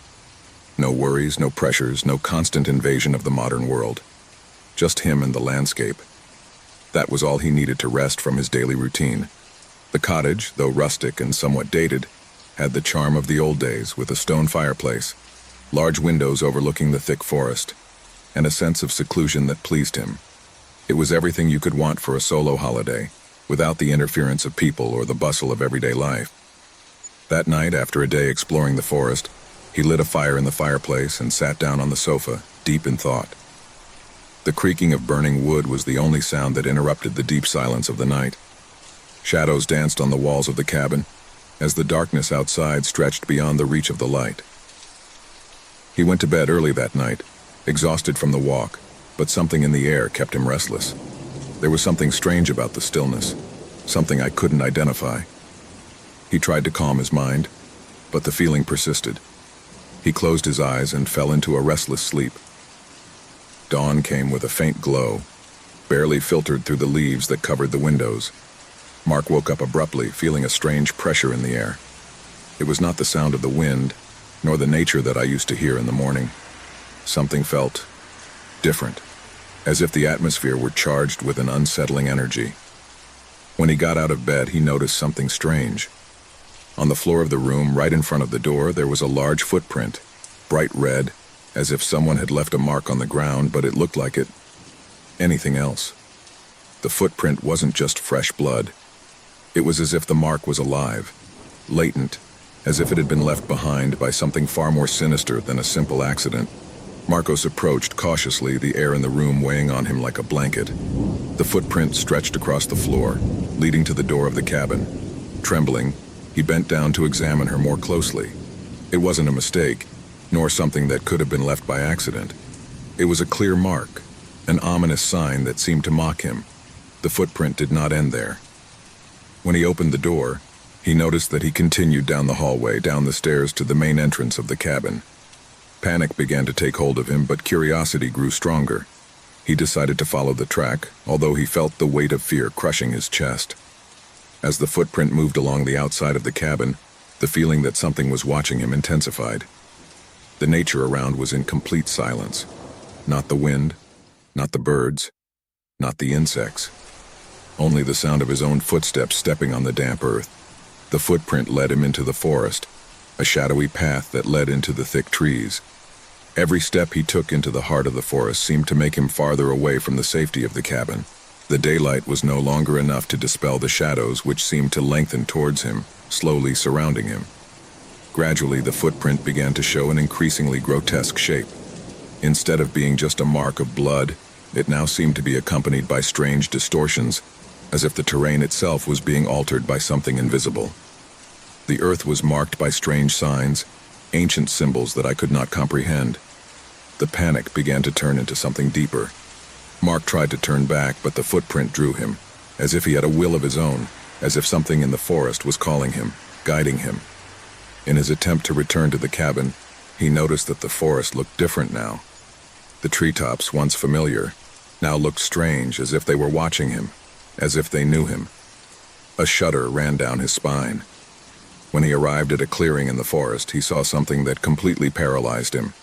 [SPEAKER 1] No worries, no pressures, no constant invasion of the modern world. Just him and the landscape. That was all he needed to rest from his daily routine. The cottage, though rustic and somewhat dated, had the charm of the old days, with a stone fireplace, large windows overlooking the thick forest, and a sense of seclusion that pleased him. It was everything you could want for a solo holiday, without the interference of people or the bustle of everyday life. That night, after a day exploring the forest, he lit a fire in the fireplace and sat down on the sofa, deep in thought. The creaking of burning wood was the only sound that interrupted the deep silence of the night. Shadows danced on the walls of the cabin, as the darkness outside stretched beyond the reach of the light. He went to bed early that night, exhausted from the walk, but something in the air kept him restless. There was something strange about the stillness, something I couldn't identify. He tried to calm his mind, but the feeling persisted. He closed his eyes and fell into a restless sleep. Dawn came with a faint glow, barely filtered through the leaves that covered the windows. Mark woke up abruptly, feeling a strange pressure in the air. It was not the sound of the wind, nor the nature that I used to hear in the morning. Something felt different, as if the atmosphere were charged with an unsettling energy. When he got out of bed, he noticed something strange. On the floor of the room, right in front of the door, there was a large footprint, bright red, as if someone had left a mark on the ground, but it looked like anything else. The footprint wasn't just fresh blood. It was as if the mark was alive, latent, as if it had been left behind by something far more sinister than a simple accident. Marcos approached cautiously, the air in the room weighing on him like a blanket. The footprint stretched across the floor, leading to the door of the cabin. Trembling, he bent down to examine her more closely. It wasn't a mistake. nor something that could have been left by accident. It was a clear mark, an ominous sign that seemed to mock him. The footprint did not end there. When he opened the door, he noticed that he continued down the hallway, down the stairs to the main entrance of the cabin. Panic began to take hold of him, but curiosity grew stronger. He decided to follow the track, although he felt the weight of fear crushing his chest. As the footprint moved along the outside of the cabin, the feeling that something was watching him intensified. The nature around was in complete silence. Not the wind, not the birds, not the insects. Only the sound of his own footsteps stepping on the damp earth. The footprint led him into the forest, a shadowy path that led into the thick trees. Every step he took into the heart of the forest seemed to make him farther away from the safety of the cabin. The daylight was no longer enough to dispel the shadows which seemed to lengthen towards him, slowly surrounding him. Gradually, the footprint began to show an increasingly grotesque shape. Instead of being just a mark of blood, it now seemed to be accompanied by strange distortions, as if the terrain itself was being altered by something invisible. The earth was marked by strange signs, ancient symbols that I could not comprehend. The panic began to turn into something deeper. Mark tried to turn back, but the footprint drew him, as if he had a will of his own, as if something in the forest was calling him, guiding him. In his attempt to return to the cabin, he noticed that the forest looked different now. The treetops, once familiar, now looked strange, as if they were watching him, as if they knew him. A shudder ran down his spine. When he arrived at a clearing in the forest, he saw something that completely paralyzed him.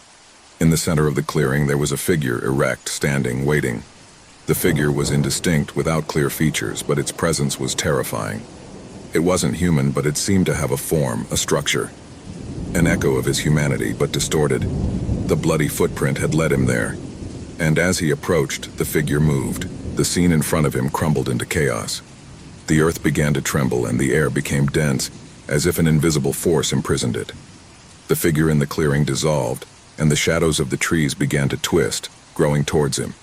[SPEAKER 1] In the center of the clearing, there was a figure erect, standing, waiting. The figure was indistinct, without clear features, but its presence was terrifying. It wasn't human, but it seemed to have a form, a structure. An echo of his humanity, but distorted. The bloody footprint had led him there. And as he approached, the figure moved. The scene in front of him crumbled into chaos. The earth began to tremble, and the air became dense, as if an invisible force imprisoned it. The figure in the clearing dissolved, and the shadows of the trees began to twist, growing towards him.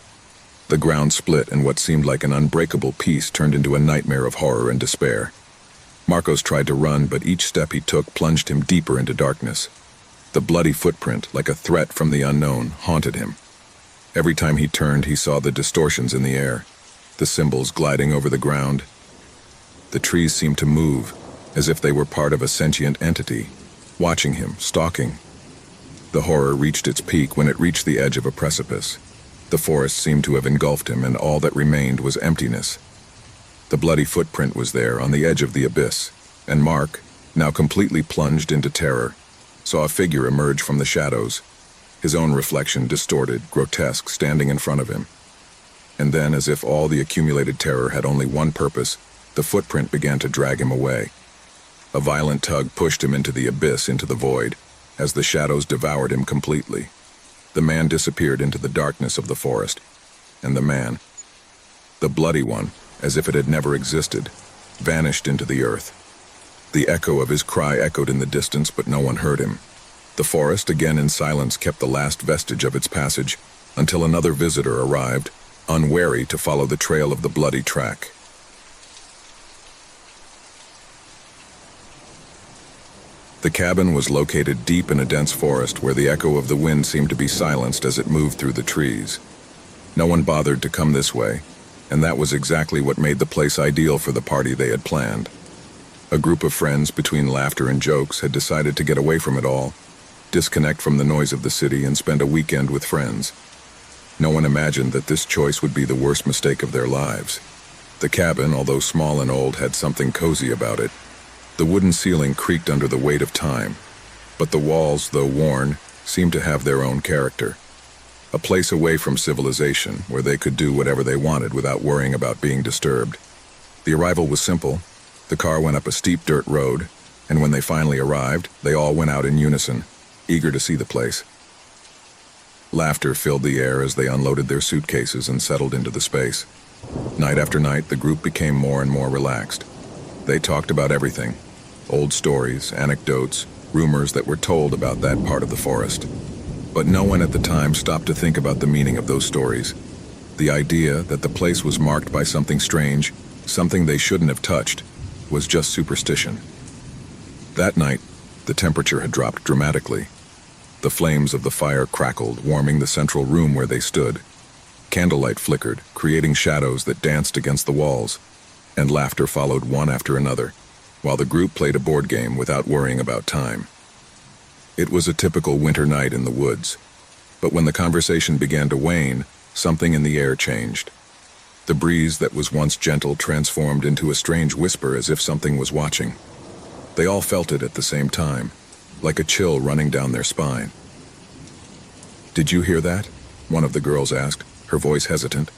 [SPEAKER 1] The ground split, and what seemed like an unbreakable peace turned into a nightmare of horror and despair. Marcos tried to run, but each step he took plunged him deeper into darkness. The bloody footprint, like a threat from the unknown, haunted him. Every time he turned, he saw the distortions in the air, the symbols gliding over the ground. The trees seemed to move, as if they were part of a sentient entity, watching him, stalking. The horror reached its peak when it reached the edge of a precipice. The forest seemed to have engulfed him, and all that remained was emptiness. The bloody footprint was there on the edge of the abyss, and Mark, now completely plunged into terror, saw a figure emerge from the shadows, his own reflection distorted, grotesque, standing in front of him. And then, as if all the accumulated terror had only one purpose, the footprint began to drag him away. A violent tug pushed him into the abyss, into the void, as the shadows devoured him completely. The man disappeared into the darkness of the forest, and the man, the bloody one, as if it had never existed, vanished into the earth. The echo of his cry echoed in the distance, but no one heard him. The forest, again in silence, kept the last vestige of its passage, until another visitor arrived, unwary to follow the trail of the bloody track. The cabin was located deep in a dense forest where the echo of the wind seemed to be silenced as it moved through the trees. No one bothered to come this way, and that was exactly what made the place ideal for the party they had planned. A group of friends, between laughter and jokes, had decided to get away from it all, disconnect from the noise of the city, and spend a weekend with friends. No one imagined that this choice would be the worst mistake of their lives. The cabin, although small and old, had something cozy about it. The wooden ceiling creaked under the weight of time, but the walls, though worn, seemed to have their own character. A place away from civilization, where they could do whatever they wanted without worrying about being disturbed. The arrival was simple. The car went up a steep dirt road, and when they finally arrived, they all went out in unison, eager to see the place. Laughter filled the air as they unloaded their suitcases and settled into the space. Night after night, the group became more and more relaxed. They talked about everything. Old stories, anecdotes, rumors that were told about that part of the forest. But no one at the time stopped to think about the meaning of those stories. The idea that the place was marked by something strange, something they shouldn't have touched, was just superstition. That night, the temperature had dropped dramatically. The flames of the fire crackled, warming the central room where they stood. Candlelight flickered, creating shadows that danced against the walls, and laughter followed one after another, while the group played a board game without worrying about time. It was a typical winter night in the woods, but when the conversation began to wane, something in the air changed. The breeze that was once gentle transformed into a strange whisper as if something was watching. They all felt it at the same time, like a chill running down their spine. "Did you hear that?" one of the girls asked, her voice hesitant.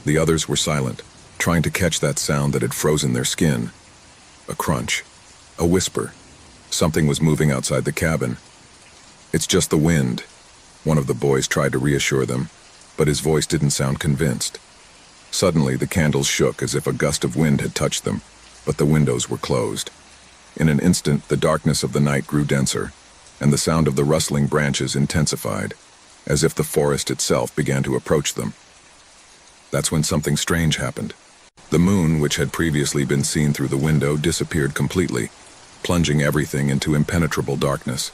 [SPEAKER 1] The others were silent, trying to catch that sound that had frozen their skin. A crunch, a whisper. Something was moving outside the cabin. "It's just the wind," one of the boys tried to reassure them, but his voice didn't sound convinced. Suddenly, the candles shook as if a gust of wind had touched them, but the windows were closed. In an instant, the darkness of the night grew denser, and the sound of the rustling branches intensified, as if the forest itself began to approach them. That's when something strange happened. The moon, which had previously been seen through the window, disappeared completely, plunging everything into impenetrable darkness.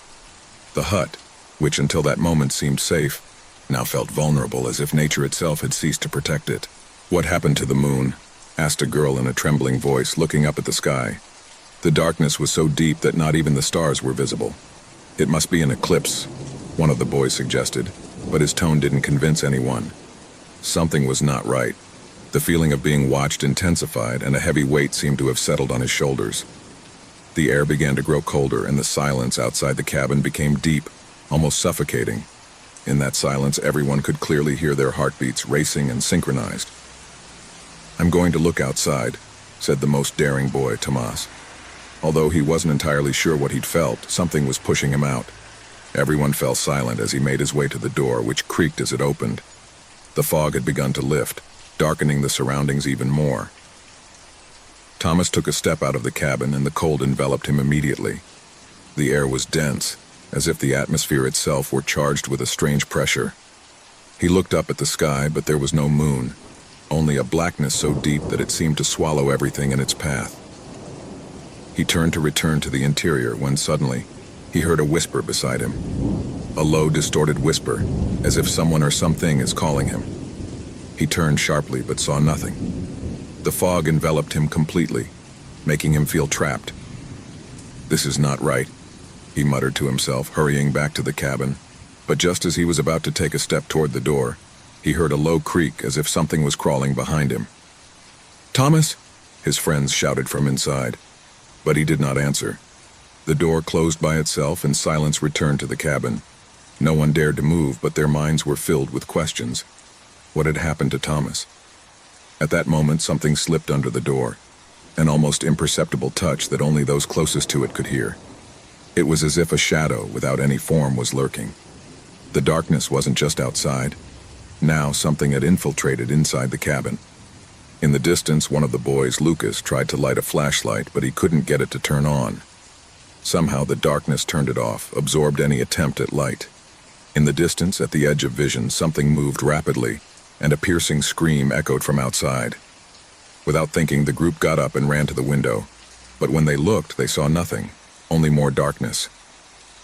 [SPEAKER 1] The hut, which until that moment seemed safe, now felt vulnerable, as if nature itself had ceased to protect it. "What happened to the moon?" asked a girl in a trembling voice, looking up at the sky. The darkness was so deep that not even the stars were visible. "It must be an eclipse," one of the boys suggested, but his tone didn't convince anyone. Something was not right. The feeling of being watched intensified, and a heavy weight seemed to have settled on his shoulders. The air began to grow colder, and the silence outside the cabin became deep, almost suffocating. In that silence, everyone could clearly hear their heartbeats racing and synchronized. "I'm going to look outside," said the most daring boy, Tomas. Although he wasn't entirely sure what he'd felt, something was pushing him out. Everyone fell silent as he made his way to the door, which creaked as it opened. The fog had begun to lift, darkening the surroundings even more. Thomas took a step out of the cabin, and the cold enveloped him immediately. The air was dense, as if the atmosphere itself were charged with a strange pressure. He looked up at the sky, but there was no moon, only a blackness so deep that it seemed to swallow everything in its path. He turned to return to the interior when suddenly he heard a whisper beside him. A low, distorted whisper, as if someone or something is calling him. He turned sharply but saw nothing. The fog enveloped him completely, making him feel trapped. "This is not right," he muttered to himself, hurrying back to the cabin. But just as he was about to take a step toward the door, he heard a low creak as if something was crawling behind him. "Thomas!" his friends shouted from inside. But he did not answer. The door closed by itself, and silence returned to the cabin. No one dared to move, but their minds were filled with questions. What had happened to Thomas? At that moment, something slipped under the door, an almost imperceptible touch that only those closest to it could hear. It was as if a shadow without any form was lurking. The darkness wasn't just outside. Now something had infiltrated inside the cabin. In the distance, one of the boys, Lucas, tried to light a flashlight, but he couldn't get it to turn on. Somehow the darkness turned it off, absorbed any attempt at light. In the distance, at the edge of vision, something moved rapidly, and a piercing scream echoed from outside. Without thinking, the group got up and ran to the window. But when they looked, they saw nothing, only more darkness.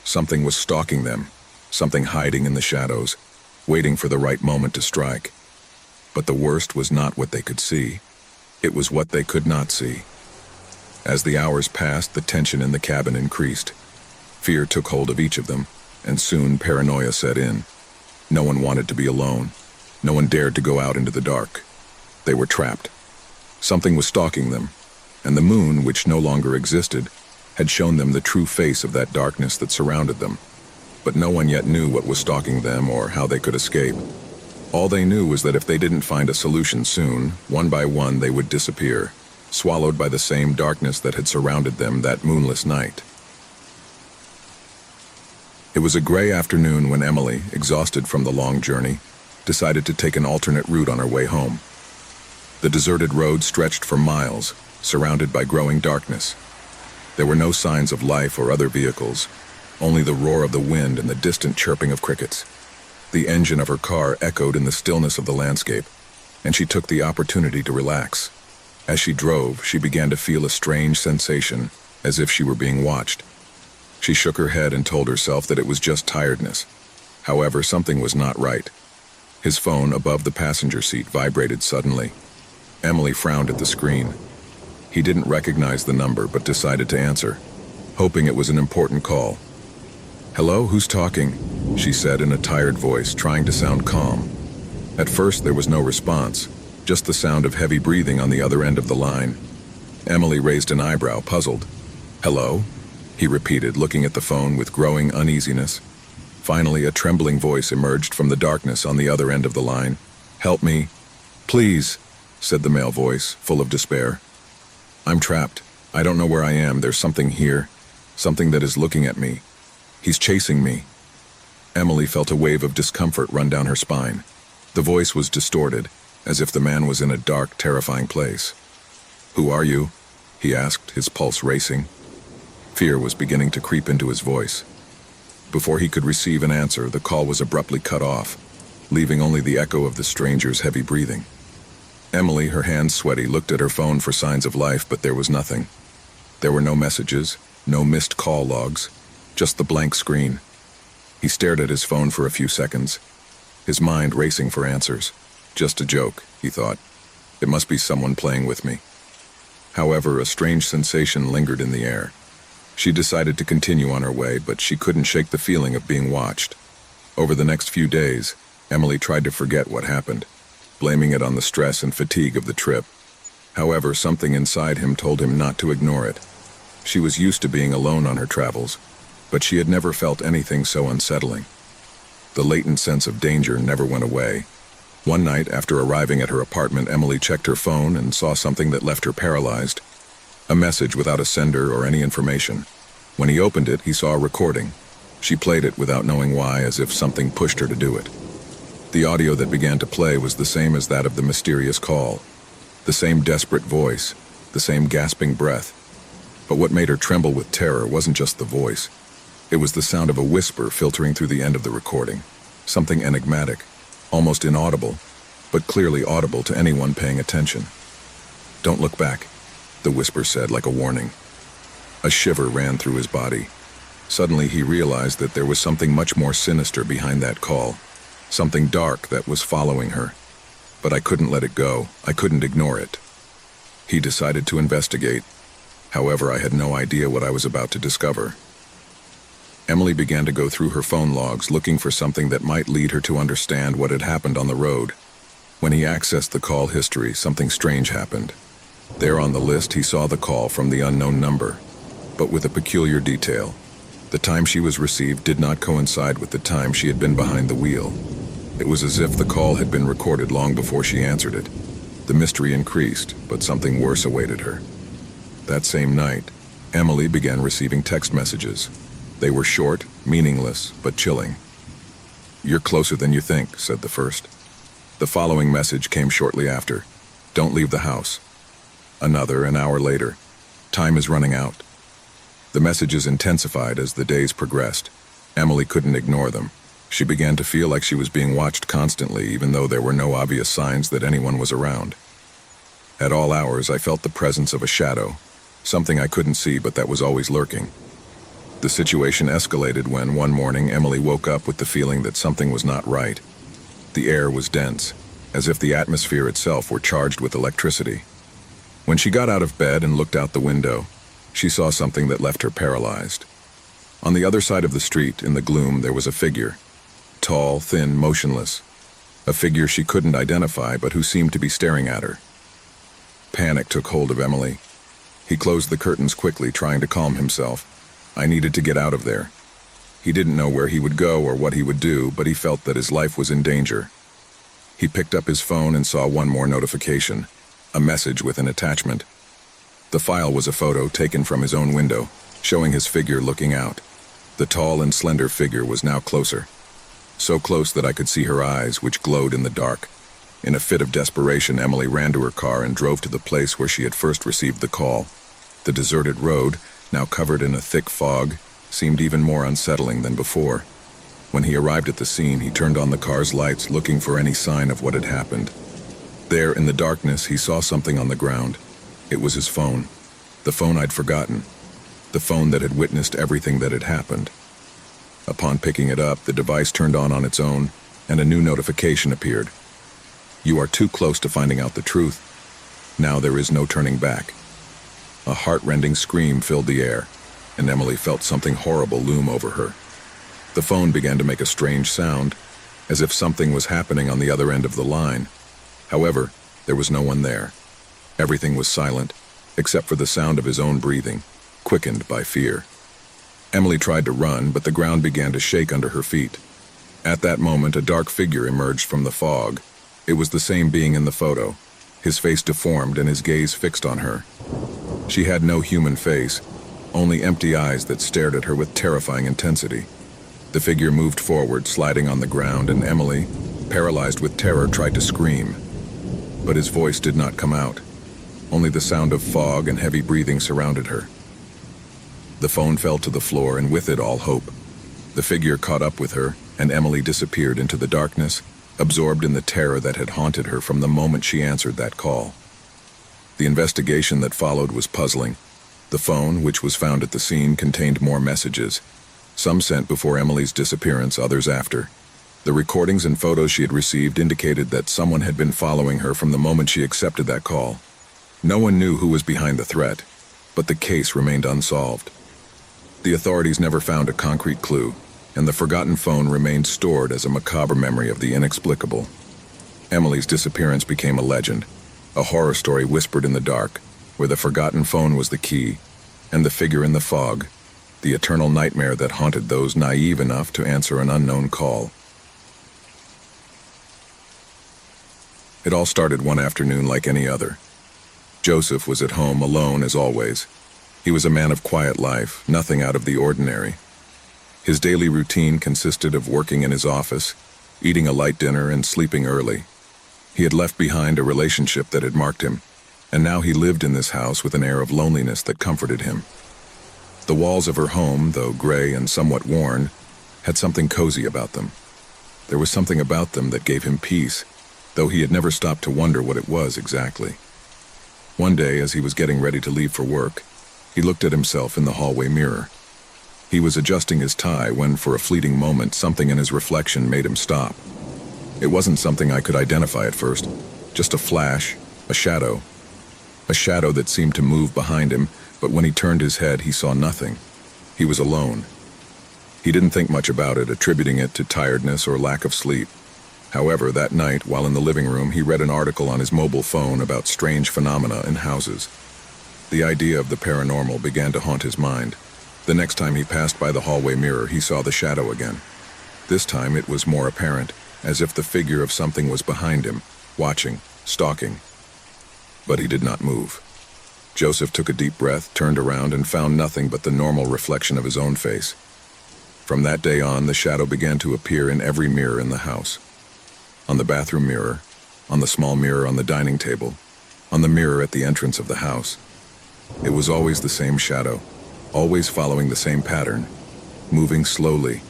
[SPEAKER 1] Something was stalking them, something hiding in the shadows, waiting for the right moment to strike. But the worst was not what they could see. It was what they could not see. As the hours passed, the tension in the cabin increased. Fear took hold of each of them, and soon paranoia set in. No one wanted to be alone. No one dared to go out into the dark. They were trapped. Something was stalking them, and the moon, which no longer existed, had shown them the true face of that darkness that surrounded them. But no one yet knew what was stalking them or how they could escape. All they knew was that if they didn't find a solution soon, one by one they would disappear, swallowed by the same darkness that had surrounded them that moonless night. It was a gray afternoon when Emily, exhausted from the long journey, decided to take an alternate route on her way home. The deserted road stretched for miles, surrounded by growing darkness. There were no signs of life or other vehicles, only the roar of the wind and the distant chirping of crickets. The engine of her car echoed in the stillness of the landscape, and she took the opportunity to relax. As she drove, she began to feel a strange sensation, as if she were being watched. She shook her head and told herself that it was just tiredness. However, something was not right. His phone above the passenger seat vibrated suddenly. Emily frowned at the screen. He didn't recognize the number but decided to answer, hoping it was an important call. "Hello, who's talking?" she said in a tired voice, trying to sound calm. At first there was no response, just the sound of heavy breathing on the other end of the line. Emily raised an eyebrow, puzzled. "Hello?" he repeated, looking at the phone with growing uneasiness. Finally, a trembling voice emerged from the darkness on the other end of the line. "Help me. Please," said the male voice, full of despair. "I'm trapped. I don't know where I am. There's something here. Something that is looking at me. He's chasing me." Emily felt a wave of discomfort run down her spine. The voice was distorted, as if the man was in a dark, terrifying place. "Who are you?" he asked, his pulse racing. Fear was beginning to creep into his voice. Before he could receive an answer, the call was abruptly cut off, leaving only the echo of the stranger's heavy breathing. Emily, her hands sweaty, looked at her phone for signs of life, but there was nothing. There were no messages, no missed call logs, just the blank screen. He stared at his phone for a few seconds, his mind racing for answers. Just a joke, he thought. It must be someone playing with me. However, a strange sensation lingered in the air. She decided to continue on her way, but she couldn't shake the feeling of being watched. Over the next few days, Emily tried to forget what happened, blaming it on the stress and fatigue of the trip. However, something inside him told him not to ignore it. She was used to being alone on her travels, but she had never felt anything so unsettling. The latent sense of danger never went away. One night, after arriving at her apartment, Emily checked her phone and saw something that left her paralyzed. A message without a sender or any information. When he opened it, he saw a recording. She played it without knowing why, as if something pushed her to do it. The audio that began to play was the same as that of the mysterious call. The same desperate voice, the same gasping breath. But what made her tremble with terror wasn't just the voice. It was the sound of a whisper filtering through the end of the recording. Something enigmatic, almost inaudible, but clearly audible to anyone paying attention. "Don't look back," the whisper said, like a warning. A shiver ran through his body. Suddenly he realized that there was something much more sinister behind that call. Something dark that was following her. But I couldn't let it go. I couldn't ignore it. He decided to investigate. However, I had no idea what I was about to discover. Emily began to go through her phone logs, looking for something that might lead her to understand what had happened on the road. When he accessed the call history, something strange happened. There on the list, he saw the call from the unknown number, but with a peculiar detail. The time she was received did not coincide with the time she had been behind the wheel. It was as if the call had been recorded long before she answered it. The mystery increased, but something worse awaited her. That same night, Emily began receiving text messages. They were short, meaningless, but chilling. "You're closer than you think," said the first. The following message came shortly after. "Don't leave the house." Another, an hour later. "Time is running out." The messages intensified as the days progressed. Emily couldn't ignore them. She began to feel like she was being watched constantly, even though there were no obvious signs that anyone was around. At all hours, I felt the presence of a shadow, something I couldn't see but that was always lurking. The situation escalated when, one morning, Emily woke up with the feeling that something was not right. The air was dense, as if the atmosphere itself were charged with electricity. When she got out of bed and looked out the window, she saw something that left her paralyzed. On the other side of the street, in the gloom, there was a figure. Tall, thin, motionless. A figure she couldn't identify, but who seemed to be staring at her. Panic took hold of Emily. He closed the curtains quickly, trying to calm himself. I needed to get out of there. He didn't know where he would go or what he would do, but he felt that his life was in danger. He picked up his phone and saw one more notification, a message with an attachment. The file was a photo taken from his own window, showing his figure looking out. The tall and slender figure was now closer. So close that I could see her eyes, which glowed in the dark. In a fit of desperation, Emily ran to her car and drove to the place where she had first received the call. The deserted road, now covered in a thick fog, seemed even more unsettling than before. When he arrived at the scene, he turned on the car's lights, looking for any sign of what had happened. There, in the darkness, he saw something on the ground. It was his phone. The phone I'd forgotten. the phone that had witnessed everything that had happened. Upon picking it up, the device turned on its own, and a new notification appeared. You are too close to finding out the truth. Now there is no turning back. A heart-rending scream filled the air, and Emily felt something horrible loom over her. The phone began to make a strange sound, as if something was happening on the other end of the line. However, there was no one there. Everything was silent, except for the sound of his own breathing, quickened by fear. Emily tried to run, but the ground began to shake under her feet. At that moment, a dark figure emerged from the fog. It was the same being in the photo, his face deformed and his gaze fixed on her. She had no human face, only empty eyes that stared at her with terrifying intensity. The figure moved forward, sliding on the ground, and Emily, paralyzed with terror, tried to scream. But his voice did not come out. Only the sound of fog and heavy breathing surrounded her. The phone fell to the floor, and with it all hope. The figure caught up with her, and Emily disappeared into the darkness, absorbed in the terror that had haunted her from the moment she answered that call. The investigation that followed was puzzling. The phone, which was found at the scene, contained more messages. Some sent before Emily's disappearance, others after. The recordings and photos she had received indicated that someone had been following her from the moment she accepted that call. No one knew who was behind the threat, but the case remained unsolved. The authorities never found a concrete clue, and the forgotten phone remained stored as a macabre memory of the inexplicable. Emily's disappearance became a legend, a horror story whispered in the dark, where the forgotten phone was the key, and the figure in the fog, the eternal nightmare that haunted those naive enough to answer an unknown call. It all started one afternoon like any other. Joseph was at home alone as always. He was a man of quiet life, nothing out of the ordinary. His daily routine consisted of working in his office, eating a light dinner, and sleeping early. He had left behind a relationship that had marked him, and now he lived in this house with an air of loneliness that comforted him. The walls of her home, though gray and somewhat worn, had something cozy about them. There was something about them that gave him peace, though he had never stopped to wonder what it was exactly. One day, as he was getting ready to leave for work, he looked at himself in the hallway mirror. He was adjusting his tie when, for a fleeting moment, something in his reflection made him stop. It wasn't something I could identify at first, just a flash, a shadow that seemed to move behind him, but when he turned his head, he saw nothing. He was alone. He didn't think much about it, attributing it to tiredness or lack of sleep. However, that night, while in the living room, he read an article on his mobile phone about strange phenomena in houses. The idea of the paranormal began to haunt his mind. The next time he passed by the hallway mirror, he saw the shadow again. This time it was more apparent, as if the figure of something was behind him, watching, stalking. But he did not move. Joseph took a deep breath, turned around, and found nothing but the normal reflection of his own face. From that day on, the shadow began to appear in every mirror in the house. On the bathroom mirror, on the small mirror on the dining table, on the mirror at the entrance of the house. It was always the same shadow, always following the same pattern, moving slowly,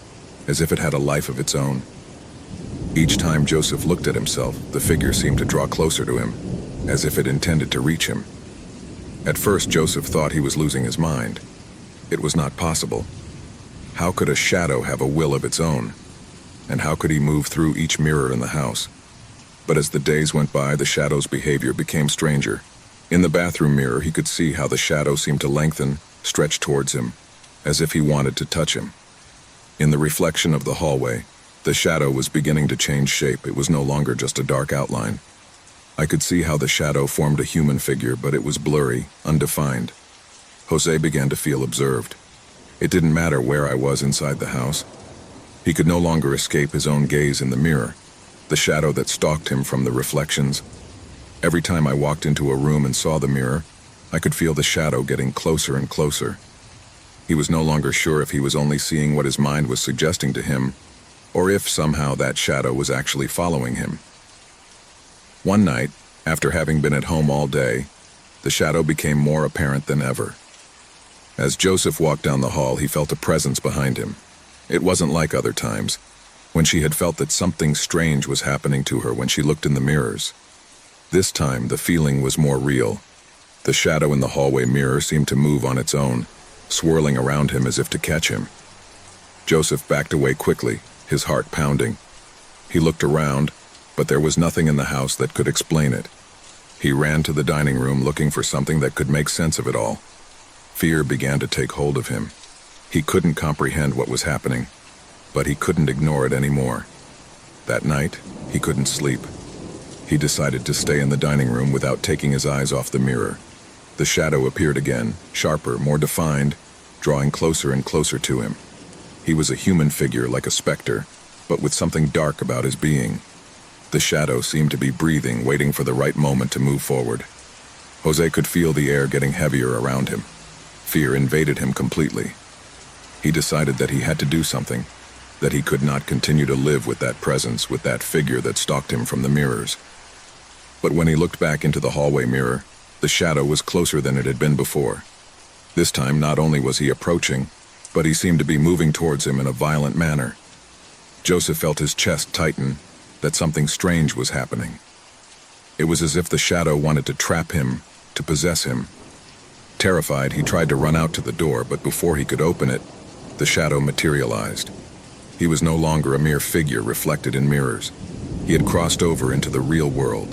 [SPEAKER 1] as if it had a life of its own. Each time Joseph looked at himself, the figure seemed to draw closer to him, as if it intended to reach him. At first, Joseph thought he was losing his mind. It was not possible. How could a shadow have a will of its own? And how could he move through each mirror in the house? But as the days went by, the shadow's behavior became stranger. In the bathroom mirror, he could see how the shadow seemed to lengthen, stretch towards him, as if he wanted to touch him. In the reflection of the hallway, the shadow was beginning to change shape. It was no longer just a dark outline. I could see how the shadow formed a human figure, but it was blurry, undefined. Jose began to feel observed. It didn't matter where I was inside the house. He could no longer escape his own gaze in the mirror, the shadow that stalked him from the reflections. Every time I walked into a room and saw the mirror, I could feel the shadow getting closer and closer. He was no longer sure if he was only seeing what his mind was suggesting to him, or if somehow that shadow was actually following him. One night, after having been at home all day, the shadow became more apparent than ever. As Joseph walked down the hall, he felt a presence behind him. It wasn't like other times, when she had felt that something strange was happening to her when she looked in the mirrors. This time, the feeling was more real. The shadow in the hallway mirror seemed to move on its own, swirling around him as if to catch him. Joseph backed away quickly, his heart pounding. He looked around, but there was nothing in the house that could explain it. He ran to the dining room looking for something that could make sense of it all. Fear began to take hold of him. He couldn't comprehend what was happening, but he couldn't ignore it anymore. That night, he couldn't sleep. He decided to stay in the dining room without taking his eyes off the mirror. The shadow appeared again, sharper, more defined, drawing closer and closer to him. He was a human figure like a specter, but with something dark about his being. The shadow seemed to be breathing, waiting for the right moment to move forward. Jose could feel the air getting heavier around him. Fear invaded him completely. He decided that he had to do something, that he could not continue to live with that presence, with that figure that stalked him from the mirrors. But when he looked back into the hallway mirror, the shadow was closer than it had been before. This time, not only was he approaching, but he seemed to be moving towards him in a violent manner. Joseph felt his chest tighten, that something strange was happening. It was as if the shadow wanted to trap him, to possess him. Terrified, he tried to run out to the door, but before he could open it, the shadow materialized. He was no longer a mere figure reflected in mirrors. He had crossed over into the real world.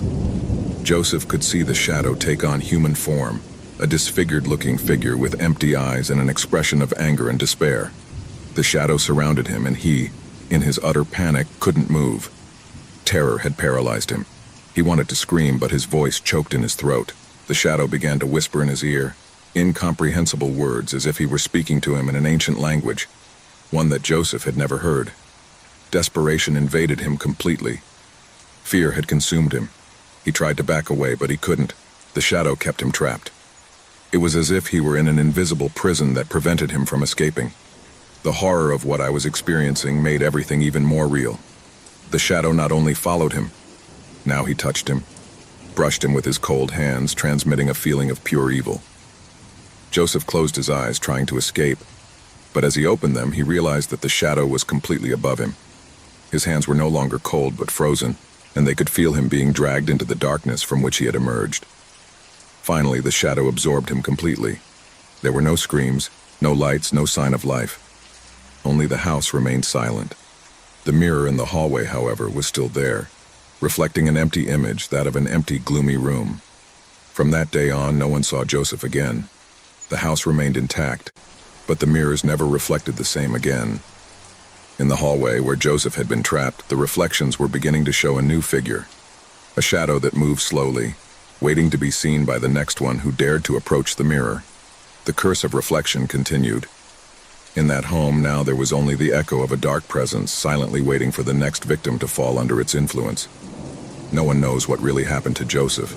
[SPEAKER 1] Joseph could see the shadow take on human form, a disfigured-looking figure with empty eyes and an expression of anger and despair. The shadow surrounded him, and he, in his utter panic, couldn't move. Terror had paralyzed him. He wanted to scream, but his voice choked in his throat. The shadow began to whisper in his ear, incomprehensible words as if he were speaking to him in an ancient language, one that Joseph had never heard. Desperation invaded him completely. Fear had consumed him. He tried to back away, but he couldn't. The shadow kept him trapped. It was as if he were in an invisible prison that prevented him from escaping. The horror of what I was experiencing made everything even more real. The shadow not only followed him, now he touched him, brushed him with his cold hands, transmitting a feeling of pure evil. Joseph closed his eyes, trying to escape, but as he opened them, he realized that the shadow was completely above him. His hands were no longer cold but frozen, and they could feel him being dragged into the darkness from which he had emerged. Finally, the shadow absorbed him completely. There were no screams, no lights, no sign of life. Only the house remained silent. The mirror in the hallway, however, was still there, reflecting an empty image, that of an empty, gloomy room. From that day on, no one saw Joseph again. The house remained intact, but the mirrors never reflected the same again. In the hallway where Joseph had been trapped, the reflections were beginning to show a new figure, a shadow that moved slowly, waiting to be seen by the next one who dared to approach the mirror. The curse of reflection continued. In that home now there was only the echo of a dark presence silently waiting for the next victim to fall under its influence. No one knows what really happened to Joseph.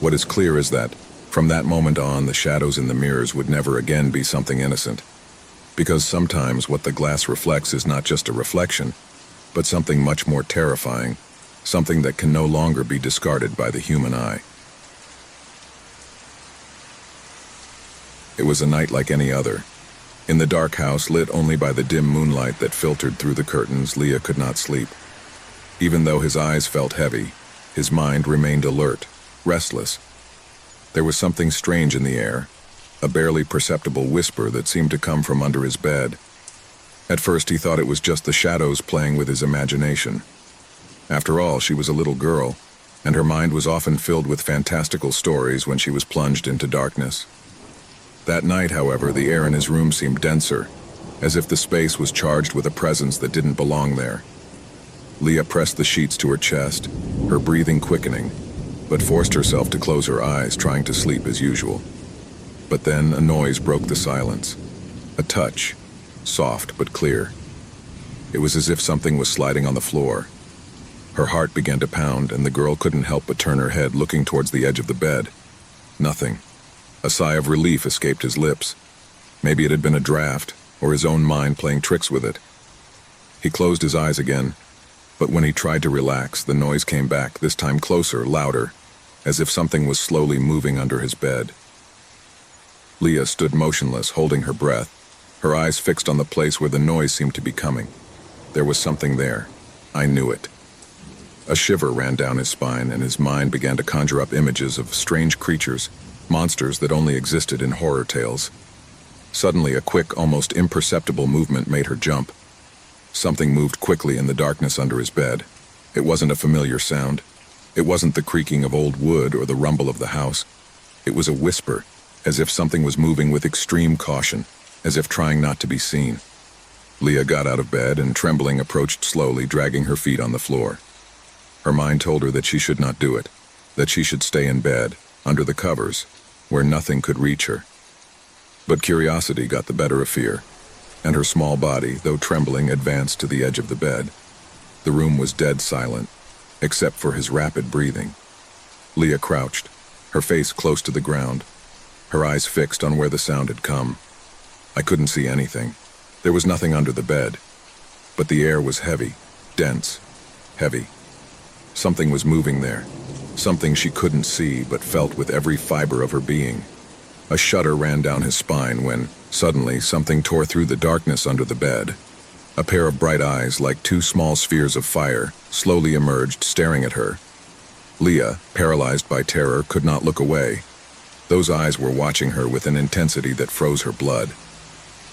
[SPEAKER 1] What is clear is that, from that moment on, the shadows in the mirrors would never again be something innocent. Because sometimes what the glass reflects is not just a reflection, but something much more terrifying, something that can no longer be discarded by the human eye. It was a night like any other. In the dark house, lit only by the dim moonlight that filtered through the curtains, Leah could not sleep. Even though his eyes felt heavy, his mind remained alert, restless. There was something strange in the air, a barely perceptible whisper that seemed to come from under his bed. At first he thought it was just the shadows playing with his imagination. After all, she was a little girl, and her mind was often filled with fantastical stories when she was plunged into darkness. That night, however, the air in his room seemed denser, as if the space was charged with a presence that didn't belong there. Leah pressed the sheets to her chest, her breathing quickening, but forced herself to close her eyes, trying to sleep as usual. But then a noise broke the silence. A touch, soft but clear. It was as if something was sliding on the floor. Her heart began to pound, and the girl couldn't help but turn her head, looking towards the edge of the bed. Nothing. A sigh of relief escaped his lips. Maybe it had been a draft, or his own mind playing tricks with it. He closed his eyes again, but when he tried to relax, the noise came back, this time closer, louder, as if something was slowly moving under his bed. Leah stood motionless, holding her breath, her eyes fixed on the place where the noise seemed to be coming. There was something there. I knew it. A shiver ran down his spine, and his mind began to conjure up images of strange creatures, monsters that only existed in horror tales. Suddenly, a quick, almost imperceptible movement made her jump. Something moved quickly in the darkness under his bed. It wasn't a familiar sound. It wasn't the creaking of old wood or the rumble of the house. It was a whisper, as if something was moving with extreme caution, as if trying not to be seen. Leah got out of bed and, trembling, approached slowly, dragging her feet on the floor. Her mind told her that she should not do it, that she should stay in bed, under the covers, where nothing could reach her. But curiosity got the better of fear, and her small body, though trembling, advanced to the edge of the bed. The room was dead silent, except for his rapid breathing. Leah crouched, her face close to the ground, her eyes fixed on where the sound had come. I couldn't see anything. There was nothing under the bed, but the air was heavy, dense, heavy. Something was moving there, something she couldn't see but felt with every fiber of her being. A shudder ran down his spine when, suddenly, something tore through the darkness under the bed. A pair of bright eyes, like two small spheres of fire, slowly emerged, staring at her. Leah, paralyzed by terror, could not look away. Those eyes were watching her with an intensity that froze her blood.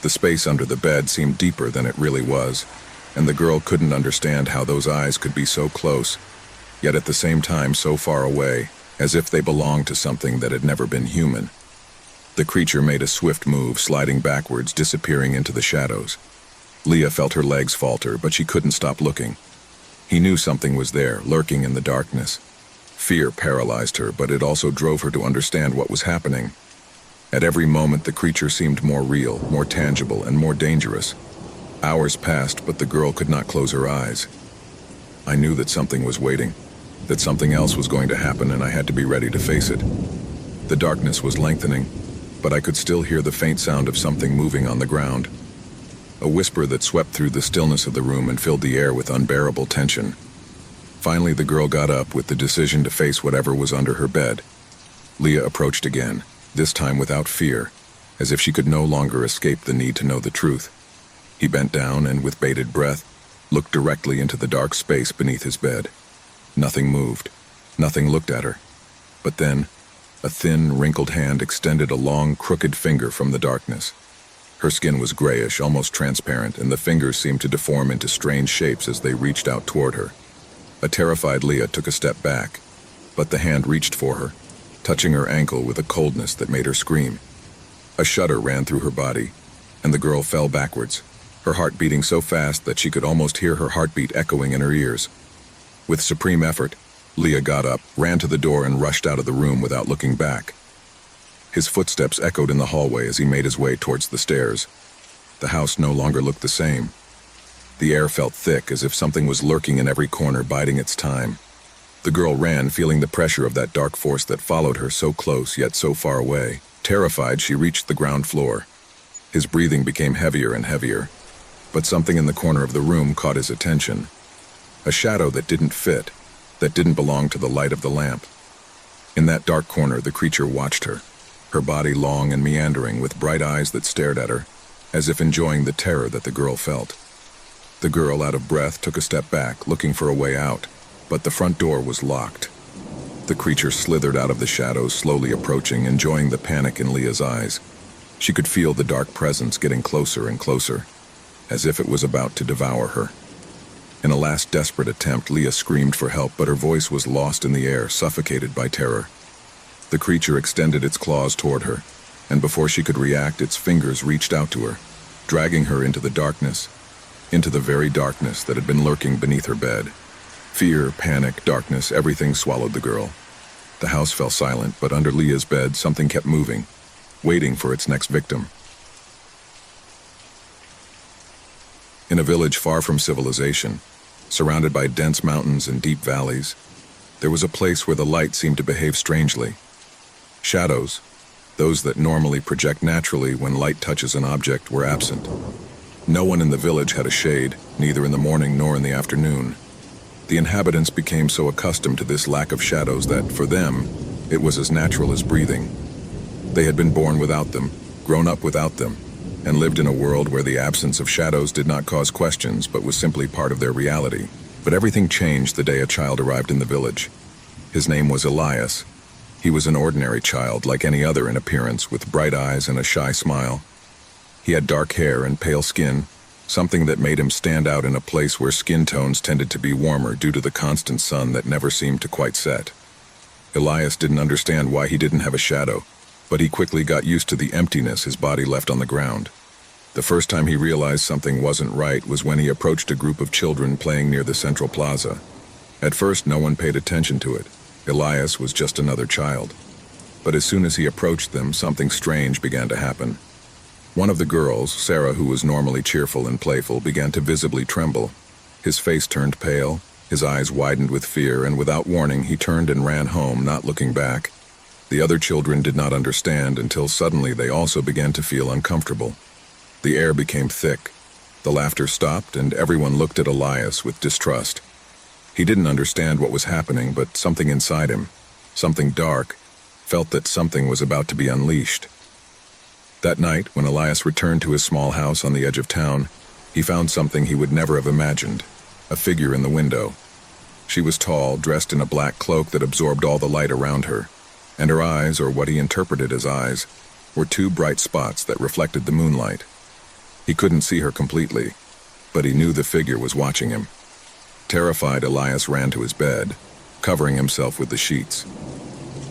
[SPEAKER 1] The space under the bed seemed deeper than it really was, and the girl couldn't understand how those eyes could be so close, yet at the same time so far away, as if they belonged to something that had never been human. The creature made a swift move, sliding backwards, disappearing into the shadows. Leah felt her legs falter, but she couldn't stop looking. He knew something was there, lurking in the darkness. Fear paralyzed her, but it also drove her to understand what was happening. At every moment, the creature seemed more real, more tangible, and more dangerous. Hours passed, but the girl could not close her eyes. I knew that something was waiting, that something else was going to happen, and I had to be ready to face it. The darkness was lengthening, but I could still hear the faint sound of something moving on the ground. A whisper that swept through the stillness of the room and filled the air with unbearable tension. Finally, the girl got up with the decision to face whatever was under her bed. Leah approached again, this time without fear, as if she could no longer escape the need to know the truth. He bent down and, with bated breath, looked directly into the dark space beneath his bed. Nothing moved. Nothing looked at her. But then, a thin, wrinkled hand extended a long, crooked finger from the darkness. Her skin was grayish, almost transparent, and the fingers seemed to deform into strange shapes as they reached out toward her. A terrified Leah took a step back, but the hand reached for her, touching her ankle with a coldness that made her scream. A shudder ran through her body, and the girl fell backwards, her heart beating so fast that she could almost hear her heartbeat echoing in her ears. With supreme effort, Leah got up, ran to the door, and rushed out of the room without looking back. His footsteps echoed in the hallway as he made his way towards the stairs. The house no longer looked the same. The air felt thick, as if something was lurking in every corner, biding its time. The girl ran, feeling the pressure of that dark force that followed her so close yet so far away. Terrified, she reached the ground floor. His breathing became heavier and heavier, but something in the corner of the room caught his attention. A shadow that didn't fit, that didn't belong to the light of the lamp. In that dark corner, the creature watched her, her body long and meandering, with bright eyes that stared at her, as if enjoying the terror that the girl felt. The girl, out of breath, took a step back, looking for a way out, but the front door was locked. The creature slithered out of the shadows, slowly approaching, enjoying the panic in Leah's eyes. She could feel the dark presence getting closer and closer, as if it was about to devour her. In a last desperate attempt, Leah screamed for help, but her voice was lost in the air, suffocated by terror. The creature extended its claws toward her, and before she could react, its fingers reached out to her, dragging her into the darkness, into the very darkness that had been lurking beneath her bed. Fear, panic, darkness, everything swallowed the girl. The house fell silent, but under Leah's bed, something kept moving, waiting for its next victim. In a village far from civilization, surrounded by dense mountains and deep valleys, there was a place where the light seemed to behave strangely. Shadows, those that normally project naturally when light touches an object, were absent. No one in the village had a shade, neither in the morning nor in the afternoon. The inhabitants became so accustomed to this lack of shadows that, for them, it was as natural as breathing. They had been born without them, grown up without them, and lived in a world where the absence of shadows did not cause questions but was simply part of their reality. But everything changed the day a child arrived in the village. His name was Elias. He was an ordinary child, like any other in appearance, with bright eyes and a shy smile. He had dark hair and pale skin, something that made him stand out in a place where skin tones tended to be warmer due to the constant sun that never seemed to quite set. Elias didn't understand why he didn't have a shadow, but he quickly got used to the emptiness his body left on the ground. The first time he realized something wasn't right was when he approached a group of children playing near the central plaza. At first, no one paid attention to it. Elias was just another child. But as soon as he approached them, something strange began to happen. One of the girls, Sarah, who was normally cheerful and playful, began to visibly tremble. His face turned pale, his eyes widened with fear, and without warning, he turned and ran home, not looking back. The other children did not understand until suddenly they also began to feel uncomfortable. The air became thick. The laughter stopped, and everyone looked at Elias with distrust. He didn't understand what was happening, but something inside him, something dark, felt that something was about to be unleashed. That night, when Elias returned to his small house on the edge of town, he found something he would never have imagined, a figure in the window. She was tall, dressed in a black cloak that absorbed all the light around her, and her eyes, or what he interpreted as eyes, were two bright spots that reflected the moonlight. He couldn't see her completely, but he knew the figure was watching him. Terrified, Elias ran to his bed, covering himself with the sheets.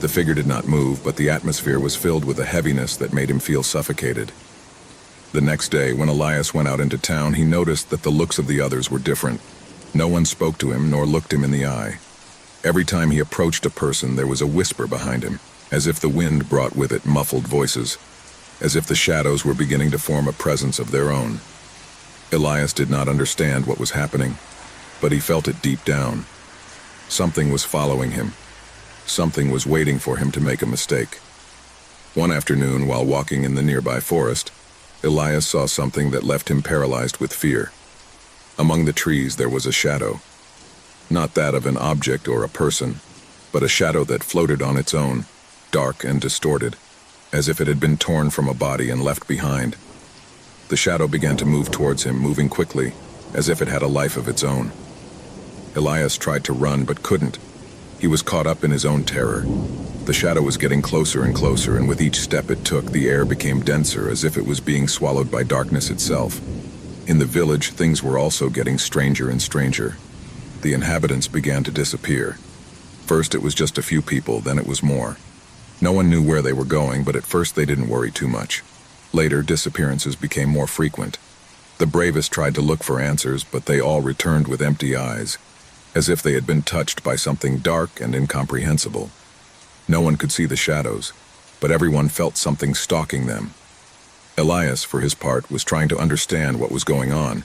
[SPEAKER 1] The figure did not move, but the atmosphere was filled with a heaviness that made him feel suffocated. The next day, when Elias went out into town, he noticed that the looks of the others were different. No one spoke to him nor looked him in the eye. Every time he approached a person, there was a whisper behind him, as if the wind brought with it muffled voices, as if the shadows were beginning to form a presence of their own. Elias did not understand what was happening, but he felt it deep down. Something was following him. Something was waiting for him to make a mistake. One afternoon, while walking in the nearby forest, Elias saw something that left him paralyzed with fear. Among the trees there was a shadow. Not that of an object or a person, but a shadow that floated on its own, dark and distorted, as if it had been torn from a body and left behind. The shadow began to move towards him, moving quickly, as if it had a life of its own. Elias tried to run, but couldn't. He was caught up in his own terror. The shadow was getting closer and closer, and with each step it took, the air became denser, as if it was being swallowed by darkness itself. In the village, things were also getting stranger and stranger. The inhabitants began to disappear. First it was just a few people, then it was more. No one knew where they were going, but at first they didn't worry too much. Later, disappearances became more frequent. The bravest tried to look for answers, but they all returned with empty eyes, as if they had been touched by something dark and incomprehensible. No one could see the shadows, but everyone felt something stalking them. Elias, for his part, was trying to understand what was going on,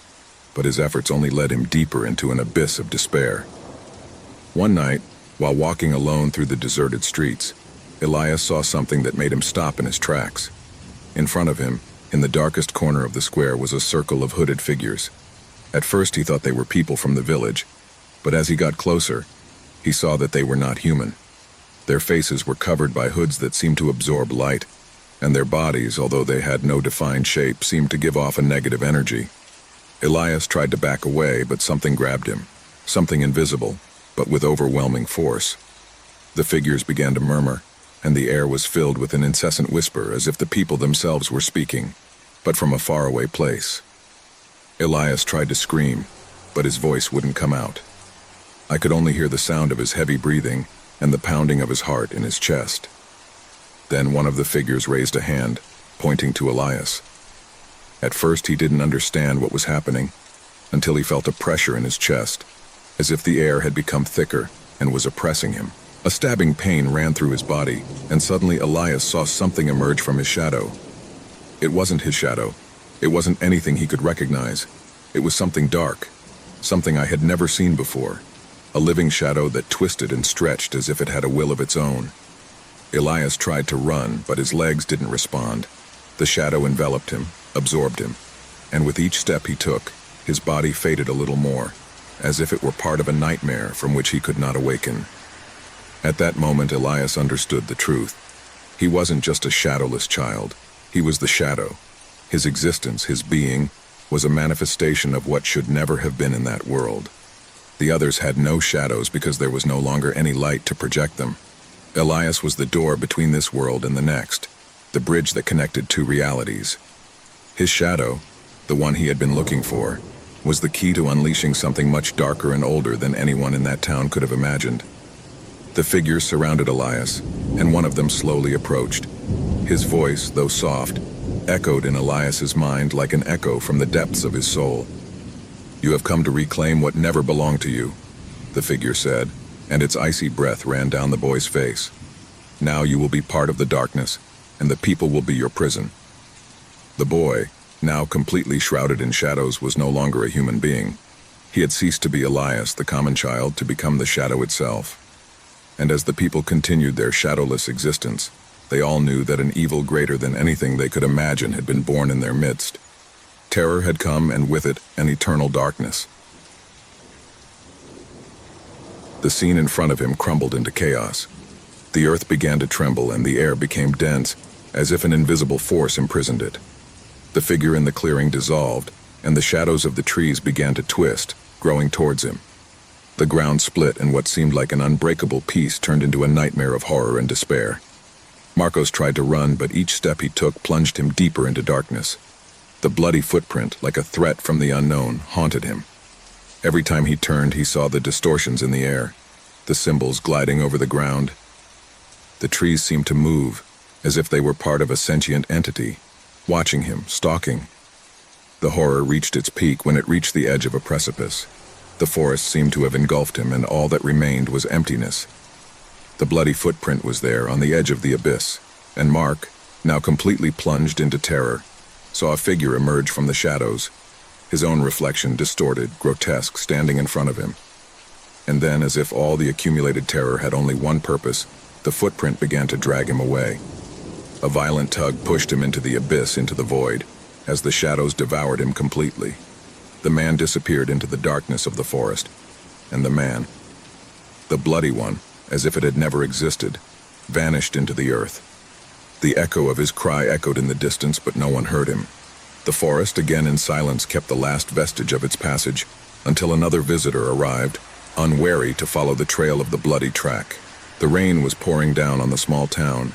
[SPEAKER 1] but his efforts only led him deeper into an abyss of despair. One night, while walking alone through the deserted streets, Elias saw something that made him stop in his tracks. In front of him, in the darkest corner of the square, was a circle of hooded figures. At first he thought they were people from the village, but as he got closer, he saw that they were not human. Their faces were covered by hoods that seemed to absorb light, and their bodies, although they had no defined shape, seemed to give off a negative energy. Elias tried to back away, but something grabbed him, something invisible, but with overwhelming force. The figures began to murmur, and the air was filled with an incessant whisper, as if the people themselves were speaking, but from a faraway place. Elias tried to scream, but his voice wouldn't come out. I could only hear the sound of his heavy breathing and the pounding of his heart in his chest. Then one of the figures raised a hand, pointing to Elias. At first he didn't understand what was happening, until he felt a pressure in his chest, as if the air had become thicker and was oppressing him. A stabbing pain ran through his body, and suddenly Elias saw something emerge from his shadow. It wasn't his shadow. It wasn't anything he could recognize. It was something dark, something I had never seen before. A living shadow that twisted and stretched as if it had a will of its own. Elias tried to run, but his legs didn't respond. The shadow enveloped him, absorbed him, and with each step he took, his body faded a little more, as if it were part of a nightmare from which he could not awaken. At that moment, Elias understood the truth. He wasn't just a shadowless child. He was the shadow. His existence, his being, was a manifestation of what should never have been in that world. The others had no shadows because there was no longer any light to project them. Elias was the door between this world and the next, the bridge that connected two realities. His shadow, the one he had been looking for, was the key to unleashing something much darker and older than anyone in that town could have imagined. The figures surrounded Elias, and one of them slowly approached. His voice, though soft, echoed in Elias's mind like an echo from the depths of his soul. "You have come to reclaim what never belonged to you," the figure said, and its icy breath ran down the boy's face. "Now you will be part of the darkness, and the people will be your prison." The boy, now completely shrouded in shadows, was no longer a human being. He had ceased to be Elias, the common child, to become the shadow itself. And as the people continued their shadowless existence, they all knew that an evil greater than anything they could imagine had been born in their midst. Terror had come, and with it, an eternal darkness. The scene in front of him crumbled into chaos. The earth began to tremble, and the air became dense, as if an invisible force imprisoned it. The figure in the clearing dissolved, and the shadows of the trees began to twist, growing towards him. The ground split, and what seemed like an unbreakable peace turned into a nightmare of horror and despair. Marcos tried to run, but each step he took plunged him deeper into darkness. The bloody footprint, like a threat from the unknown, haunted him. Every time he turned, he saw the distortions in the air, the symbols gliding over the ground. The trees seemed to move, as if they were part of a sentient entity, watching him, stalking. The horror reached its peak when it reached the edge of a precipice. The forest seemed to have engulfed him, and all that remained was emptiness. The bloody footprint was there on the edge of the abyss, and Mark, now completely plunged into terror, saw a figure emerge from the shadows, his own reflection distorted, grotesque, standing in front of him. And then, as if all the accumulated terror had only one purpose, the footprint began to drag him away. A violent tug pushed him into the abyss, into the void, as the shadows devoured him completely. The man disappeared into the darkness of the forest, and the man, the bloody one, as if it had never existed, vanished into the earth. The echo of his cry echoed in the distance, but no one heard him. The forest, again in silence, kept the last vestige of its passage, until another visitor arrived, unwary to follow the trail of the bloody track. The rain was pouring down on the small town.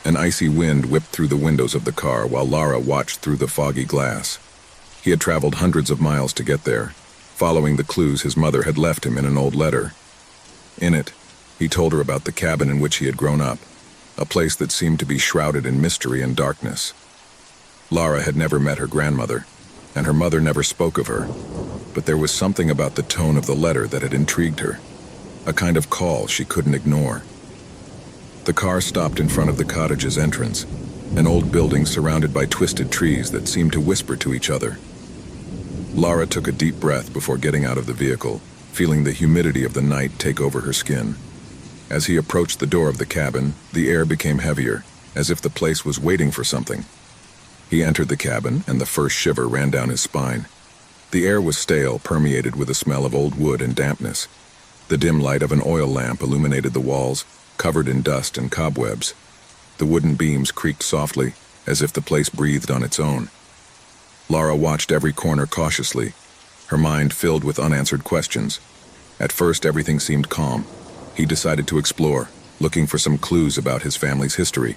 [SPEAKER 1] An icy wind whipped through the windows of the car while Lara watched through the foggy glass. He had traveled hundreds of miles to get there, following the clues his mother had left him in an old letter. In it, he told her about the cabin in which he had grown up, a place that seemed to be shrouded in mystery and darkness. Lara had never met her grandmother, and her mother never spoke of her, but there was something about the tone of the letter that had intrigued her, a kind of call she couldn't ignore. The car stopped in front of the cottage's entrance, an old building surrounded by twisted trees that seemed to whisper to each other. Lara took a deep breath before getting out of the vehicle, feeling the humidity of the night take over her skin. As he approached the door of the cabin, the air became heavier, as if the place was waiting for something. He entered the cabin, and the first shiver ran down his spine. The air was stale, permeated with a smell of old wood and dampness. The dim light of an oil lamp illuminated the walls, covered in dust and cobwebs. The wooden beams creaked softly, as if the place breathed on its own. Lara watched every corner cautiously, her mind filled with unanswered questions. At first, everything seemed calm. He decided to explore, looking for some clues about his family's history.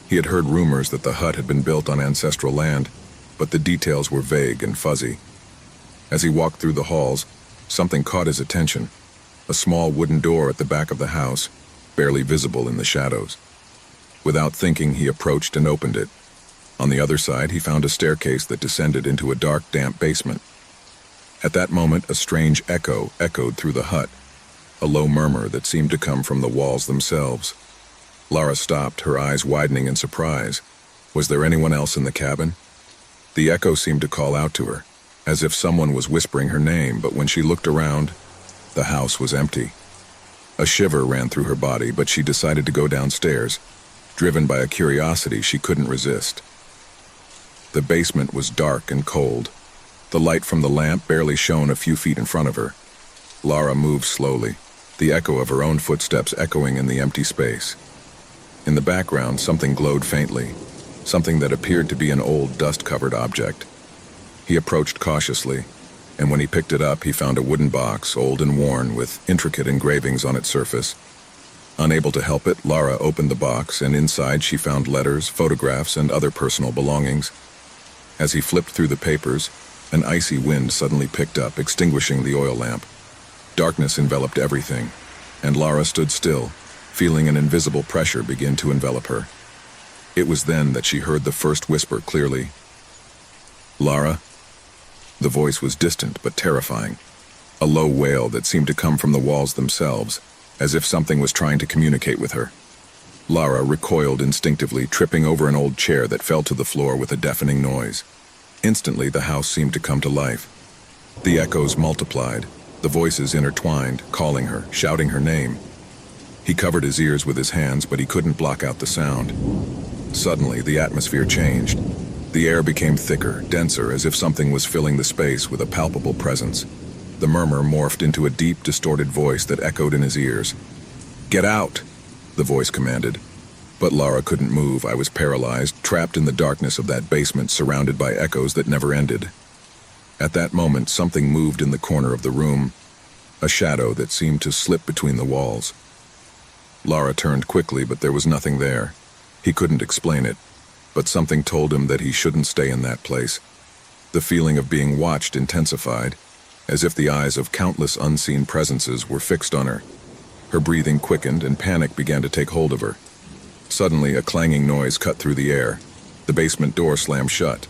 [SPEAKER 1] He had heard rumors that the hut had been built on ancestral land, but the details were vague and fuzzy. As he walked through the halls, something caught his attention. A small wooden door at the back of the house, barely visible in the shadows. Without thinking, he approached and opened it. On the other side, he found a staircase that descended into a dark, damp basement. At that moment, a strange echo echoed through the hut, a low murmur that seemed to come from the walls themselves. Lara stopped, her eyes widening in surprise. Was there anyone else in the cabin? The echo seemed to call out to her, as if someone was whispering her name, but when she looked around, the house was empty. A shiver ran through her body, but she decided to go downstairs, driven by a curiosity she couldn't resist. The basement was dark and cold. The light from the lamp barely shone a few feet in front of her. Lara moved slowly, the echo of her own footsteps echoing in the empty space. In the background, something glowed faintly, something that appeared to be an old, dust-covered object. He approached cautiously, and when he picked it up, he found a wooden box, old and worn, with intricate engravings on its surface. Unable to help it, Lara opened the box, and inside she found letters, photographs, and other personal belongings. As he flipped through the papers, an icy wind suddenly picked up, extinguishing the oil lamp. Darkness enveloped everything, and Lara stood still, feeling an invisible pressure begin to envelop her. It was then that she heard the first whisper clearly. "Lara?" The voice was distant but terrifying, a low wail that seemed to come from the walls themselves, as if something was trying to communicate with her. Lara recoiled instinctively, tripping over an old chair that fell to the floor with a deafening noise. Instantly, the house seemed to come to life. The echoes multiplied, the voices intertwined, calling her, shouting her name. He covered his ears with his hands, but he couldn't block out the sound. Suddenly, the atmosphere changed. The air became thicker, denser, as if something was filling the space with a palpable presence. The murmur morphed into a deep, distorted voice that echoed in his ears. "Get out!" the voice commanded. But Lara couldn't move. I was paralyzed, trapped in the darkness of that basement, surrounded by echoes that never ended. At that moment, something moved in the corner of the room, a shadow that seemed to slip between the walls. Lara turned quickly, but there was nothing there. He couldn't explain it, but something told him that he shouldn't stay in that place. The feeling of being watched intensified, as if the eyes of countless unseen presences were fixed on her. Her breathing quickened and panic began to take hold of her. Suddenly, a clanging noise cut through the air. The basement door slammed shut.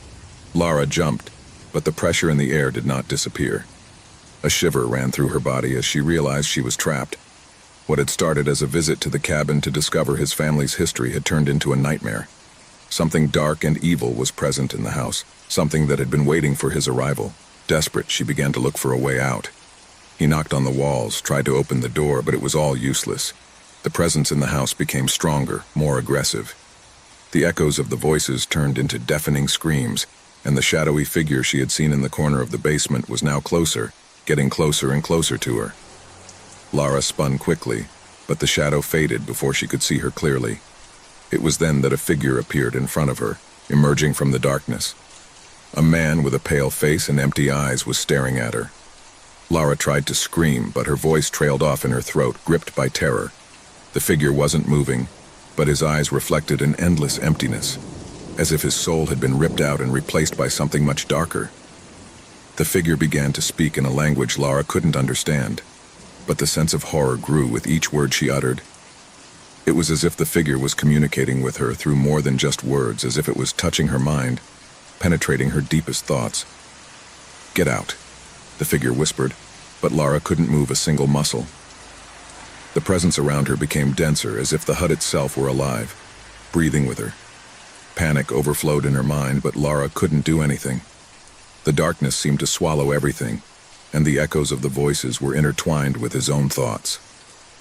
[SPEAKER 1] Lara jumped, but the pressure in the air did not disappear. A shiver ran through her body as she realized she was trapped. What had started as a visit to the cabin to discover his family's history had turned into a nightmare. Something dark and evil was present in the house, something that had been waiting for his arrival. Desperate, she began to look for a way out. He knocked on the walls, tried to open the door, but it was all useless. The presence in the house became stronger, more aggressive. The echoes of the voices turned into deafening screams, and the shadowy figure she had seen in the corner of the basement was now closer, getting closer and closer to her. Lara spun quickly, but the shadow faded before she could see her clearly. It was then that a figure appeared in front of her, emerging from the darkness. A man with a pale face and empty eyes was staring at her. Lara tried to scream, but her voice trailed off in her throat, gripped by terror. The figure wasn't moving, but his eyes reflected an endless emptiness, as if his soul had been ripped out and replaced by something much darker. The figure began to speak in a language Lara couldn't understand, but the sense of horror grew with each word she uttered. It was as if the figure was communicating with her through more than just words, as if it was touching her mind, penetrating her deepest thoughts. "Get out," the figure whispered, but Lara couldn't move a single muscle. The presence around her became denser, as if the hut itself were alive, breathing with her. Panic overflowed in her mind, but Lara couldn't do anything. The darkness seemed to swallow everything, and the echoes of the voices were intertwined with his own thoughts.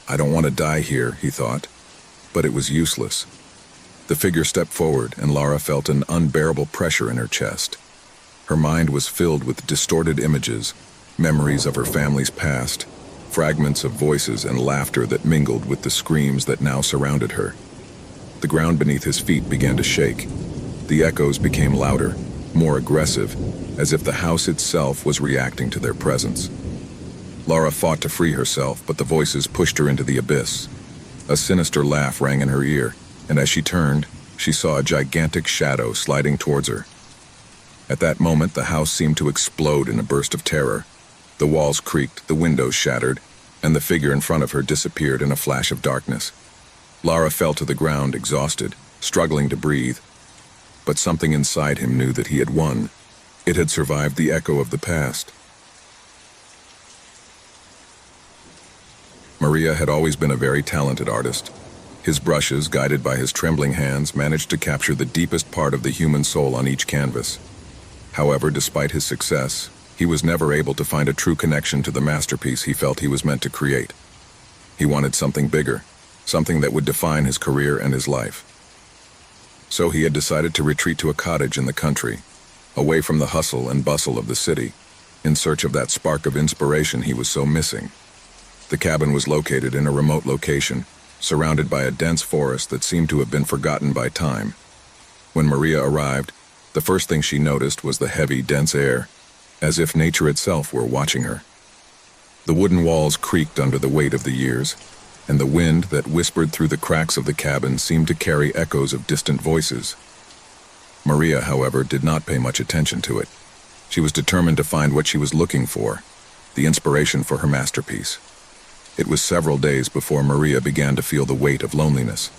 [SPEAKER 1] "I don't want to die here," he thought, but it was useless. The figure stepped forward, and Lara felt an unbearable pressure in her chest. Her mind was filled with distorted images, memories of her family's past, fragments of voices and laughter that mingled with the screams that now surrounded her. The ground beneath his feet began to shake. The echoes became louder, more aggressive, as if the house itself was reacting to their presence. Lara fought to free herself, but the voices pushed her into the abyss. A sinister laugh rang in her ear, and as she turned, she saw a gigantic shadow sliding towards her. At that moment, the house seemed to explode in a burst of terror. The walls creaked, the windows shattered, and the figure in front of her disappeared in a flash of darkness. Lara fell to the ground, exhausted, struggling to breathe. But something inside him knew that he had won. It had survived the echo of the past. Maria had always been a very talented artist. His brushes, guided by his trembling hands, managed to capture the deepest part of the human soul on each canvas. However, despite his success, he was never able to find a true connection to the masterpiece he felt he was meant to create. He wanted something bigger, something that would define his career and his life. So he had decided to retreat to a cottage in the country, away from the hustle and bustle of the city, in search of that spark of inspiration he was so missing. The cabin was located in a remote location, surrounded by a dense forest that seemed to have been forgotten by time. When Maria arrived, the first thing she noticed was the heavy, dense air, as if nature itself were watching her. The wooden walls creaked under the weight of the years, and the wind that whispered through the cracks of the cabin seemed to carry echoes of distant voices. Maria, however, did not pay much attention to it. She was determined to find what she was looking for, the inspiration for her masterpiece. It was several days before Maria began to feel the weight of loneliness.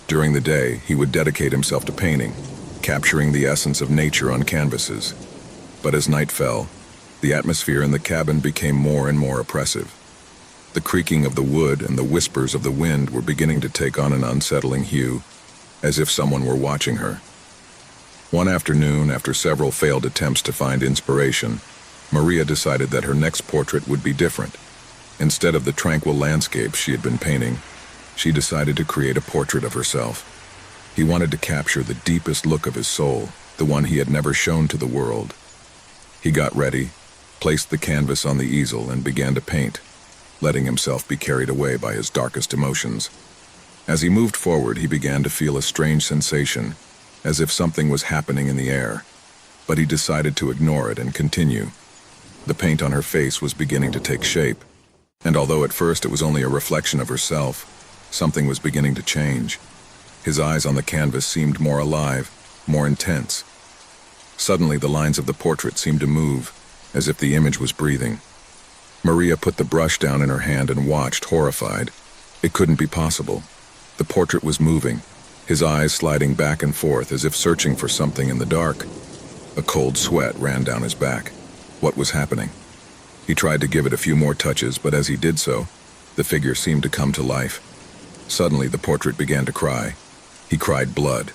[SPEAKER 1] During the day, he would dedicate himself to painting, capturing the essence of nature on canvases. But as night fell, the atmosphere in the cabin became more and more oppressive. The creaking of the wood and the whispers of the wind were beginning to take on an unsettling hue, as if someone were watching her. One afternoon, after several failed attempts to find inspiration, Maria decided that her next portrait would be different. Instead of the tranquil landscapes she had been painting, she decided to create a portrait of herself. He wanted to capture the deepest look of his soul, the one he had never shown to the world. He got ready, placed the canvas on the easel, and began to paint, letting himself be carried away by his darkest emotions. As he moved forward, he began to feel a strange sensation, as if something was happening in the air. But he decided to ignore it and continue. The paint on her face was beginning to take shape, and although at first it was only a reflection of herself, something was beginning to change. His eyes on the canvas seemed more alive, more intense. Suddenly, the lines of the portrait seemed to move, as if the image was breathing. Maria put the brush down in her hand and watched, horrified. It couldn't be possible. The portrait was moving, his eyes sliding back and forth as if searching for something in the dark. A cold sweat ran down his back. What was happening? He tried to give it a few more touches, but as he did so, the figure seemed to come to life. Suddenly, the portrait began to cry. He cried blood.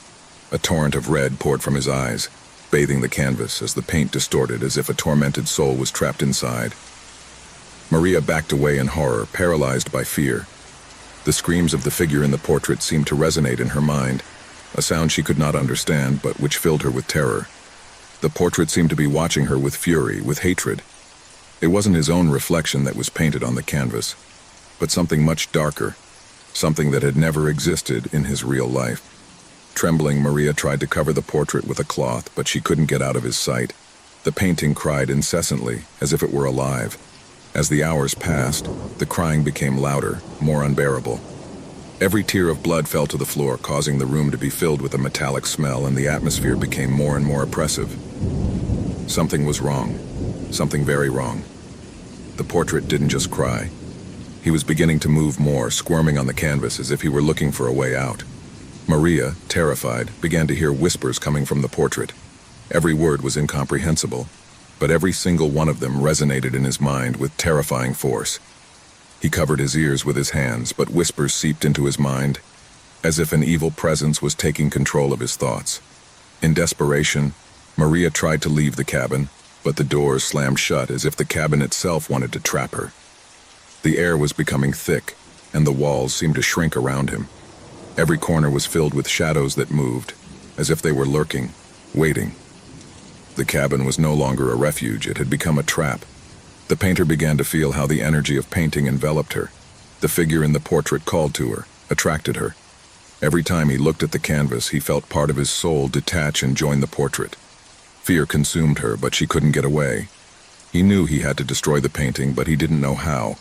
[SPEAKER 1] A torrent of red poured from his eyes, bathing the canvas as the paint distorted as if a tormented soul was trapped inside. Maria backed away in horror, paralyzed by fear. The screams of the figure in the portrait seemed to resonate in her mind, a sound she could not understand but which filled her with terror. The portrait seemed to be watching her with fury, with hatred. It wasn't his own reflection that was painted on the canvas, but something much darker, something that had never existed in his real life. Trembling, Maria tried to cover the portrait with a cloth, but she couldn't get out of his sight. The painting cried incessantly, as if it were alive. As the hours passed, the crying became louder, more unbearable. Every tear of blood fell to the floor, causing the room to be filled with a metallic smell, and the atmosphere became more and more oppressive. Something was wrong. Something very wrong. The portrait didn't just cry. He was beginning to move more, squirming on the canvas as if he were looking for a way out. Maria, terrified, began to hear whispers coming from the portrait. Every word was incomprehensible, but every single one of them resonated in his mind with terrifying force. He covered his ears with his hands, but whispers seeped into his mind, as if an evil presence was taking control of his thoughts. In desperation, Maria tried to leave the cabin, but the doors slammed shut as if the cabin itself wanted to trap her. The air was becoming thick, and the walls seemed to shrink around him. Every corner was filled with shadows that moved, as if they were lurking, waiting. The cabin was no longer a refuge, it had become a trap. The painter began to feel how the energy of painting enveloped her. The figure in the portrait called to her, attracted her. Every time he looked at the canvas, he felt part of his soul detach and join the portrait. Fear consumed her, but she couldn't get away. He knew he had to destroy the painting, but he didn't know how.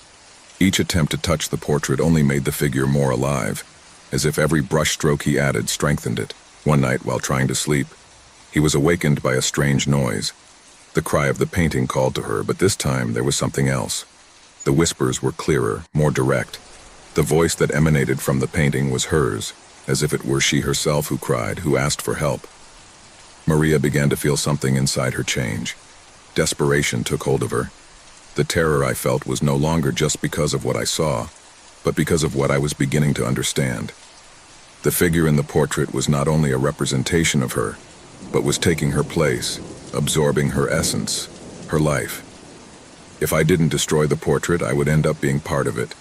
[SPEAKER 1] Each attempt to touch the portrait only made the figure more alive, as if every brushstroke he added strengthened it. One night, while trying to sleep, he was awakened by a strange noise. The cry of the painting called to her, but this time there was something else. The whispers were clearer, more direct. The voice that emanated from the painting was hers, as if it were she herself who cried, who asked for help. Maria began to feel something inside her change. Desperation took hold of her. The terror I felt was no longer just because of what I saw, but because of what I was beginning to understand. The figure in the portrait was not only a representation of her, but was taking her place, absorbing her essence, her life. If I didn't destroy the portrait, I would end up being part of it,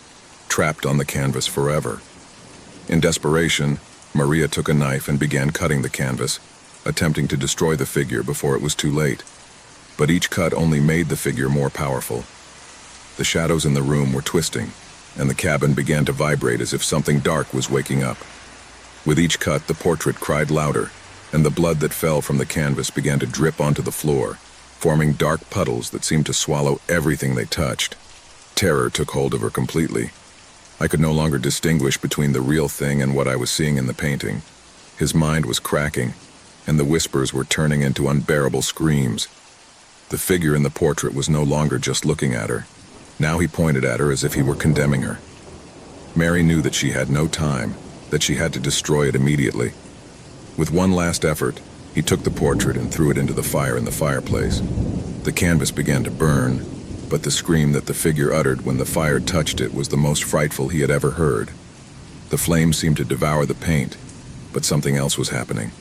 [SPEAKER 1] trapped on the canvas forever. In desperation, Maria took a knife and began cutting the canvas, attempting to destroy the figure before it was too late. But each cut only made the figure more powerful. The shadows in the room were twisting, and the cabin began to vibrate as if something dark was waking up. With each cut, the portrait cried louder, and the blood that fell from the canvas began to drip onto the floor, forming dark puddles that seemed to swallow everything they touched. Terror took hold of her completely. I could no longer distinguish between the real thing and what I was seeing in the painting. His mind was cracking, and the whispers were turning into unbearable screams. The figure in the portrait was no longer just looking at her. Now he pointed at her as if he were condemning her. Mary knew that she had no time, that she had to destroy it immediately. With one last effort, he took the portrait and threw it into the fire in the fireplace. The canvas began to burn, but the scream that the figure uttered when the fire touched it was the most frightful he had ever heard. The flames seemed to devour the paint, but something else was happening.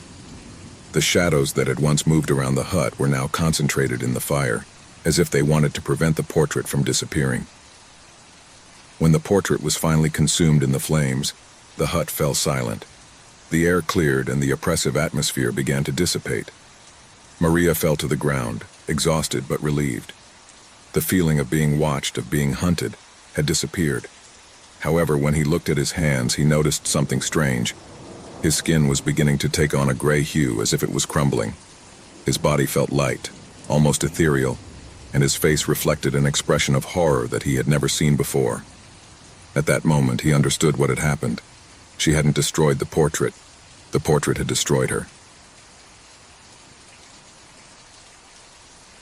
[SPEAKER 1] The shadows that had once moved around the hut were now concentrated in the fire, as if they wanted to prevent the portrait from disappearing. When the portrait was finally consumed in the flames, the hut fell silent. The air cleared and the oppressive atmosphere began to dissipate. Maria fell to the ground, exhausted but relieved. The feeling of being watched, of being hunted, had disappeared. However, when he looked at his hands, he noticed something strange. His skin was beginning to take on a gray hue as if it was crumbling. His body felt light, almost ethereal, and his face reflected an expression of horror that he had never seen before. At that moment, he understood what had happened. She hadn't destroyed the portrait. The portrait had destroyed her.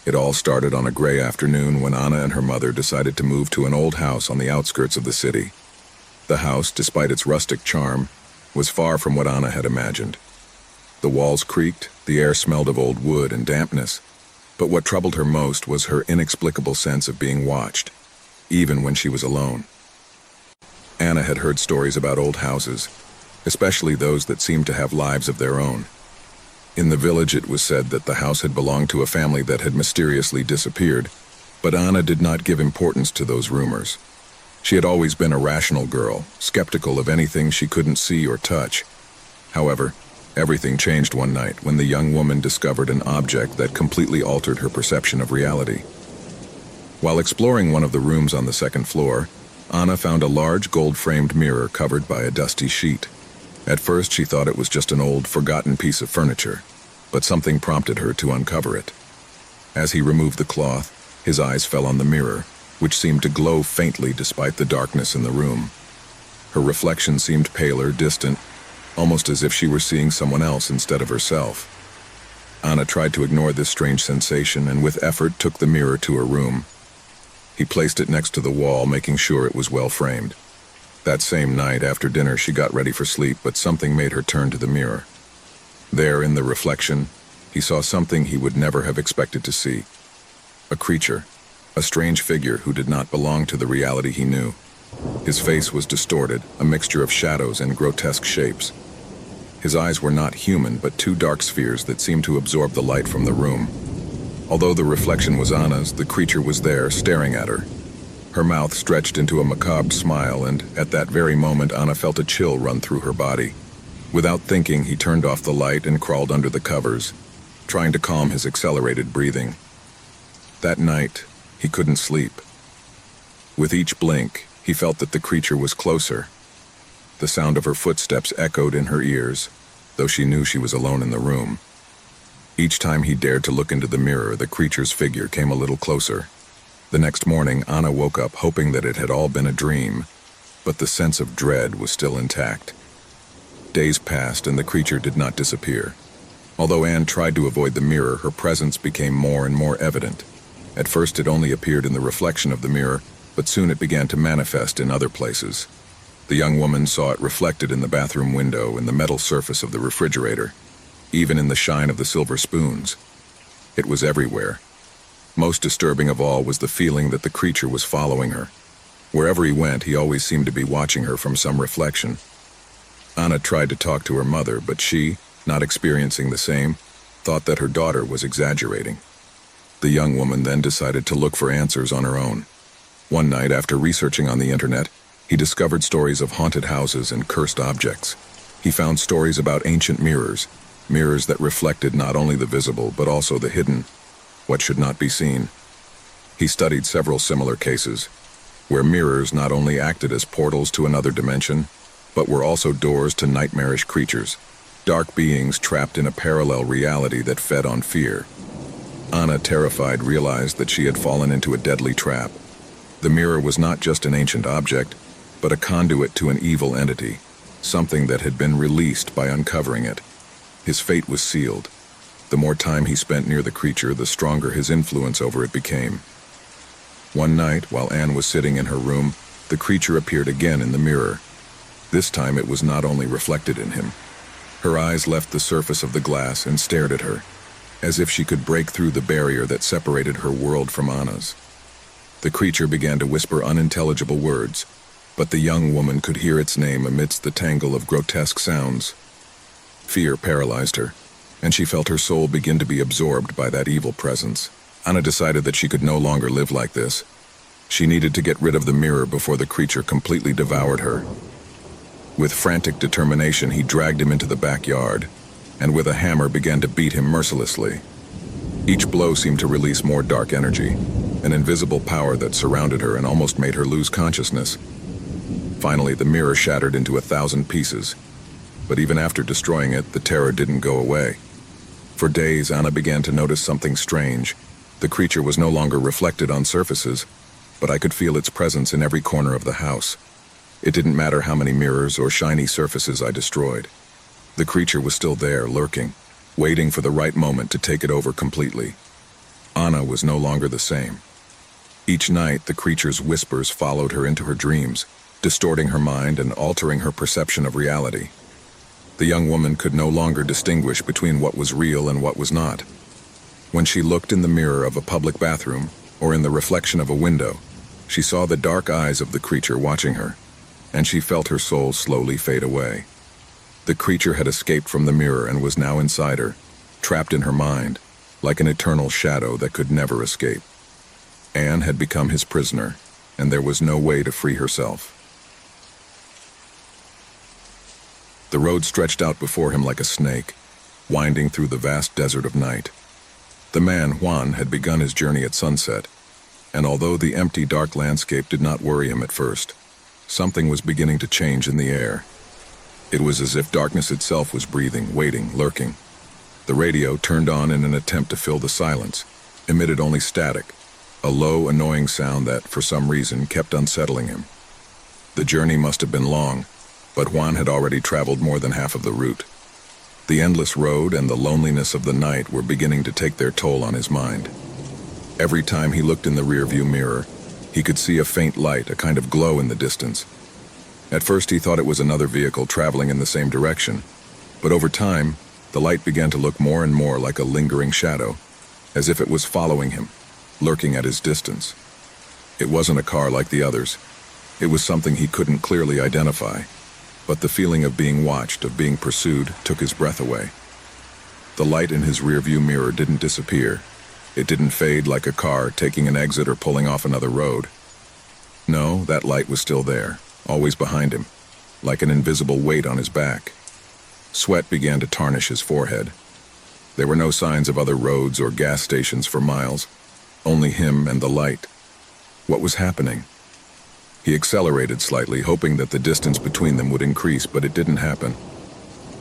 [SPEAKER 1] It all started on a gray afternoon when Anna and her mother decided to move to an old house on the outskirts of the city. The house, despite its rustic charm, was far from what Anna had imagined. The walls creaked, the air smelled of old wood and dampness, but what troubled her most was her inexplicable sense of being watched, even when she was alone. Anna had heard stories about old houses, especially those that seemed to have lives of their own. In the village it was said that the house had belonged to a family that had mysteriously disappeared, but Anna did not give importance to those rumors. She had always been a rational girl, skeptical of anything she couldn't see or touch. However, everything changed one night when the young woman discovered an object that completely altered her perception of reality. While exploring one of the rooms on the second floor, Anna found a large gold-framed mirror covered by a dusty sheet. At first she thought it was just an old, forgotten piece of furniture, but something prompted her to uncover it. As he removed the cloth, his eyes fell on the mirror, which seemed to glow faintly despite the darkness in the room. Her reflection seemed paler, distant, almost as if she were seeing someone else instead of herself. Anna tried to ignore this strange sensation and with effort took the mirror to her room. He placed it next to the wall, making sure it was well framed. That same night, after dinner, she got ready for sleep, but something made her turn to the mirror. There, in the reflection, he saw something he would never have expected to see. A creature, a strange figure who did not belong to the reality he knew. His face was distorted, a mixture of shadows and grotesque shapes. His eyes were not human, but two dark spheres that seemed to absorb the light from the room. Although the reflection was Anna's, the creature was there, staring at her. Her mouth stretched into a macabre smile, and at that very moment Anna felt a chill run through her body. Without thinking, he turned off the light and crawled under the covers, trying to calm his accelerated breathing. That night, he couldn't sleep. With each blink, he felt that the creature was closer. The sound of her footsteps echoed in her ears, though she knew she was alone in the room. Each time he dared to look into the mirror, the creature's figure came a little closer. The next morning, Anna woke up hoping that it had all been a dream, but the sense of dread was still intact. Days passed and the creature did not disappear. Although Anne tried to avoid the mirror, her presence became more and more evident. At first it only appeared in the reflection of the mirror, but soon it began to manifest in other places. The young woman saw it reflected in the bathroom window and the metal surface of the refrigerator, even in the shine of the silver spoons. It was everywhere. Most disturbing of all was the feeling that the creature was following her. Wherever he went, he always seemed to be watching her from some reflection. Anna tried to talk to her mother, but she, not experiencing the same, thought that her daughter was exaggerating. The young woman then decided to look for answers on her own. One night, after researching on the internet, he discovered stories of haunted houses and cursed objects. He found stories about ancient mirrors that reflected not only the visible but also the hidden, what should not be seen. He studied several similar cases, where mirrors not only acted as portals to another dimension, but were also doors to nightmarish creatures, dark beings trapped in a parallel reality that fed on fear. Anna, terrified, realized that she had fallen into a deadly trap. The mirror was not just an ancient object, but a conduit to an evil entity, something that had been released by uncovering it. His fate was sealed. The more time he spent near the creature, the stronger his influence over it became. One night, while Anne was sitting in her room, the creature appeared again in the mirror. This time it was not only reflected in him. Her eyes left the surface of the glass and stared at her, as if she could break through the barrier that separated her world from Anna's. The creature began to whisper unintelligible words, but the young woman could hear its name amidst the tangle of grotesque sounds. Fear paralyzed her, and she felt her soul begin to be absorbed by that evil presence. Anna decided that she could no longer live like this. She needed to get rid of the mirror before the creature completely devoured her. With frantic determination, he dragged him into the backyard, and with a hammer began to beat him mercilessly. Each blow seemed to release more dark energy, an invisible power that surrounded her and almost made her lose consciousness. Finally, the mirror shattered into 1,000 pieces, but even after destroying it, the terror didn't go away. For days, Anna began to notice something strange. The creature was no longer reflected on surfaces, but I could feel its presence in every corner of the house. It didn't matter how many mirrors or shiny surfaces I destroyed. The creature was still there, lurking, waiting for the right moment to take it over completely. Anna was no longer the same. Each night, the creature's whispers followed her into her dreams, distorting her mind and altering her perception of reality. The young woman could no longer distinguish between what was real and what was not. When she looked in the mirror of a public bathroom, or in the reflection of a window, she saw the dark eyes of the creature watching her, and she felt her soul slowly fade away. The creature had escaped from the mirror and was now inside her, trapped in her mind, like an eternal shadow that could never escape. Anne had become his prisoner, and there was no way to free herself. The road stretched out before him like a snake, winding through the vast desert of night. The man, Juan, had begun his journey at sunset, and although the empty, dark landscape did not worry him at first, something was beginning to change in the air. It was as if darkness itself was breathing, waiting, lurking. The radio, turned on in an attempt to fill the silence, emitted only static, a low, annoying sound that, for some reason, kept unsettling him. The journey must have been long, but Juan had already traveled more than half of the route. The endless road and the loneliness of the night were beginning to take their toll on his mind. Every time he looked in the rearview mirror, he could see a faint light, a kind of glow in the distance. At first he thought it was another vehicle traveling in the same direction, but over time, the light began to look more and more like a lingering shadow, as if it was following him, lurking at his distance. It wasn't a car like the others. It was something he couldn't clearly identify, but the feeling of being watched, of being pursued, took his breath away. The light in his rearview mirror didn't disappear. It didn't fade like a car taking an exit or pulling off another road. No, that light was still there, always behind him, like an invisible weight on his back. Sweat began to tarnish his forehead. There were no signs of other roads or gas stations for miles, only him and the light. What was happening? He accelerated slightly, hoping that the distance between them would increase, but it didn't happen.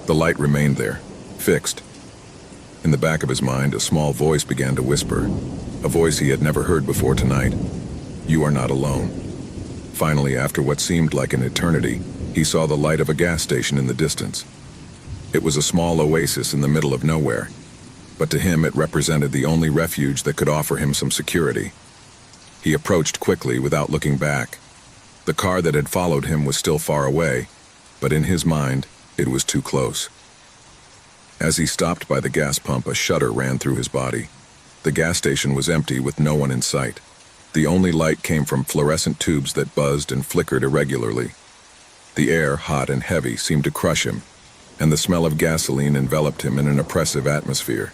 [SPEAKER 1] The light remained there, fixed. In the back of his mind, a small voice began to whisper, a voice he had never heard before tonight. "You are not alone." Finally, after what seemed like an eternity, he saw the light of a gas station in the distance. It was a small oasis in the middle of nowhere, but to him it represented the only refuge that could offer him some security. He approached quickly without looking back. The car that had followed him was still far away, but in his mind, it was too close. As he stopped by the gas pump, a shudder ran through his body. The gas station was empty with no one in sight. The only light came from fluorescent tubes that buzzed and flickered irregularly. The air, hot and heavy, seemed to crush him, and the smell of gasoline enveloped him in an oppressive atmosphere.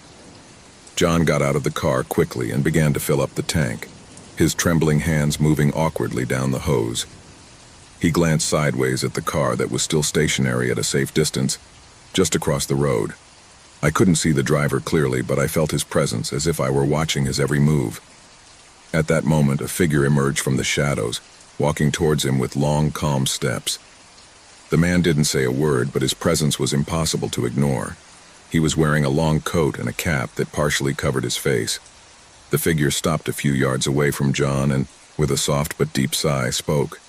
[SPEAKER 1] John got out of the car quickly and began to fill up the tank, his trembling hands moving awkwardly down the hose. He glanced sideways at the car that was still stationary at a safe distance, just across the road. I couldn't see the driver clearly, but I felt his presence as if I were watching his every move. At that moment, a figure emerged from the shadows, walking towards him with long, calm steps. The man didn't say a word, but his presence was impossible to ignore. He was wearing a long coat and a cap that partially covered his face. The figure stopped a few yards away from John and, with a soft but deep sigh, spoke.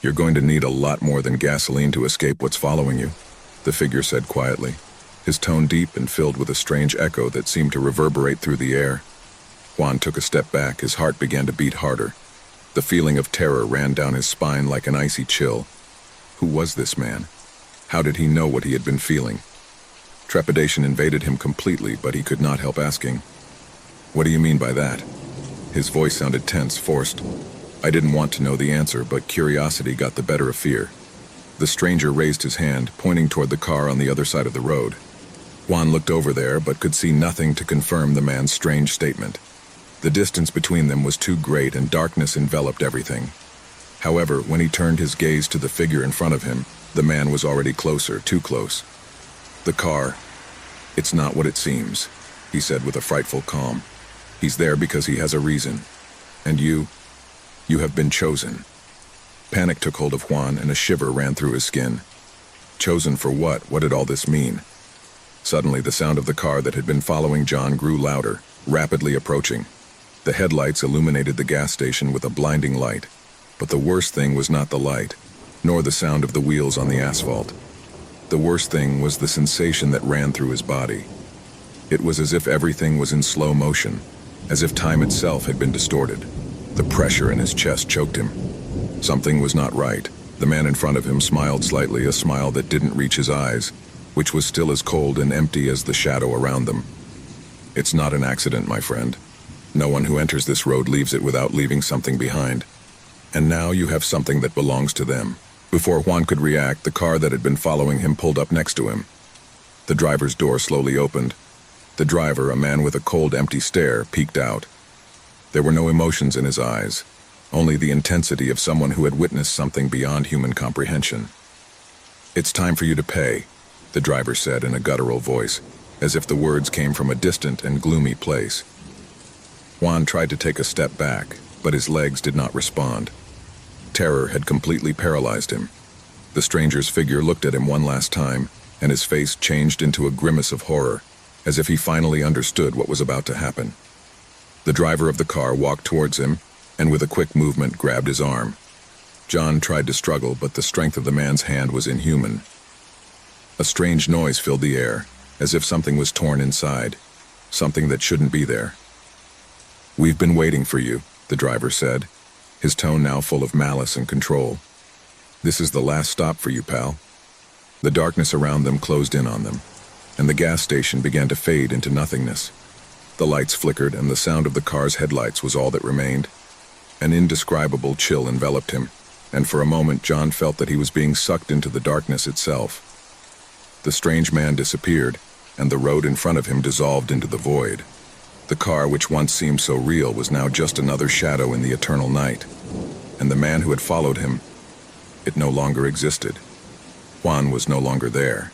[SPEAKER 1] "You're going to need a lot more than gasoline to escape what's following you," the figure said quietly. his tone deep and filled with a strange echo that seemed to reverberate through the air. Juan took a step back, his heart began to beat harder. The feeling of terror ran down his spine like an icy chill. Who was this man? How did he know what he had been feeling? Trepidation invaded him completely, but he could not help asking, "What do you mean by that?" His voice sounded tense, forced. I didn't want to know the answer, but curiosity got the better of fear. The stranger raised his hand, pointing toward the car on the other side of the road. Juan looked over there, but could see nothing to confirm the man's strange statement. The distance between them was too great, and darkness enveloped everything. However, when he turned his gaze to the figure in front of him, the man was already closer, too close. The car. "It's not what it seems," he said with a frightful calm. "He's there because he has a reason. And you have been chosen." Panic took hold of Juan, and a shiver ran through his skin. Chosen for what? What did all this mean? Suddenly, the sound of the car that had been following John grew louder, rapidly approaching. The headlights illuminated the gas station with a blinding light. But the worst thing was not the light, nor the sound of the wheels on the asphalt. The worst thing was the sensation that ran through his body. It was as if everything was in slow motion, as if time itself had been distorted. The pressure in his chest choked him. Something was not right. The man in front of him smiled slightly, a smile that didn't reach his eyes, which was still as cold and empty as the shadow around them. "It's not an accident, my friend. No one who enters this road leaves it without leaving something behind. And now you have something that belongs to them." Before Juan could react, the car that had been following him pulled up next to him. The driver's door slowly opened. The driver, a man with a cold, empty stare, peeked out. There were no emotions in his eyes, only the intensity of someone who had witnessed something beyond human comprehension. "It's time for you to pay," the driver said in a guttural voice, as if the words came from a distant and gloomy place. Juan tried to take a step back, but his legs did not respond. Terror had completely paralyzed him. The stranger's figure looked at him one last time, and his face changed into a grimace of horror, as if he finally understood what was about to happen. The driver of the car walked towards him, and with a quick movement grabbed his arm. John tried to struggle, but the strength of the man's hand was inhuman. A strange noise filled the air, as if something was torn inside, something that shouldn't be there. "We've been waiting for you," the driver said, his tone now full of malice and control. "This is the last stop for you, pal." The darkness around them closed in on them, and the gas station began to fade into nothingness. The lights flickered, and the sound of the car's headlights was all that remained. An indescribable chill enveloped him, and for a moment John felt that he was being sucked into the darkness itself. The strange man disappeared, and the road in front of him dissolved into the void. The car, which once seemed so real, was now just another shadow in the eternal night. And the man who had followed him, it no longer existed. Juan was no longer there.